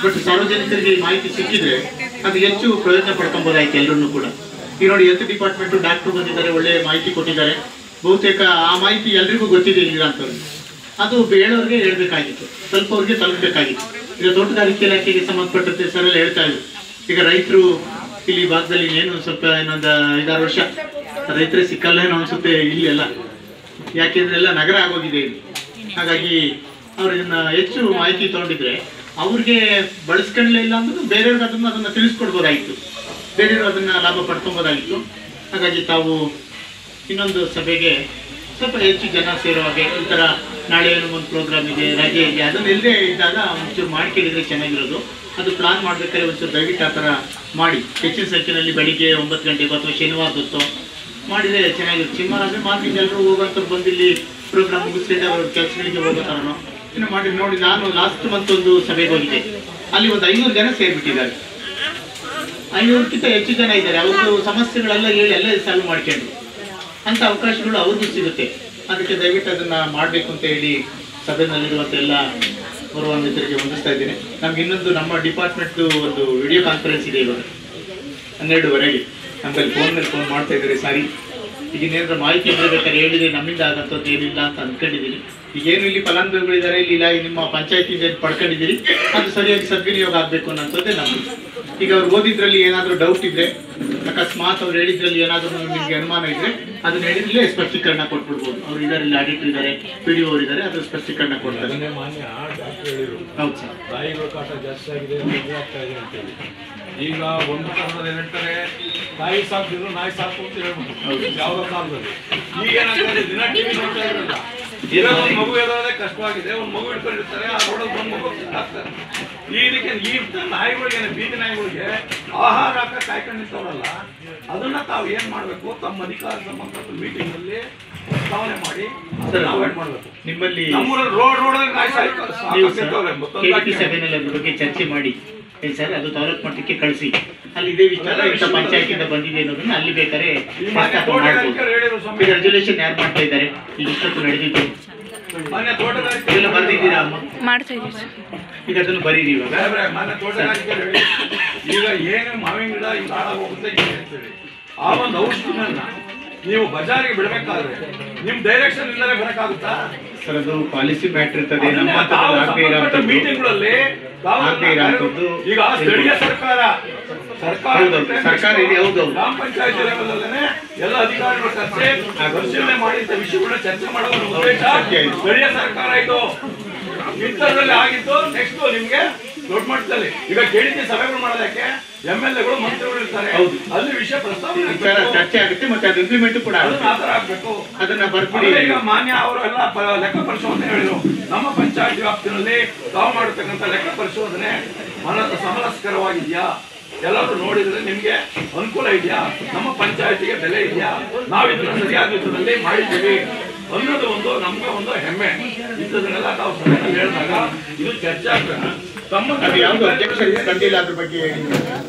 ಬಟ್ ಸಾರ್ವಜನಿಕರಿಗೆ ಈ ಮಾಹಿತಿ ಸಿಕ್ಕಿದ್ರೆ ಅದು ಹೆಚ್ಚು ಪ್ರಯೋಜನ ಪಡ್ಕೊಬೋದಾಯ್ತು ಎಲ್ಲರೂ ಕೂಡ. ಈಗ ನೋಡಿ, ಹೆಲ್ತ್ ಡಿಪಾರ್ಟ್ಮೆಂಟು ಡಾಕ್ಟ್ರು ಬಂದಿದ್ದಾರೆ, ಒಳ್ಳೆಯ ಮಾಹಿತಿ ಕೊಟ್ಟಿದ್ದಾರೆ. ಬಹುತೇಕ ಆ ಮಾಹಿತಿ ಎಲ್ರಿಗೂ ಗೊತ್ತಿದೆ ಇಲ್ಲ ಅಂತವ್ರು, ಅದು ಹೇಳೋರಿಗೆ ಹೇಳ್ಬೇಕಾಗಿತ್ತು, ಸ್ವಲ್ಪ ಅವ್ರಿಗೆ ತಲುಪಬೇಕಾಗಿತ್ತು. ಈಗ ತೋಟಗಾರಿಕೆ ಇಲಾಖೆಗೆ ಸಂಬಂಧಪಟ್ಟಂತೆ ಸರ್ ಎಲ್ಲ ಹೇಳ್ತಾ ಇದ್ರು. ಈಗ ರೈತರು ಇಲ್ಲಿ ಭಾಗದಲ್ಲಿ ಏನು ಸ್ವಲ್ಪ ಇನ್ನೊಂದು 5-6 ವರ್ಷ ರೈತರೇ ಸಿಕ್ಕಲ್ಲ ಏನೋ ಅನ್ಸುತ್ತೆ ಇಲ್ಲಿ ಎಲ್ಲ, ಯಾಕೆಂದ್ರೆ ಎಲ್ಲ ನಗರ ಆಗೋಗಿದೆ ಇಲ್ಲಿ. ಹಾಗಾಗಿ ಅವ್ರು ಇದನ್ನ ಹೆಚ್ಚು ಮಾಹಿತಿ ತಗೊಂಡಿದ್ರೆ ಅವ್ರಿಗೆ ಬಳಸ್ಕೊಳ್ಳಲೇ ಇಲ್ಲ ಅಂದ್ರೂ ಬೇರೆಯವ್ರಿಗೆ ಅದನ್ನ ತಿಳಿಸ್ಕೊಡ್ಬೋದಾಗಿತ್ತು, ಬೇರೆಯವರು ಅದನ್ನ ಲಾಭ ಪಡ್ಕೊಬೋದಾಗಿತ್ತು. ಹಾಗಾಗಿ ತಾವು ಇನ್ನೊಂದು ಸಭೆಗೆ ಸ್ವಲ್ಪ ಹೆಚ್ಚು ಜನ ಸೇರೋ ಹಾಗೆ, ಈ ಥರ ನಾಳೆ ಏನೋ ಒಂದು ಪ್ರೋಗ್ರಾಮ್ ಇದೆ, ರಜೆ ಇದೆ, ಅದನ್ನೆಲ್ಲೇ ಇದ್ದಾಗ ಒಂಚೂರು ಮಾಡ್ಕೊಂಡಿದ್ರೆ ಚೆನ್ನಾಗಿರೋದು. ಅದು ಪ್ಲಾನ್ ಮಾಡ್ಬೇಕಾದ್ರೆ ಒಂಚೂರು ದಯವಿಟ್ಟು ಆ ಥರ ಮಾಡಿ, ಹೆಚ್ಚಿನ ಸಂಖ್ಯೆಯಲ್ಲಿ ಬೆಳಿಗ್ಗೆ 9 ಗಂಟೆಗೆ ಅಥವಾ ಶನಿವಾರದೊತ್ತು ಮಾಡಿದರೆ ಚೆನ್ನಾಗಿರುತ್ತೆ. ಶನಿವಾರ ಮಾತ್ರ ಎಲ್ಲರೂ ಹೋಗೋಂಥವ್ರು ಬಂದಿಲ್ಲಿ ಪ್ರೋಗ್ರಾಮ್ ಮುಗಿಸ್ಕೊಂಡು ಅವ್ರ ಕೆಲಸಗಳಿಗೆ ಹೋಗೋ ಥರನೋ ಇನ್ನು ಮಾಡಿ. ನೋಡಿ, ನಾನು ಲಾಸ್ಟ್ ಮಂತ್ ಒಂದು ಸಭೆಗೆ ಹೋಗಿದ್ದೆ, ಅಲ್ಲಿ ಒಂದು 500 ಜನ ಸೇರಿಬಿಟ್ಟಿದ್ದಾರೆ. 500ಕ್ಕಿಂತ ಹೆಚ್ಚು ಜನ ಇದ್ದಾರೆ. ಅವ್ರದ್ದು ಸಮಸ್ಯೆಗಳೆಲ್ಲ ಹೇಳಿ ಎಲ್ಲ ಸಾಲ್ವ್ ಮಾಡ್ಕೊಂಡು ಅಂಥ ಅವಕಾಶಗಳು ಅವ್ರಿಗೂ ಸಿಗುತ್ತೆ. ಅದಕ್ಕೆ ದಯವಿಟ್ಟು ಅದನ್ನು ಮಾಡಬೇಕು ಅಂತ ಹೇಳಿ ಸಭೆಯಲ್ಲಿರುವಂಥ ಎಲ್ಲ ಗೌರವಾನ್ವಿತರಿಗೆ ವಂದಿಸ್ತಾ ಇದ್ದೀನಿ. ನಮ್ಗೆ ಇನ್ನೊಂದು ನಮ್ಮ ಡಿಪಾರ್ಟ್ಮೆಂಟ್ದು ಒಂದು ವಿಡಿಯೋ ಕಾನ್ಫರೆನ್ಸ್ ಇದೆ ಇವಾಗ 12:30ಗೆ. ನಮ್ಮಲ್ಲಿ ಫೋನ್ ಮೇಲೆ ಫೋನ್ ಮಾಡ್ತಾ ಇದ್ದಾರೆ. ಸಾರಿ, ಈಗ ಏನಾದರೂ ಮಾಹಿತಿ ಬೇಕಾದ್ರೆ ಹೇಳಿದರೆ ನಮ್ಮಿಂದ ಆಗಂಥದ್ದು ಏನಿಲ್ಲ ಅಂತ ಅಂದ್ಕೊಂಡಿದ್ದೀನಿ. ಈಗೇನು ಇಲ್ಲಿ ಫಲಾನುಭವಿಗಳಿದ್ದಾರೆ, ಇಲ್ಲಿ ನಿಮ್ಮ ಪಂಚಾಯತಿಯಿಂದ ಪಡ್ಕೊಂಡಿದ್ದೀರಿ, ಅದು ಸರಿಯಾಗಿ ಸದ್ವಿನಿಯೋಗ ಆಗಬೇಕು ಅನ್ನೋಂಥದ್ದೇ ನಮ್ಮದು. ಈಗ ಅವ್ರು ಓದಿದ್ರಲ್ಲಿ ಏನಾದರೂ ಡೌಟ್ ಇದ್ದರೆ, ಅಕಸ್ಮಾತ್ ಅವ್ರು ಹೇಳಿದ್ರಲ್ಲಿ ಏನಾದರೂ ನಿಮಗೆ ಅನುಮಾನ ಇದ್ದರೆ ಅದನ್ನ ಹೇಳಿದ್ರಲ್ಲೇ ಸ್ಪಷ್ಟೀಕರಣ ಕೊಟ್ಬಿಡ್ಬೋದು. ಅವ್ರು ಇದ್ದಾರೆ, ಇಲ್ಲಿ ಆಡಿಟರ್ ಇದ್ದಾರೆ, PDO ಅವರು ಇದ್ದಾರೆ, ಅದ್ರ ಸ್ಪಷ್ಟೀಕರಣ ಕೊಡ್ತಾರೆ. ಹೌದು ಸರ್. ತಾಯಿಗಳ ಕಾಟ ಜಾಸ್ತಿ ಆಗಿದೆ, ಮದುವೆ ಆಗ್ತಾ ಇದೆ ಅಂತೇಳಿ ಈಗ ಒಂದು ಕಾಲದಲ್ಲಿ ಹೇಳ್ತಾರೆ ತಾಯಿ ಸಾಕಿದ್ರು ನಾಯಿ ಸಾಕು ಅಂತ ಹೇಳ್ಬಿಟ್ಟು ಯಾವುದೋ ಕಾಲದಲ್ಲಿ. ಈಗ ಏನಾಗ್ತದೆ, ದಿನ ಟಿವಿ ನೋಡ್ತಾ ಇರಲ್ಲ, ಏನೋ ಒಂದು ಮಗು ಇರೋದೇ ಕಷ್ಟವಾಗಿದೆ, ಒಂದು ಮಗು ಇಟ್ಕೊಂಡಿರ್ತಾರೆ, ಆ ರೋಡಲ್ಲಿ ಒಂದು ಮಗು ಆಗ್ತಾರೆ. ಇದಕ್ಕೆ ಈ ನಾಯಿಗಳಿಗೆ, ಬೀದಿ ನಾಯಿಗಳಿಗೆ ಆಹಾರ ಹಾಕ ಕಾಯ್ಕೊಂಡು ನಿಂತವ್ರಲ್ಲ, ಅದನ್ನ ತಾವು ಏನ್ ಮಾಡ್ಬೇಕು, ತಮ್ಮ ಅಧಿಕಾರ ಸಂಬಂಧಪಟ್ಟ ಮೀಟಿಂಗ್ ಅಲ್ಲಿ ಪ್ರಸ್ತಾವನೆ ಮಾಡಿ ಅವಾಯ್ಡ್ ಮಾಡ್ಬೇಕು. ನಿಮ್ಮಲ್ಲಿ ನಮ್ಮೂರಲ್ಲಿ ರೋಡ್ ನಾಯಿ ಸಭೆಯಲ್ಲಿ ಅದ್ರ ಬಗ್ಗೆ ಚರ್ಚೆ ಮಾಡಿ ಸರ್, ಅದು ತಾಲೂಕು ಮಟ್ಟಕ್ಕೆ ಕಳಿಸಿ, ಅಲ್ಲಿ ಇದೇ ವಿಚಾರ ಇಂಥ ಪಂಚಾಯತಿಂದ ಬಂದಿದೆ ಅನ್ನೋದನ್ನ ಅಲ್ಲಿ ಬೇಕಾದ್ರೆ ರೆಜುಲೇಷನ್ ಯಾರು ಮಾಡ್ತಾ ಇದ್ದಾರೆ, ಈಗ ಇಷ್ಟೊತ್ತು ನಡೆದಿದ್ದು ಮನೆ ತೋಟಗಾರಿಕೆ ಎಲ್ಲ ಬರ್ದಿದ್ದೀರಾ ಅಮ್ಮ? ಮಾಡ್ತಾ ಇದ್ದೀವಿ. ಈಗ ಅದನ್ನು ಬರೀರಿ ಇವಾಗ. ಮನೆ ತೋಟಗಾರಿಕೆ ಈಗ ಏನು ಮಾವಿನ ಗಿಡ ಈಗ ಹಾಳಾಗೋಗುತ್ತೆ ಅಂತೇಳಿ ಆ ಒಂದು ಔಷಧಿಗಳನ್ನ ನೀವು ಬಜಾರಿಗೆ ಬಿಡಬೇಕಾದ್ರೆ ನಿಮ್ ಡೈರೆಕ್ಷನ್ ಇಲ್ಲದೆ ಬರಕ್ಕಾಗುತ್ತಾ ಸರ್? ಅದು ಪಾಲಿಸಿ ಮ್ಯಾಟರ್ ಇರ್ತದೆ. ನಮ್ಮ ಮೀಟಿಂಗ್ಗಳಲ್ಲಿ ಈಗ ಸ್ಥಳೀಯ ಸರ್ಕಾರ ಇದೆ, ಹೌದು. ಗ್ರಾಮ ಪಂಚಾಯತ್ ಲೆವೆಲಲ್ಲೇ ಎಲ್ಲ ಅಧಿಕಾರಿಗಳು ಪರಿಶೀಲನೆ ಮಾಡಿ ವಿಷಯಗಳನ್ನ ಚರ್ಚೆ ಮಾಡುವ ಉದ್ದೇಶ ಸ್ಥಳೀಯ ಸರ್ಕಾರ ಇದು. ಇಂಥದ್ರಲ್ಲಿ ಆಗಿದ್ದು ನೆಕ್ಸ್ಟ್ ನಿಮ್ಗೆ ದೊಡ್ಡ ಮಟ್ಟದಲ್ಲಿ ಈಗ ಕೇಳಿಕೆ ಸಭೆಗಳು ಮಾಡೋದಕ್ಕೆ MLAಗಳು ಮಂತ್ರಿಗಳು ಇರ್ತಾರೆ, ಅಲ್ಲಿ ವಿಷಯ ಪ್ರಸ್ತಾವನೆ ಚರ್ಚೆ ಆಗುತ್ತೆ, ಮತ್ತೆ ಅದು ಇಂಪ್ಲಿಮೆಂಟ್ ಕೂಡ ಆಗ್ಬೇಕು. ಅದನ್ನ ಬರ್ಬಿಡಿ. ಈಗ ಮಾನ್ಯ ಅವರೆಲ್ಲ ಲೆಕ್ಕ ಪರಿಶೋಧನೆ ಹೇಳಿದ್ರು, ನಮ್ಮ ಪಂಚಾಯತ್ ವ್ಯಾಪ್ತಿನಲ್ಲಿ ತಾವು ಮಾಡತಕ್ಕಂಥ ಲೆಕ್ಕ ಪರಿಶೋಧನೆ ಸಮರಸ್ಕರವಾಗಿದೆಯಾ, ಎಲ್ಲರೂ ನೋಡಿದ್ರೆ ನಿಮ್ಗೆ ಅನುಕೂಲ ಇದೆಯಾ, ನಮ್ಮ ಪಂಚಾಯತಿಗೆ ಬೆಲೆ ಇದೆಯಾ, ನಾವು ಇದನ್ನ ಸರಿಯಾದ ವಿಧದಲ್ಲಿ ಮಾಡಿದ್ದೀವಿ ಅನ್ನೋದು ಒಂದು ನಮ್ಗೆ ಒಂದು ಹೆಮ್ಮೆ. ಇಂಥದನ್ನೆಲ್ಲ ನಾವು ಸಭೆಯಲ್ಲಿ ಹೇಳಿದಾಗ ಇದು ಚರ್ಚೆ ಆಗ್ಬೇಕು. ತಮ್ಮ ಯಾವ್ದು ಅಧ್ಯಕ್ಷ ಕಂಡಿಲ್ಲ ಅದ್ರ ಬಗ್ಗೆ ಹೇಳಿ,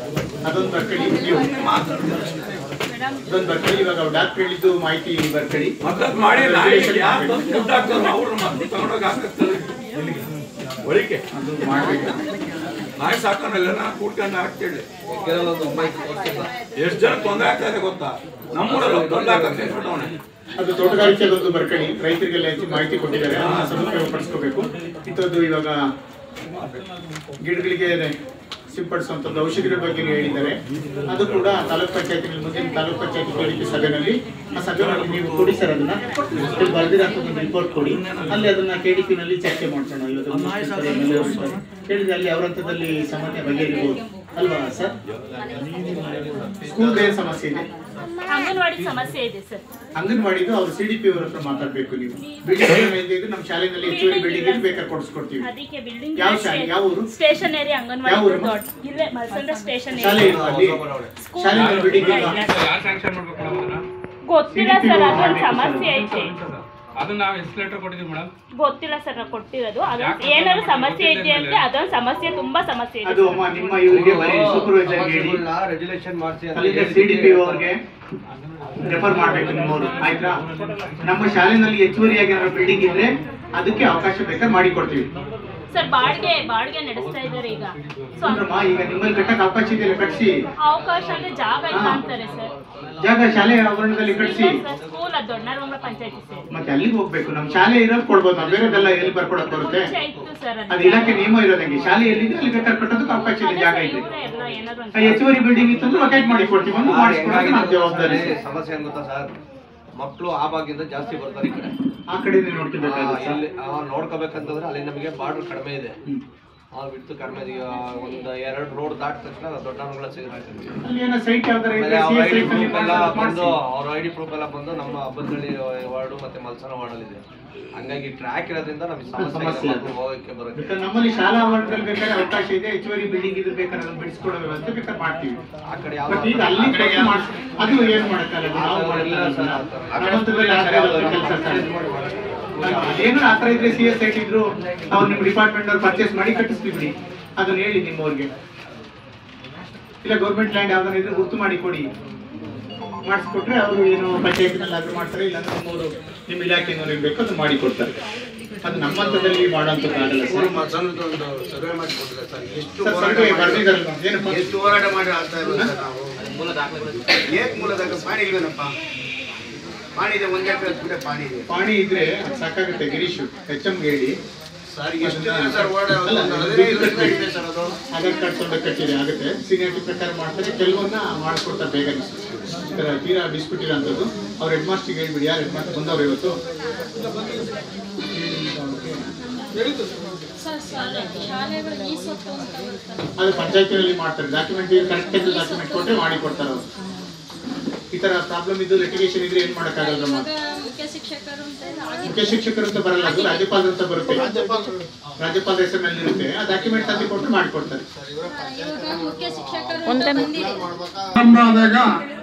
ಅದೊಂದು ಬರ್ಕೊಳ್ಳಿ. ಅದೊಂದು ಬರ್ಕೊಳ್ಳಿ. ಇವಾಗ ಡಾಕ್ಟರ್ ಹೇಳಿದ್ದು ಮಾಹಿತಿ ಬರ್ಕೊಳ್ಳಿ. ಮದ್ದತ್ ಮಾಡಿ ದುಡ್ಡು ಹಾಕ್ತಾರೆ, ಅವ್ರು ಮತ್ತೆ ತಗೊಂಡೋಗಿ ಹಾಕ್ತಾರೆ ಒಳಿಕೆ. ಅದು ಮಾಡಬೇಕು. ನಾಯಿ ಸಾಕೋನೆಲ್ಲ ಕೂಡ್ಕೊಂಡು ಹಾಕ್ತೇಳಿ ಎಷ್ಟು ಜನ ತೊಂದರೆ ಆಗ್ತಾ ಇದೆ ಗೊತ್ತಾ? ನಮ್ಮೂರಲ್ಲಿ ತೊಂದರೆ ಹಾಕಕ್ಕೆ ಅದು ತೋಟಗಾರಿಕೆದೊಂದು ಬರ್ಕೊಳ್ಳಿ. ರೈತರಿಗೆಲ್ಲ ಹೆಚ್ಚು ಮಾಹಿತಿ ಕೊಟ್ಟಿದ್ದಾರೆ, ಅದನ್ನ ಸದುಪಯೋಗ ಪಡಿಸ್ಕೋಬೇಕು. ಇಂಥದ್ದು ಇವಾಗ ಗಿಡಗಳಿಗೆ ಸಿಂಪಡಿಸುವಂಥದ್ದು ಔಷಧಿಗಳ ಬಗ್ಗೆ ಹೇಳಿದ್ದಾರೆ. ಅದು ಕೂಡ ತಾಲೂಕ್ ಪಂಚಾಯತಿನಲ್ಲಿ ಮುಂದಿನ ತಾಲೂಕ್ ಪಂಚಾಯತಿ ಕೇಳಿಕೆ ಸಭೆಯಲ್ಲಿ, ಆ ಸಭೆಯಲ್ಲಿ ನೀವು ಕೊಡಿ ಸರ್, ಅದನ್ನ ಬರೆದಿರೋಂಥ ಒಂದು ರಿಪೋರ್ಟ್ ಕೊಡಿ. ಅಲ್ಲಿ ಅದನ್ನ KDP-ನಲ್ಲಿ ಚರ್ಚೆ ಮಾಡ್ಸೋಣ. ಇವಾಗ ಹೇಳಿದ್ರೆ ಅಲ್ಲಿ ಅವರ ಹಂತದಲ್ಲಿ ಸಮಸ್ಯೆ ಬಗೆಹರಿಬಹುದು ಅಲ್ವಾ ಸರ್? ಸ್ಕೂಲ್ ಬೇರೆ ಸಮಸ್ಯೆ ಇದೆ, ಅಂಗನವಾಡಿ ಸಮಸ್ಯೆ ಇದೆ ಸರ್. ಅಂಗನವಾಡಿದು ಅವ್ರು CDP ಅವರ ಹತ್ರ ಮಾತಾಡ್ಬೇಕು. ನೀವು ಬಿಲ್ಡಿಂಗ್ ನಮ್ಮ ಶಾಲೆಯಲ್ಲಿ ಹೆಚ್ಚುವರಿ ಬಿಲ್ಡಿಂಗ್ ಬೇಕಾದ್ರೆ ಕೊಡಿಸ್ಕೊಡ್ತೀವಿ. ಅದಕ್ಕೆ ಬಿಲ್ಡಿಂಗ್ ಯಾವ ಶಾಲೆ, ಯಾವ ಊರು? ಸ್ಟೇಷನರಿ ಅಂಗನವಾಡಿ ಇಲ್ಲೇ ಮಲ್ಸಂದ್ರ ಸ್ಟೇಷನರಿ ಶಾಲೆ ಅಲ್ಲಿ ಶಾಲೆ ಬಿಲ್ಡಿಂಗ್ ಗೊತ್ತಿಲ್ಲ ಸರ್, ಅದೊಂದು ಸಮಸ್ಯೆ ಐತೆ. ಅದನ್ನ ನಾವು ಎಷ್ಟು ಲೆಟರ್ ಕೊಟ್ಟಿದ್ದೀವಿ ಮೇಡಮ್? ಗೊತ್ತಿಲ್ಲ ಸರ್ ನಾವು ಕೊಟ್ಟಿರೋದು. ಅದೊಂದು ಏನಾದ್ರು ಸಮಸ್ಯೆ ಇದೆಯಾ ಅಂದ್ರೆ ಅದೊಂದು ಸಮಸ್ಯೆ, ತುಂಬಾ ಸಮಸ್ಯೆ ಇದೆ. ಅದು ಅಮ್ಮ ನಿಮ್ಮ ಇವರಿಗೆ ಬರೀ ಸೂಪರ್ವೈಸರ್ ರೆಗ್ಯುಲೇಷನ್ ಮಾಡಿಸಿ ಅಲ್ಲಿಂದ CDPO ಅವ್ರಿಗೆ ರೆಫರ್ ಮಾಡಬೇಕು ನಿಮ್ಮವರು, ಆಯ್ತಾ? ನಮ್ಮ ಶಾಲೆಯಲ್ಲಿ ಹೆಚ್ಚುವರಿಯಾಗಿ ಏನಾದ್ರು ಬಿಲ್ಡಿಂಗ್ ಇದ್ರೆ ಅದಕ್ಕೆ ಅವಕಾಶ ಬೇಕಾದ್ರೆ ಮಾಡಿ ಕೊಡ್ತೀವಿ ಸರ್. ಬಾಡಿಗೆ ನಡೆಸ್ತಾ ಇದ್ದಾರೆ ಈಗ. ಸೊ ಈಗ ನಿಮ್ಮಲ್ಲಿ ಕಟ್ಟಕ್ಕೆ ಅವಕಾಶ ಇದೆಯಲ್ಲ, ಕಟ್ಸಿ. ಅವಕಾಶ ಅಂದ್ರೆ ಜಾಗ ಇಲ್ಲ ಅಂತಾರೆ ಸರ್. ಜಾಗ ಶಾಲೆ ಆವರಣದಲ್ಲಿ ಕಟ್ಸಿ. ಸ್ಕೂಲ್ ಅದು ದೊಡ್ಡನರವಂಗ್ಲ ಪಂಚಾಯತಿ ಸರ್. ಮತ್ತೆ ಅಲ್ಲಿಗೆ ಹೋಗ್ಬೇಕು. ನಮ್ಮ ಶಾಲೆ ಇರೋದು ಕೊಡ್ಬೋದು, ನಾವು ಬೇರೆದೆಲ್ಲ ಎಲ್ಲಿ ಬರ್ಕೊಡಕ್ ಬರುತ್ತೆ? ಅದು ಇಲಾಖೆ ನಿಯಮ ಇರೋದಂಗೆ. ಶಾಲೆ ಎಲ್ಲಿದೆ ಅಲ್ಲಿ ಬೇಕಾದ್ರೆ ಕಟ್ಟೋದಕ್ಕೆ ಅವಕಾಶ ಇದೆ, ಜಾಗ ಇದೆ. ಹೆಚ್ಚುವರಿ ಬಿಲ್ಡಿಂಗ್ ಇತ್ತಂದ್ರೆ ವೊಕೇಟ್ ಮಾಡಿ ಕೊಡ್ತೀವಿ, ಒಂದು ಮಾಡಿಸ್ಕೊಡೋದು ನಮ್ಮ ಜವಾಬ್ದಾರಿ. ಸಮಸ್ಯೆ ಏನ್ ಗೊತ್ತಾ ಸರ್, ಮಕ್ಕಳು ಆ ಭಾಗದಿಂದ ಜಾಸ್ತಿ ಬರ್ತಾರೆ ಈ ಕಡೆ. ಆ ಕಡೆ ನೋಡ್ಕೋಬೇಕಾಗುತ್ತೆ. ನೋಡ್ಕೋಬೇಕಂತಂದ್ರೆ ಅಲ್ಲಿ ನಮಗೆ ಬಾರ್ಡರ್ ಕಡಿಮೆ ಇದೆ, ಬಿಟ್ಟು ಕಡಿಮೆ ಇದೆ. ಒಂದು 2 ರೋಡ್ ದಾಟ ತಕ್ಷಣ ದೊಡ್ಡನಗರ ಬಂದು ಅವ್ರ ID ಪ್ರೂಫ್ ಎಲ್ಲ ಬಂದು ನಮ್ಮ ಹಬ್ಬದಳ್ಳಿ ವಾರ್ಡು ಮತ್ತೆ ಮಲ್ಸನ ವಾರ್ಡಲ್ಲಿ ಇದೆ. ಹಂಗಾಗಿ ಟ್ರ್ಯಾಕ್ ಇರೋದ್ರಿಂದ ನಮಗೆ ಸಮಸ್ಯೆ ಹೋಗಕ್ಕೆ ಬರುತ್ತೆ. ನಮ್ಮಲ್ಲಿ ಶಾಲಾ ಆವರಣದಲ್ಲಿ ಬೇಕಾದ್ರೆ ಅವಕಾಶ ಇದೆ, ಹೆಚ್ಚುವರಿ ಬಿಲ್ಡಿಂಗ್ ಇದ್ರೆ ಬೇಕಾದ್ರೆ ಅದನ್ನ ಬಿಡಿಸ್ಕೊಡೋ ವ್ಯವಸ್ಥೆ ಬೇಕಾದ್ರೆ ಮಾಡ್ತೀವಿ. ಆ ಕಡೆ ಅದು ಏನು ಮಾಡಕ್ಕಲ್ಲ, ಅದೇನು ಆ ಥರ ಇದ್ರೆ CS ಇದ್ರು ಅವ್ರು ನಿಮ್ಮ ಡಿಪಾರ್ಟ್ಮೆಂಟ್ ಅವ್ರು ಪರ್ಚೇಸ್ ಮಾಡಿ ಕಟ್ಟಿಸ್ತೀವಿ ಬಿಡಿ. ಅದನ್ನ ಹೇಳಿ ನಿಮ್ಮವ್ರಿಗೆ. ಇಲ್ಲ ಗೌರ್ಮೆಂಟ್ ಲ್ಯಾಂಡ್ ಯಾವ್ದಾರ ಇದ್ರೆ ಗುರ್ತು ಮಾಡಿ ಕೊಡಿ, ಮಾಡಿಸ್ಕೊಟ್ರೆ ಅವರು ಏನು ಪಂಚಾಯತ್ನಲ್ಲಿ ಆದ್ರೂ ಮಾಡ್ತಾರೆ, ಇಲ್ಲ ನಮ್ಮವರು ನಿಮ್ಮ ಇಲಾಖೆನವ್ರು ಬೇಕು ಅದನ್ನ ಮಾಡಿ ಕೊಡ್ತಾರೆ. ಅದು ನಮ್ಮ ಹಂತದಲ್ಲಿ ಮಾಡೋಂಥದ್ದಾಗಲ್ಲ ಸರ್. ಎಷ್ಟು ಹೋರಾಟ ಮಾಡಿ ಆಗ್ತಾ ಇರೋದು ನಾವು. ಮೂಲ ದಾಖಲೆ ಪಾಣಿ ಇಲ್ವೇನಪ್ಪ? ಪಾಣಿ ಇದೆ, 1 ಎಕರೆ ಕೂಡ ಪಾಣಿ ಇದೆ. ಪಾಣಿ ಇದ್ರೆ ಸಾಕಾಗುತ್ತೆ. ಗಿರೀಶ್ HM ಹೇಳಿ ಸರ್, ಎಷ್ಟು ಸರ್ ಆಧಾರ್ ಕಾರ್ಡ್ ತೊಂದರೆ ಕಟ್ಟಿದೆ ಆಗುತ್ತೆ. ಸೀನಿಯಾರಿಟಿ ಪ್ರಕಾರ ಮಾಡ್ತಾರೆ, ಕೆಲವನ್ನ ಮಾಡಿಸ್ಕೊಡ್ತಾರೆ ಬೇಗ. ಈ ಥರ ತೀರಾ ಡಿಸ್ಪ್ಯೂಟ್ ಇಲ್ಲ ಅಂತದ್ದು ಅವ್ರ ಹೆಡ್ ಮಾಸ್ಟರ್ಗೆ ಹೇಳ್ಬಿಡಿ. ಯಾರು ಹೆಡ್ ಮಾಸ್ಟರ್ ಬಂದವ್ರು ಇವತ್ತು? ಅದು ಪಂಚಾಯತಿನಲ್ಲಿ ಮಾಡ್ತಾರೆ. ಡಾಕ್ಯುಮೆಂಟ್ ಕರೆಕ್ಟ್ ಡಾಕ್ಯುಮೆಂಟ್ ಕೊಟ್ಟರೆ ಮಾಡಿ ಕೊಡ್ತಾರೆ ಅವರು. ಈ ತರ ಪ್ರಾಬ್ಲಮ್ ಇದ್ದು ಲಿಟಿಗೇಷನ್ ಇದ್ರೆ ಏನ್ ಮಾಡಕ್ಕಾಗಲ್ಲ. ಮುಖ್ಯ ಶಿಕ್ಷಕರು ಅಂತ ಬರಲ್ಲ, ಅದು ರಾಜ್ಯಪಾಲರು ಅಂತ ಬರುತ್ತೆ. ರಾಜ್ಯಪಾಲರ ಹೆಸರಿನಲ್ಲಿ ಇರುತ್ತೆ. ಆ ಡಾಕ್ಯುಮೆಂಟ್ ತಂದು ಕೊಟ್ಟು ಮಾಡಿಕೊಡ್ತಾರೆ. ಪ್ರಾರಂಭ ಆದಾಗ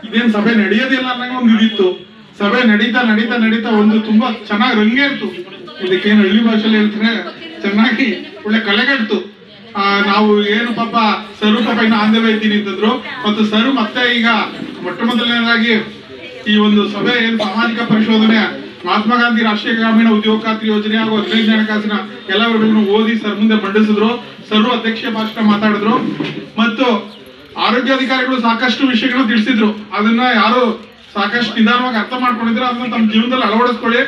ಇದೇನ್ ಸಭೆ ನಡೆಯೋದಿಲ್ಲ ಅನ್ನಂಗೆ ಒಂದು ಇದಿತ್ತು. ಸಭೆ ನಡೀತಾ ಒಂದು ತುಂಬಾ ಚೆನ್ನಾಗಿ ರಂಗೇರ್ತು. ಇದಕ್ಕೇನು ಹಳ್ಳಿ ಭಾಷೆಯಲ್ಲಿ ಹೇಳ್ತಾರೆ, ಚೆನ್ನಾಗಿ ಒಳ್ಳೆ ಕಳೆಗಟ್ಟು. ನಾವು ಏನು ಪಾಪ ಸರು ಪಾಪ ಇನ್ನು ಆಂಧ್ರ ಇದ್ದೀನಿ ಅಂತಂದ್ರು. ಮತ್ತು ಸರು ಮತ್ತೆ ಈಗ ಮೊಟ್ಟಮೊದಲನೇದಾಗಿ ಈ ಒಂದು ಸಭೆ ಏನು ಸಾಮಾಜಿಕ ಪರಿಶೋಧನೆ ಮಹಾತ್ಮ ಗಾಂಧಿ ರಾಷ್ಟ್ರೀಯ ಗ್ರಾಮೀಣ ಉದ್ಯೋಗ ಖಾತ್ರಿ ಯೋಜನೆ ಹಾಗೂ 15 ಹಣಕಾಸಿನ ಎಲ್ಲ ವಿವರಗಳನ್ನು ಓದಿ ಸರ್ ಮುಂದೆ ಮಂಡಿಸಿದ್ರು. ಸರು ಅಧ್ಯಕ್ಷ ಭಾಷಣ ಮಾತಾಡಿದ್ರು. ಮತ್ತು ಆರೋಗ್ಯಾಧಿಕಾರಿಗಳು ಸಾಕಷ್ಟು ವಿಷಯಗಳು ತಿಳಿಸಿದ್ರು. ಅದನ್ನ ಯಾರು ಸಾಕಷ್ಟು ನಿಧಾನವಾಗಿ ಅರ್ಥ ಮಾಡ್ಕೊಂಡಿದ್ರು ಅದನ್ನ ತಮ್ಮ ಜೀವನದಲ್ಲಿ ಅಳವಡಿಸ್ಕೊಳ್ಳಿ,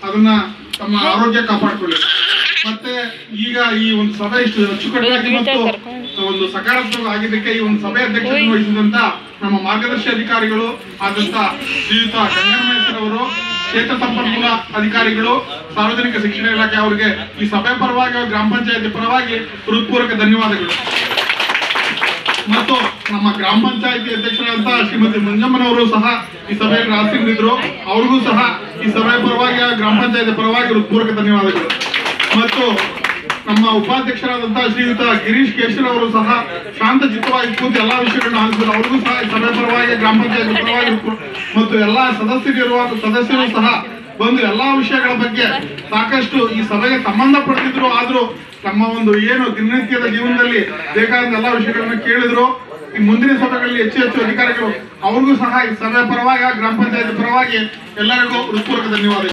ಅದನ್ನ ತಮ್ಮ ಆರೋಗ್ಯ ಕಾಪಾಡ್ಕೊಳ್ಳಿ. ಮತ್ತೆ ಈಗ ಈ ಒಂದು ಸಭೆ ಇಷ್ಟು ಅಚ್ಚುಕಟ್ಟಾಗಿ ಮತ್ತು ಒಂದು ಸಕಾರಾತ್ಮಕ ಆಗಿದ್ದಕ್ಕೆ ಈ ಒಂದು ಸಭೆ ಅಧ್ಯಕ್ಷತೆ ವಹಿಸಿದಂತ ನಮ್ಮ ಮಾರ್ಗದರ್ಶಿ ಅಧಿಕಾರಿಗಳು ಆದಂತ ಶ್ರೀಯುತ ಗಂಗಣ್ಣಮೇಶ್ವರವರು, ಕ್ಷೇತ್ರ ಸಂಪನ್ಮೂಲ ಅಧಿಕಾರಿಗಳು, ಸಾರ್ವಜನಿಕ ಶಿಕ್ಷಣ ಇಲಾಖೆ ಅವರಿಗೆ ಈ ಸಭೆ ಪರವಾಗಿ ಗ್ರಾಮ ಪಂಚಾಯತಿ ಪರವಾಗಿ ಹೃತ್ಪೂರ್ವಕ ಧನ್ಯವಾದಗಳು. ಮತ್ತು ನಮ್ಮ ಗ್ರಾಮ ಪಂಚಾಯತಿ ಅಧ್ಯಕ್ಷರಾದಂತ ಶ್ರೀಮತಿ ಮಂಜಮ್ಮನವರು ಸಹ ಈ ಸಭೆಯಲ್ಲಿ ಹಾಜರಿದ್ದರು. ಅವ್ರಿಗೂ ಸಹ ಈ ಸಭೆ ಪರವಾಗಿ ಗ್ರಾಮ ಪಂಚಾಯತಿ ಪರವಾಗಿ ಹೃತ್ಪೂರ್ವಕ ಧನ್ಯವಾದಗಳು. ಮತ್ತು ನಮ್ಮ ಉಪಾಧ್ಯಕ್ಷರಾದಂತಹ ಶ್ರೀಯುತ ಗಿರೀಶ್ ಕೇಶರ್ ಅವರು ಸಹ ಶಾಂತಚಿತ್ತವಾಗಿ ಕೂತು ಎಲ್ಲಾ ವಿಷಯಗಳನ್ನ ಆಲಿಸಿದ್ರು. ಅವ್ರಿಗೂ ಸಹ ಈ ಸಭೆ ಪರವಾಗಿ ಗ್ರಾಮ ಪಂಚಾಯತಿ ಪರವಾಗಿ ಮತ್ತು ಎಲ್ಲಾ ಸದಸ್ಯರು ಸಹ ಬಂದು ಎಲ್ಲಾ ವಿಷಯಗಳ ಬಗ್ಗೆ ಸಾಕಷ್ಟು ಈ ಸಭೆಗೆ ಸಂಬಂಧಪಟ್ಟಿದ್ರು. ಆದ್ರೂ ನಮ್ಮ ಒಂದು ಏನು ದಿನನಿತ್ಯದ ಜೀವನದಲ್ಲಿ ಬೇಕಾದ ಎಲ್ಲಾ ವಿಷಯಗಳನ್ನ ಕೇಳಿದ್ರು. ಈ ಮುಂದಿನ ಸಭೆಗಳಲ್ಲಿ ಹೆಚ್ಚು ಅಧಿಕಾರಿಗಳು ಅವ್ರಿಗೂ ಸಹ ಈ ಸಭೆ ಪರವಾಗಿ ಗ್ರಾಮ ಪಂಚಾಯತಿ ಪರವಾಗಿ ಎಲ್ಲರಿಗೂ ಹೃತ್ಪೂರ್ವಕ ಧನ್ಯವಾದ.